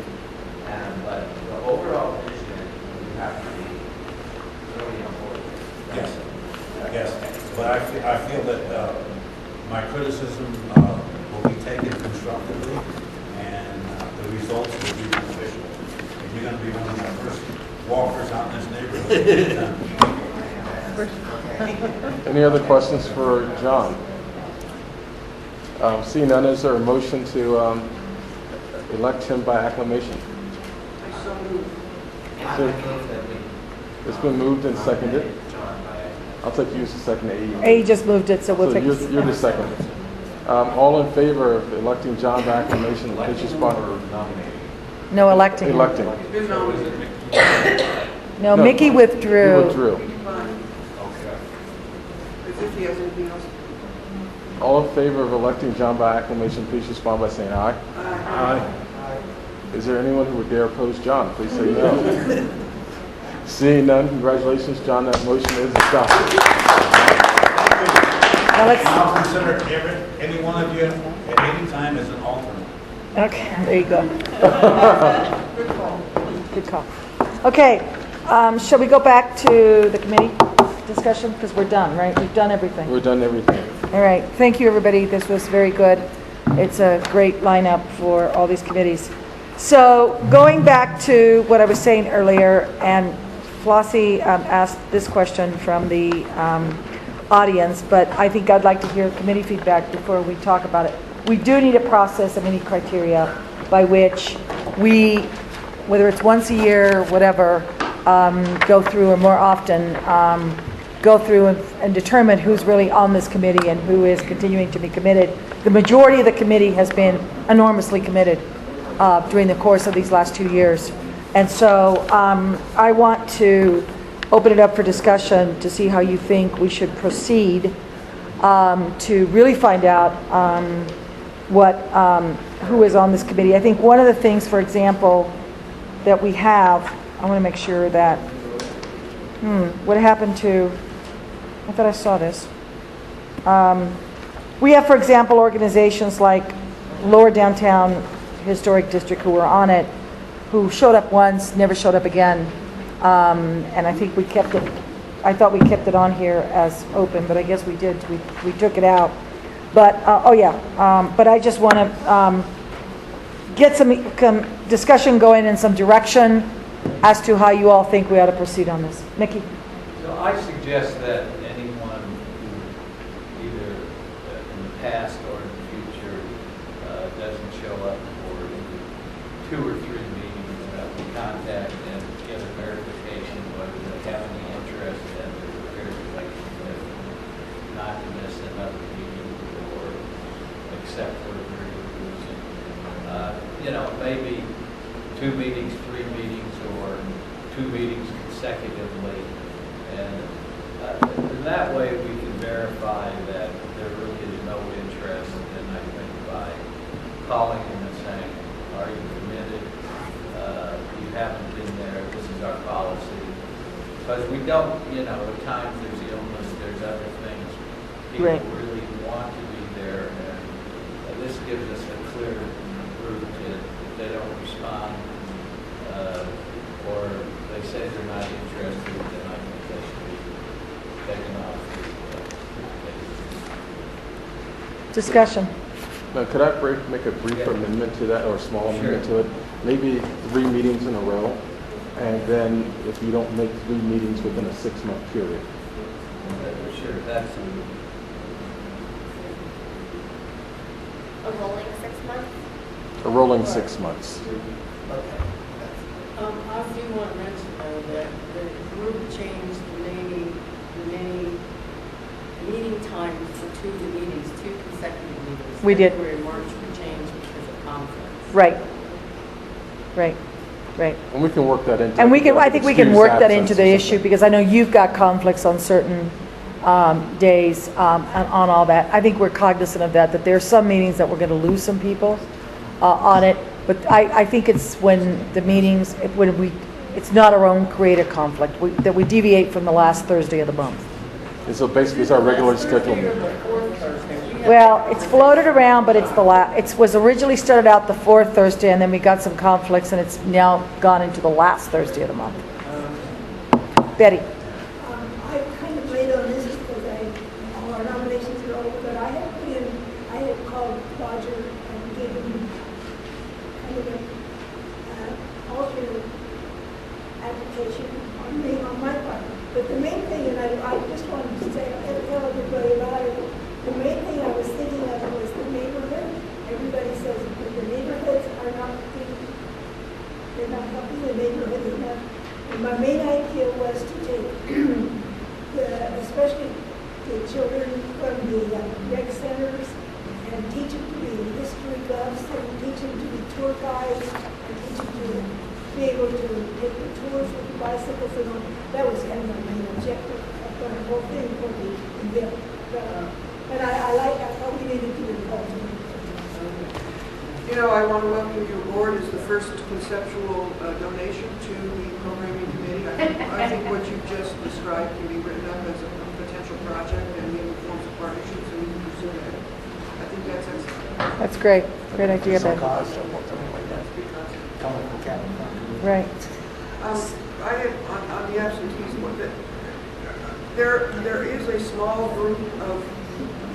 But the overall vision, you have to be really on board with. Yes. Yes. But I feel that my criticism will be taken constructively, and the results will be beneficial. And you're going to be one of my first walkers out in this neighborhood. Any other questions for John? Seeing none, is there a motion to elect him by acclamation? I so move. It's been moved and seconded. I'll take you as the second AE. AE just moved it, so we'll take it. You're the second. All in favor of electing John by acclamation, please respond. No electing. Electing. He's been nominated. No, Mickey withdrew. He withdrew. Fine. As if he has anything else. All in favor of electing John by acclamation, please respond by saying aye. Aye. Is there anyone who would dare oppose John? Please say no. Seeing none, congratulations, John. That motion is adopted. I'll consider any one of you at any time as an alternate. Okay, there you go. Good call. Okay, shall we go back to the committee discussion? Because we're done, right? We've done everything. We're done everything. All right, thank you, everybody. This was very good. It's a great lineup for all these committees. So going back to what I was saying earlier, and Flossie asked this question from the audience, but I think I'd like to hear committee feedback before we talk about it. We do need a process and any criteria by which we, whether it's once a year, whatever, go through, or more often, go through and determine who's really on this committee and who is continuing to be committed. The majority of the committee has been enormously committed during the course of these last 2 years. And so I want to open it up for discussion to see how you think we should proceed to really find out who is on this committee. I think one of the things, for example, that we have, I want to make sure that, what happened to, I thought I saw this. We have, for example, organizations like Lower Downtown Historic District who were on it, who showed up once, never showed up again. And I think we kept it, I thought we kept it on here as open, but I guess we did, we took it out. But, but I just want to get some discussion going in some direction as to how you all think we ought to proceed on this. Nikki? So I suggest that anyone who either in the past or in the future doesn't show up for 2 or 3 meetings, that we contact and get a verification whether they have any interest and they're prepared to like not to miss another meeting or accept what we're losing. Maybe 2 meetings, 3 meetings, or 2 meetings consecutively. And that way we can verify that there really is no interest. And I think by calling them and saying, are you committed? You haven't been there. This is our policy. Because we don't, at times there's illness, there's other things. People really want to be there. And this gives us a clear route to, if they don't respond or they say they're not interested, then I think they should be taken off. Discussion. Now, could I make a brief amendment to that, or a small amendment to it? Maybe 3 meetings in a row, and then if you don't make 3 meetings within a 6-month period. Sure, that's A rolling 6 months? A rolling 6 months. I do want to mention though that the group changed the meeting times for 2 meetings, 2 consecutive meetings. We did. February and March were changed because of conflicts. Right. And we can work that into. And I think we can work that into the issue, because I know you've got conflicts on certain days on all that. I think we're cognizant of that there are some meetings that we're going to lose some people on it. But I think it's when the meetings, it's not our own creative conflict, that we deviate from the last Thursday of the month. And so basically it's our regular schedule. Well, it's floated around, but it's it was originally started out the 4th Thursday, and then we got some conflicts, and it's now gone into the last Thursday of the month. Betty? I'm kind of late on this because all our nominations are over, but I had called Roger and gave him kind of an alternate application on my part. But the main thing, and I just wanted to say, I tell everybody about it, the main thing I was thinking of was the neighborhood. Everybody says that the neighborhoods are not they're not helping the neighborhood enough. And my main idea was to take especially the children from the rec centers and teach them to be history buffs, and teach them to be tour guides, and teach them to be able to take the tours with the bicycles and all. That was kind of my main objective of the whole thing for the event. But I thought we needed to involve them. You know, I want to welcome you aboard as the first conceptual donation to the programming committee. I think what you just described can be written up as a potential project and maybe forms of partnerships and we can pursue that. I think that's excellent. That's great. Great idea, Ben. Right. I have, on the absentees, one that there is a small group of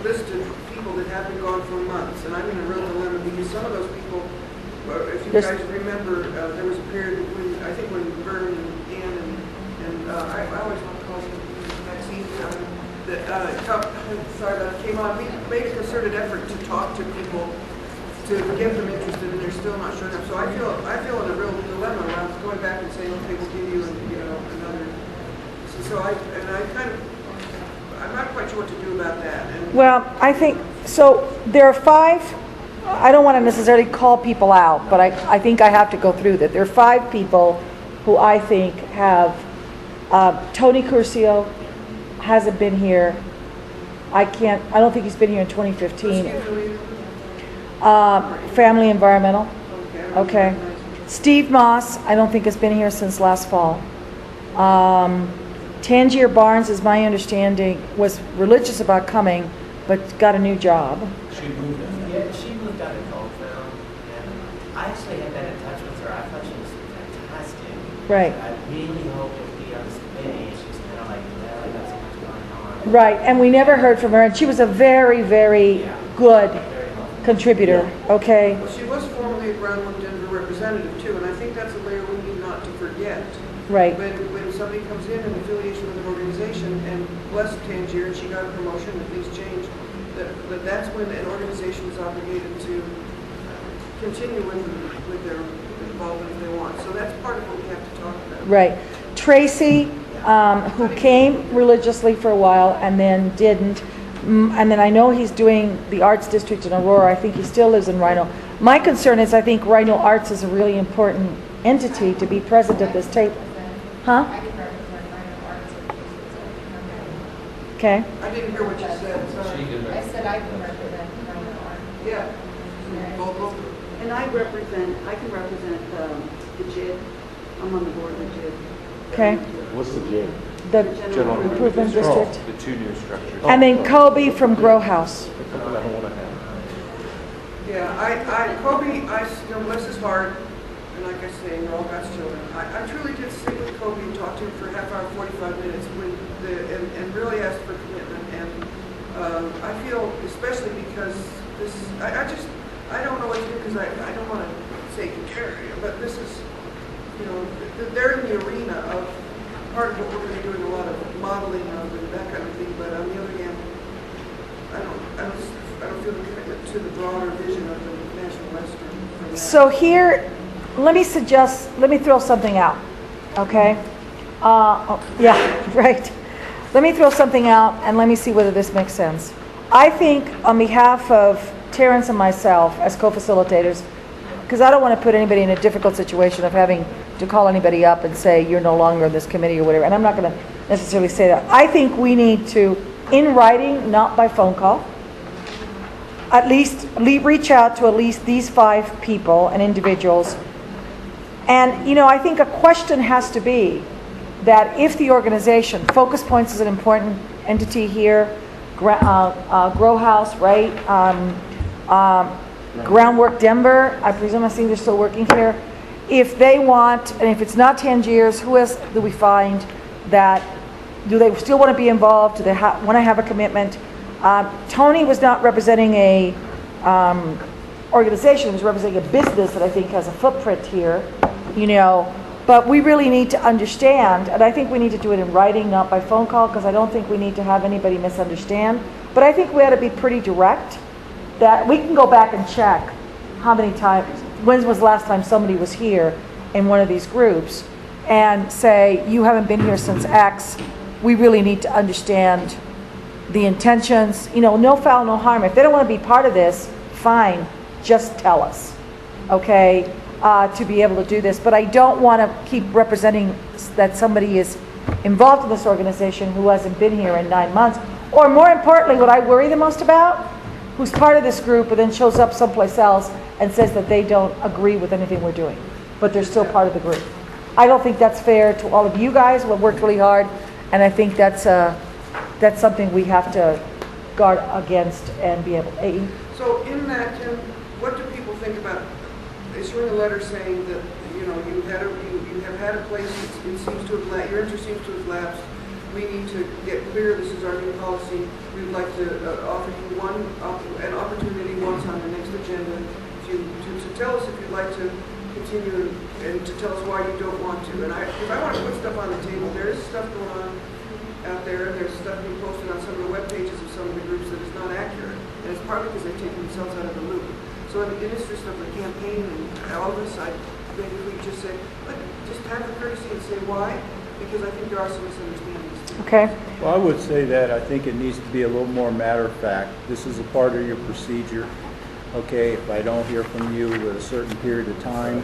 listed people that haven't gone for months, and I'm in a real dilemma because some of those people, if you guys remember, there was a period when, I think when Vern and Ann and I always want to call them Maxine, came on, we made a concerted effort to talk to people to get them interested, and they're still not showing up. So I feel in a real dilemma around going back and saying, okay, we'll give you, another. So I'm not quite sure what to do about that. And Well, I think, so there are 5, I don't want to necessarily call people out, but I think I have to go through that. There are 5 people who I think have, Tony Curcio hasn't been here. I don't think he's been here in 2015. Family Environmental, okay. Steve Moss, I don't think has been here since last fall. Tangier Barnes, is my understanding, was religious about coming, but got a new job. She moved out. Yeah, she moved out of Coltville, and I actually had been in touch with her. I thought she was fantastic. Right. I really hope to be on this committee. She's kind of like, well, I got so much going on. Right, and we never heard from her, and she was a very, very good contributor, okay? well, she was formerly a Groundwork Denver representative too, and I think that's a layer we need not to forget. Right. When somebody comes in affiliation with an organization, and bless Tangier, and she got a promotion, and things changed, but that's when an organization is obligated to continue with their involvement if they want. So that's part of what we have to talk about. Right. Tracy, who came religiously for a while and then didn't, and then I know he's doing the Arts District in Aurora. I think he still lives in Rhino. My concern is I think Rhino Arts is a really important entity to be present at this table. Huh? Okay. I didn't hear what you said, sorry. I said I can represent Rhino Art. Yeah. And I can represent the JID. I'm on the board of the JID. Okay. What's the JID? The General Improvement District. The 2 new structures. And then Kobe from Grow House. I don't want to have. Yeah, Kobe, bless his heart, and like I say, we're all God's children. I truly did sit with Kobe and talk to him for a half hour, 45 minutes, and really asked for commitment. And I feel, especially because I don't know what to do because I don't want to say carry, but this is, they're in the arena of part of what we're going to be doing a lot of modeling of and that kind of thing. But on the other hand, I don't feel the commitment to the broader vision of the National Western. So here, let me throw something out, okay? Yeah, right. Let me throw something out and let me see whether this makes sense. I think on behalf of Terrence and myself as co-facilitators, because I don't want to put anybody in a difficult situation of having to call anybody up and say, you're no longer in this committee or whatever, and I'm not going to necessarily say that. I think we need to, in writing, not by phone call, at least reach out to at least these 5 people and individuals. And, I think a question has to be that if the organization, Focus Points is an important entity here, Grow House, right? Groundwork Denver, I presume I see they're still working here. If they want, and if it's not Tangiers, who else do we find that, do they still want to be involved? Do they want to have a commitment? Tony was not representing a organization, he was representing a business that I think has a footprint here, but we really need to understand, and I think we need to do it in writing, not by phone call, because I don't think we need to have anybody misunderstand. But I think we ought to be pretty direct, that we can go back and check how many times, when was the last time somebody was here in one of these groups, and say, you haven't been here since X. We really need to understand the intentions, no foul, no harm. If they don't want to be part of this, fine, just tell us, okay, to be able to do this. But I don't want to keep representing that somebody is involved in this organization who hasn't been here in 9 months, Or more importantly, what I worry the most about, who's part of this group but then shows up someplace else and says that they don't agree with anything we're doing, but they're still part of the group. I don't think that's fair to all of you guys who have worked really hard, and I think that's something we have to guard against and be able to. So in that, Tim, what do people think about issuing a letter saying that, you know, you have had a place, it seems to have, your interest seems to have lapsed. We need to get clear, this is our new policy. We'd like to offer you an opportunity once on the next agenda to tell us if you'd like to continue and to tell us why you don't want to. And if I want to put stuff on the table, there is stuff going on out there, and there's stuff being posted on some of the web pages of some of the groups that is not accurate. And it's partly because they've taken themselves out of the loop. So in the interest of the campaign and all this, maybe we just say, just have the courtesy and say why, because I think there are some misunderstandings. Okay. Well, I would say that I think it needs to be a little more matter of fact. This is a part of your procedure. Okay, if I don't hear from you with a certain period of time,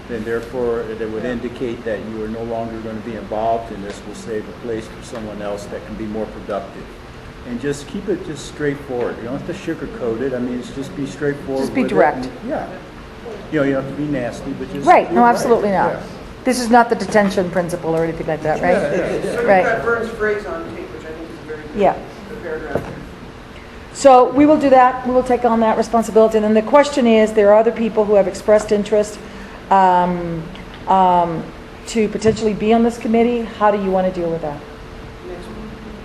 then therefore it would indicate that you are no longer going to be involved, and this will save a place for someone else that can be more productive. And just keep it just straightforward. You don't have to sugarcoat it. I mean, it's just be straightforward. Just be with direct. it. Yeah. You know, you don't have to be nasty, but just Right, be no, right. absolutely not. Yeah. This is not the detention principle or anything like that, right? So you've Right. got Vern's phrase on tape, which I think is a very good Yeah. paragraph. So we will do that. We will take on that responsibility. And then the question is, there are other people who have expressed interest to potentially be on this committee. How do you want to deal with that?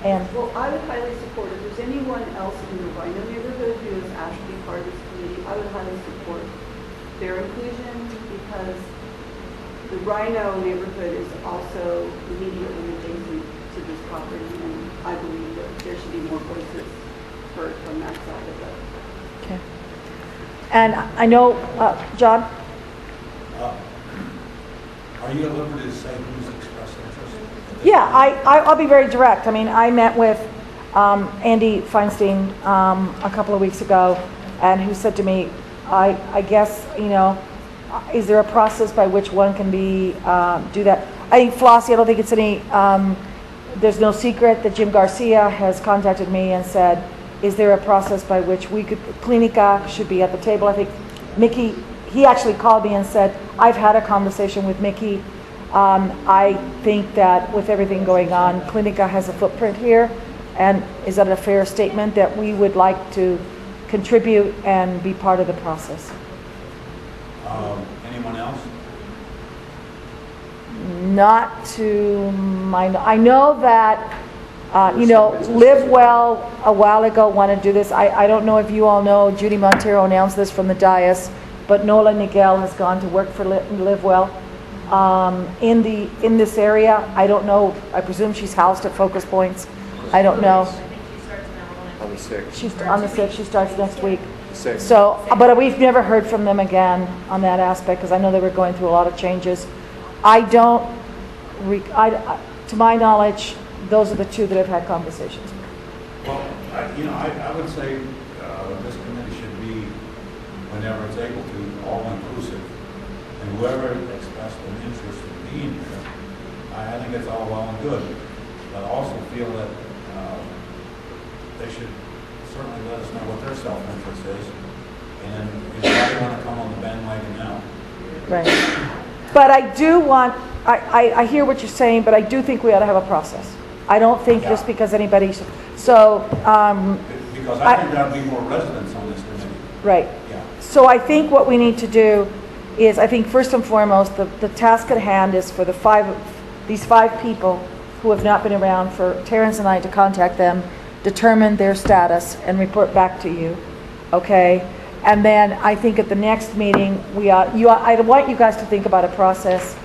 And Well, I would highly support, if there's anyone else in the Rhino neighborhood who is asked to be part of this committee, I would highly support their inclusion, because the Rhino neighborhood is also immediately adjacent to this property, and I believe that there should be more voices heard from that side of it. okay. And I know, John. Are you at liberty to say who's expressed interest? Yeah, I'll be very direct. I mean, I met with Andy Feinstein a couple of weeks ago, and who said to me, I guess, you know, is there a process by which one can be, do that? I think Flossie, I don't think it's any, there's no secret that Jim Garcia has contacted me and said, is there a process by which we could, Clinica should be at the table? I think Mickey, he actually called me and said, I've had a conversation with Mickey. I think that with everything going on, Clinica has a footprint here, and is that a fair statement that we would like to contribute and be part of the process? Anyone else? Not to my, I know that, you know, Live Well a while ago wanted to do this. I don't know if you all know, Judy Montero announced this from the dais, but Nola Nigel has gone to work for Live Well in this area. I don't know, I presume she's housed at Focus Points. I don't know. On the 6th. She's on the 6th, she starts next week. 6th. So, but we've never heard from them again on that aspect, because I know they were going through a lot of changes. I don't, to my knowledge, those are the two that have had conversations. Well, I would say this committee should be, whenever it's able to, all-inclusive. And whoever expressed an interest in being here, I think it's all well and good. But I also feel that they should certainly let us know what their self-interest is. And if they want to come on the bandwagon now. Right. But I do want, I hear what you're saying, but I do think we ought to have a process. I don't think just because anybody, so. Because I think there'll be more residents on this committee. Right. Yeah. So I think what we need to do is, I think first and foremost, the task at hand is for these five people who have not been around, for Terrence and I to contact them, determine their status, and report back to you, okay? And then I think at the next meeting, I want you guys to think about a process.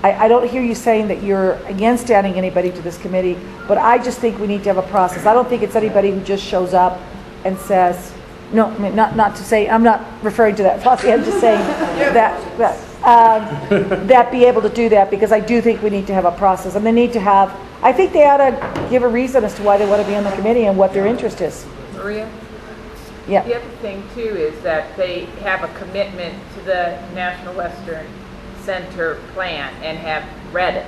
I don't hear you saying that you're against adding anybody to this committee, but I just think we need to have a process. I don't think it's anybody who just shows up and says, no, I mean, not to say, I'm not referring to that, Flossie, I'm just saying that be able to do that, because I do think we need to have a process, and they need to have, I think they ought to give a reason as to why they want to be on the committee and what their interest is. Maria? Yeah. The other thing too is that they have a commitment to the National Western Center plan and have read it.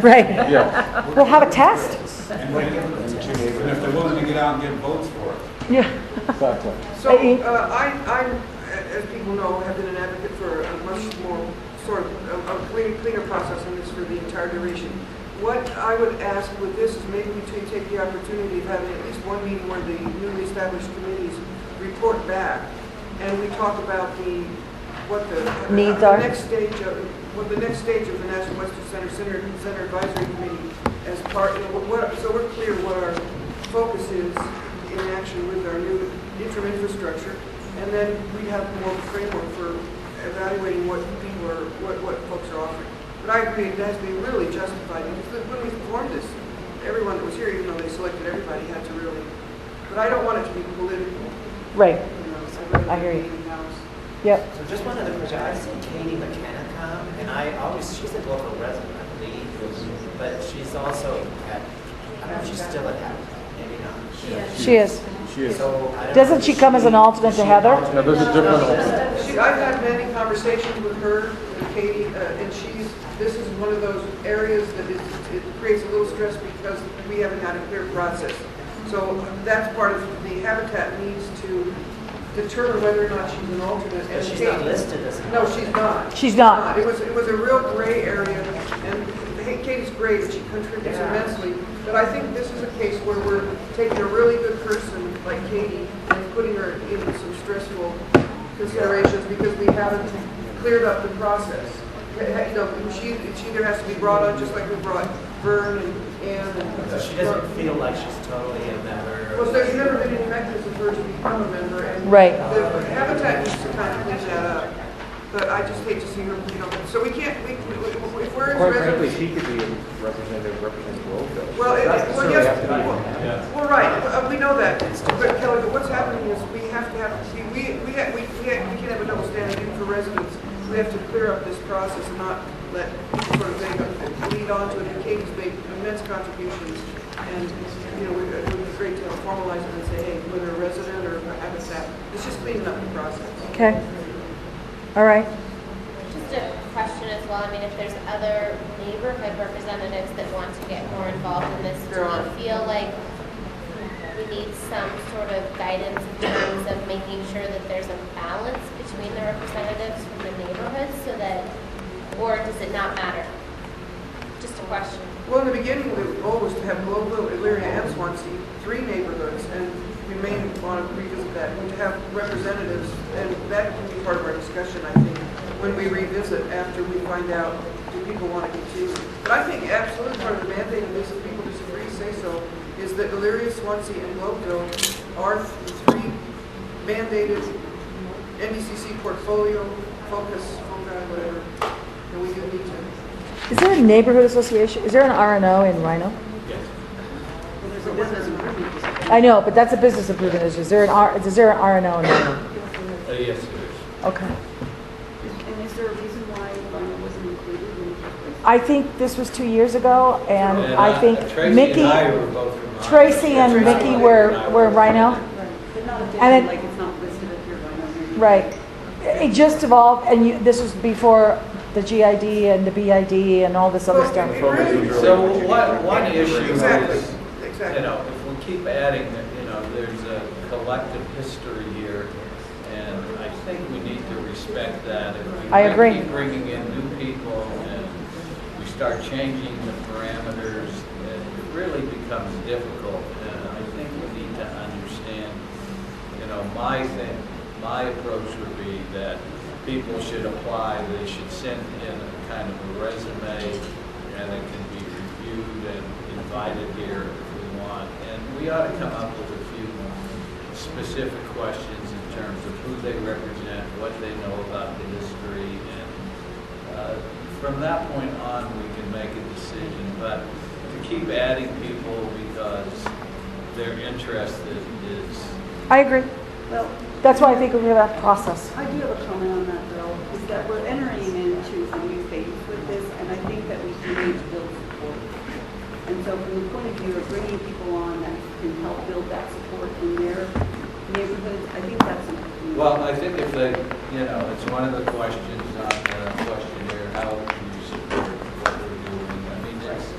Right. Yeah. We'll have a test. And if they're willing to get out and get votes for it. Yeah. Exactly. So, I'm, as people know, have been an advocate for a much more sort of a cleaner process on this for the entire duration. What I would ask with this is maybe we take the opportunity of having at least one meeting where the newly established committees report back, and we talk about what the needs are. Next stage of the National Western Center Advisory Committee as part. So we're clear what our focus is in action with our new interim infrastructure, and then we have more of a framework for evaluating what people are, what folks are offering. But I agree, it has to be really justified, because when we formed this, everyone that was here, even though they selected everybody, had to really, but I don't want it to be political. Right. So I hear you. in-house. Yep. So just one other question. I've seen Katie McKenna come, and she's a local resident, I believe, but she's also I don't know if she's still at Habitat, maybe not. She is. She is. So, Doesn't she come as an alternate to Heather? No, there's a different. I've had many conversations with her, with Katie, and this is one of those areas that it creates a little stress because we haven't had a clear process. So that's part of the Habitat needs to determine whether or not she's an alternate. But she's not listed as an No, she's not. She's not. It was a real gray area, and Katie's great, and she contributes immensely. But I think this is a case where we're taking a really good person like Katie and putting her in some stressful considerations because we haven't cleared up the process. You know, she either has to be brought on just like we brought Vern and Ann. So she doesn't feel like she's totally a member. Well, there's never been any mechanism for her to become a member, and Right. the Habitat needs to kind of clean that up. But I just hate to see her, you know, so we can't, if we're as Quite frankly, residents. she could be a representative representing Groveville. Well, Doesn't well, necessarily yes, have to be- well, right, we know that. But Kelly, what's happening is we have to have, we can't have a double standard even for residents. We have to clear up this process and not let sort of they lead on to it. And Katie's made immense contributions, and you know, it would be great to formalize it and say, hey, whether a resident or a Habitat, it's just cleaning up the process. Okay. All right. Just a question as well. I mean, if there's other neighborhood representatives that want to get more involved in this, do you feel like we need some sort of guidance in terms of making sure that there's a balance between the representatives from the neighborhoods so that, or does it not matter? Just a question. Well, in the beginning, the goal was to have Globeville, Elyria, and Swansea, 3 neighborhoods, and we may want to revisit that, and to have representatives, and that can be part of our discussion, I think, when we revisit after we find out do people want to continue. But I think absolutely part of the mandate of this, if people disagree, say so, is that Elyria, Swansea, and Globeville are the 3 mandated NWCAC portfolio foci, whatever, and we do need to. Is there a neighborhood association? Is there an RNO in Rhino? Yes. There's a business improvement. I know, but that's a business improvement. Is there an RNO in Rhino? Yes, it is. Okay. And is there a reason why Rhino wasn't included in the first place? I think this was 2 years ago, and I think Tracy Mickey, and I were both from Rhino. Tracy and Mickey were Rhino. Right, but not officially, And like it's not listed as your Rhino. Right. It just evolved, and this was before the GID and the BID and all this other stuff. So one issue Exactly. is, you know, if we keep adding, you know, there's a collective history here, and I think we need to respect that. If we I agree. keep bringing in new people and we start changing the parameters, it really becomes difficult. And I think we need to understand, you know, my approach would be that people should apply, they should send in a kind of a resume, and it can be reviewed and invited here if we want. And we ought to come up with a few specific questions in terms of who they represent, what they know about the history, and from that point on, we can make a decision. But to keep adding people because they're interested is... I agree. Well, That's why I think we have a process. I do have a comment on that, though, is that we're entering into a new phase with this, and I think that we do need to build support. And so from the point of view of bringing people on that can help build that support in their neighborhoods, I think that's important. Well, I think if they, you know, it's one of the questions on the questionnaire, how do you support what we're doing? I mean, it's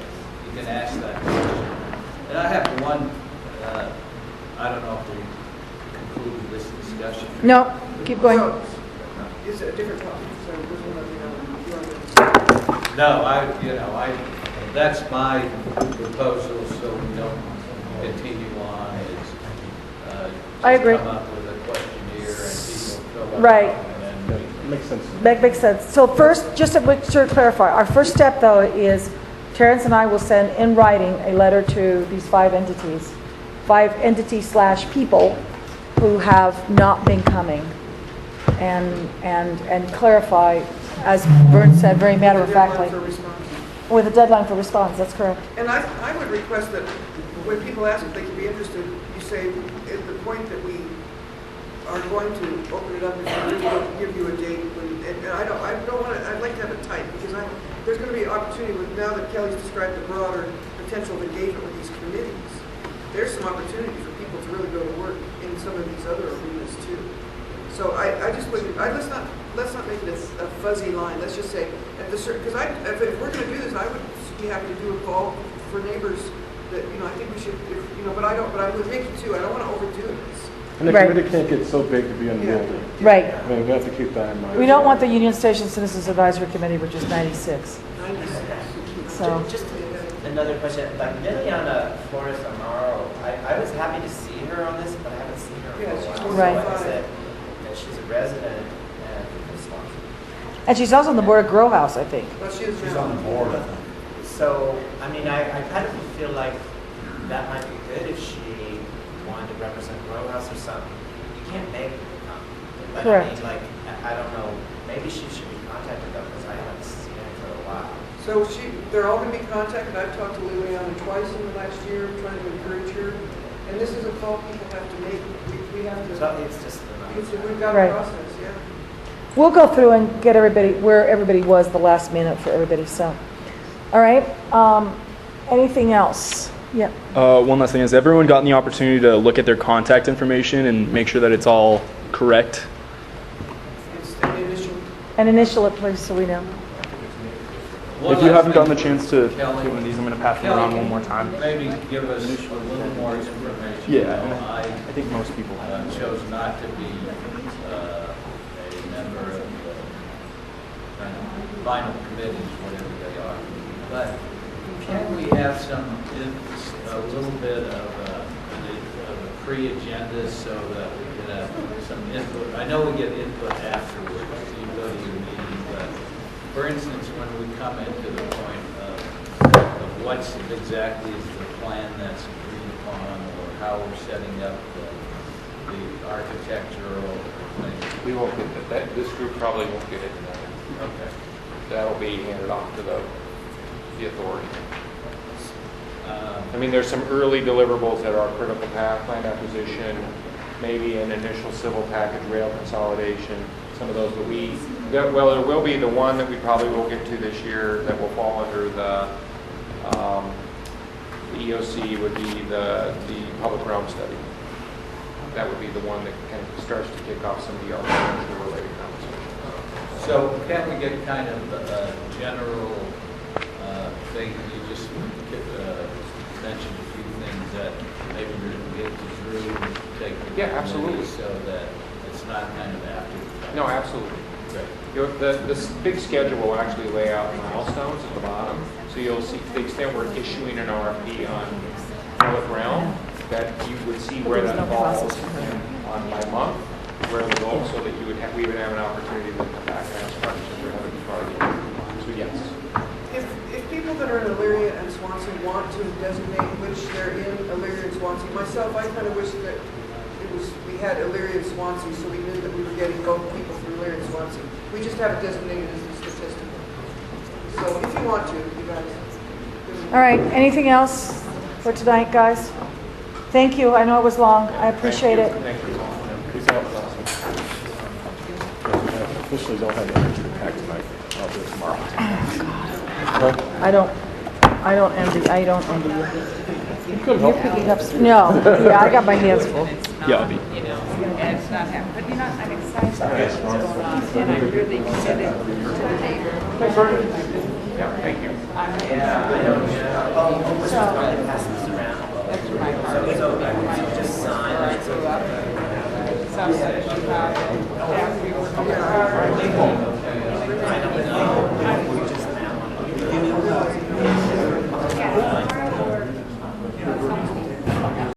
I don't know if we concluded this discussion. No, keep going. Is it a different topic? So there's one other thing. No, that's my proposal, so we don't continue on, is I agree. come up with a questionnaire and people fill it Right. out, and then we Makes sense. That makes sense. So first, just to make sure to clarify, our first step though is Terrence and I will send in writing a letter to these 5 entities / people who have not been coming and clarify, as Vern said, very matter of factly. For response. With a deadline for response, that's correct. And I would request that when people ask if they could be interested, you say at the point that we are going to open it up, we'll give you a date. And I don't want to, I'd like to have it tight because there's going to be an opportunity with, now that Kelly's described the broader potential of engagement with these committees, there's some opportunity for people to really go to work in some of these other arenas too. So I just wouldn't, let's not make it a fuzzy line. Let's just say at the certain, because if we're going to do this, I would be happy to do a call for neighbors that, I think we should, but I'm with Mickey too. I don't want to overdo this. And the Right. committee can't get so big to be unwieldy. Right. I mean, we have to keep that in mind. We don't want the Union Station Citizens Advisory Committee, which is 96. So, Just another question, like Liliana Flores Amaro, I was happy to see her on this, but I haven't seen her Yeah, for a she's while. So Right. like I said, that she's a resident and responsible. and she's also on the board of Grow House, I think. But she's on the board. So, I mean, I kind of feel like that might be good if she wanted to represent Grow House or something. You can't make her come. But Correct. I mean, like, I don't know, maybe she should be contacted though, because I haven't seen her for a while. So they're all going to be contacted. I've talked to Liliana twice in the last year, trying to encourage her. And this is a call people have to make. We have to. So it's just We've got Right. a process, yeah. We'll go through and get everybody, where everybody was the last minute for everybody, so. All right, anything else? Yeah. One last thing, has everyone gotten the opportunity to look at their contact information and make sure that it's all correct? It's an initial. And initial it, please, so we know. One If you last haven't thing, gotten the chance to Kelly, do one of these, I'm going to pass them Kelly, around can one more time. Maybe give us a little more information. Yeah, You know, I think most people chose not to be a member of the kind of final committees, whatever they are. But can we have a little bit of a pre-agenda so that we can have some input? I know we get input afterwards, so you go to your meeting, but for instance, when we come into the point of what's exactly is the plan that's agreed upon, or how we're setting up the architectural thing. We won't get that. This group probably won't get into that. Okay. That'll be handed off to the authority. I mean, there's some early deliverables that are critical path, land acquisition, maybe an initial civil package, rail consolidation, some of those there will be the one that we probably will get to this year that will fall under the EOC would be the public realm study. That would be the one that kind of starts to kick off some of the architectural related conversations. So can we get kind of a general thing? You just mentioned a few things that maybe we can get to Drew and take. Yeah, absolutely. So that it's not kind of after. No, absolutely. Great. The big schedule will actually lay out milestones at the bottom. So you'll see, to the extent we're issuing an RFP on public realm, that you would see where that falls on by month, where it will go, so that we would have an opportunity to come back and ask questions or have a target. So yes. If people that are in Elyria and Swansea want to designate which they're in Elyria and Swansea, myself, I kind of wish that we had Elyria and Swansea, so we knew that we were getting both people from Elyria and Swansea. We just have it designated as a statistical. So if you want to, you guys. All right, anything else for tonight, guys? Thank you, I know it was long, I appreciate it. Thank you. Officially don't have energy to pack tonight. I'll do it tomorrow. I don't envy you. You couldn't You're help picking up, no, yeah, I got my hands full. Yeah, I'll be. And it's not happening. But I'm excited about what's going on, and I'm really committed to the neighborhood. Yeah, thank you. Yeah, I know. Let's just pass this around. That's right. So just sign tough session about it.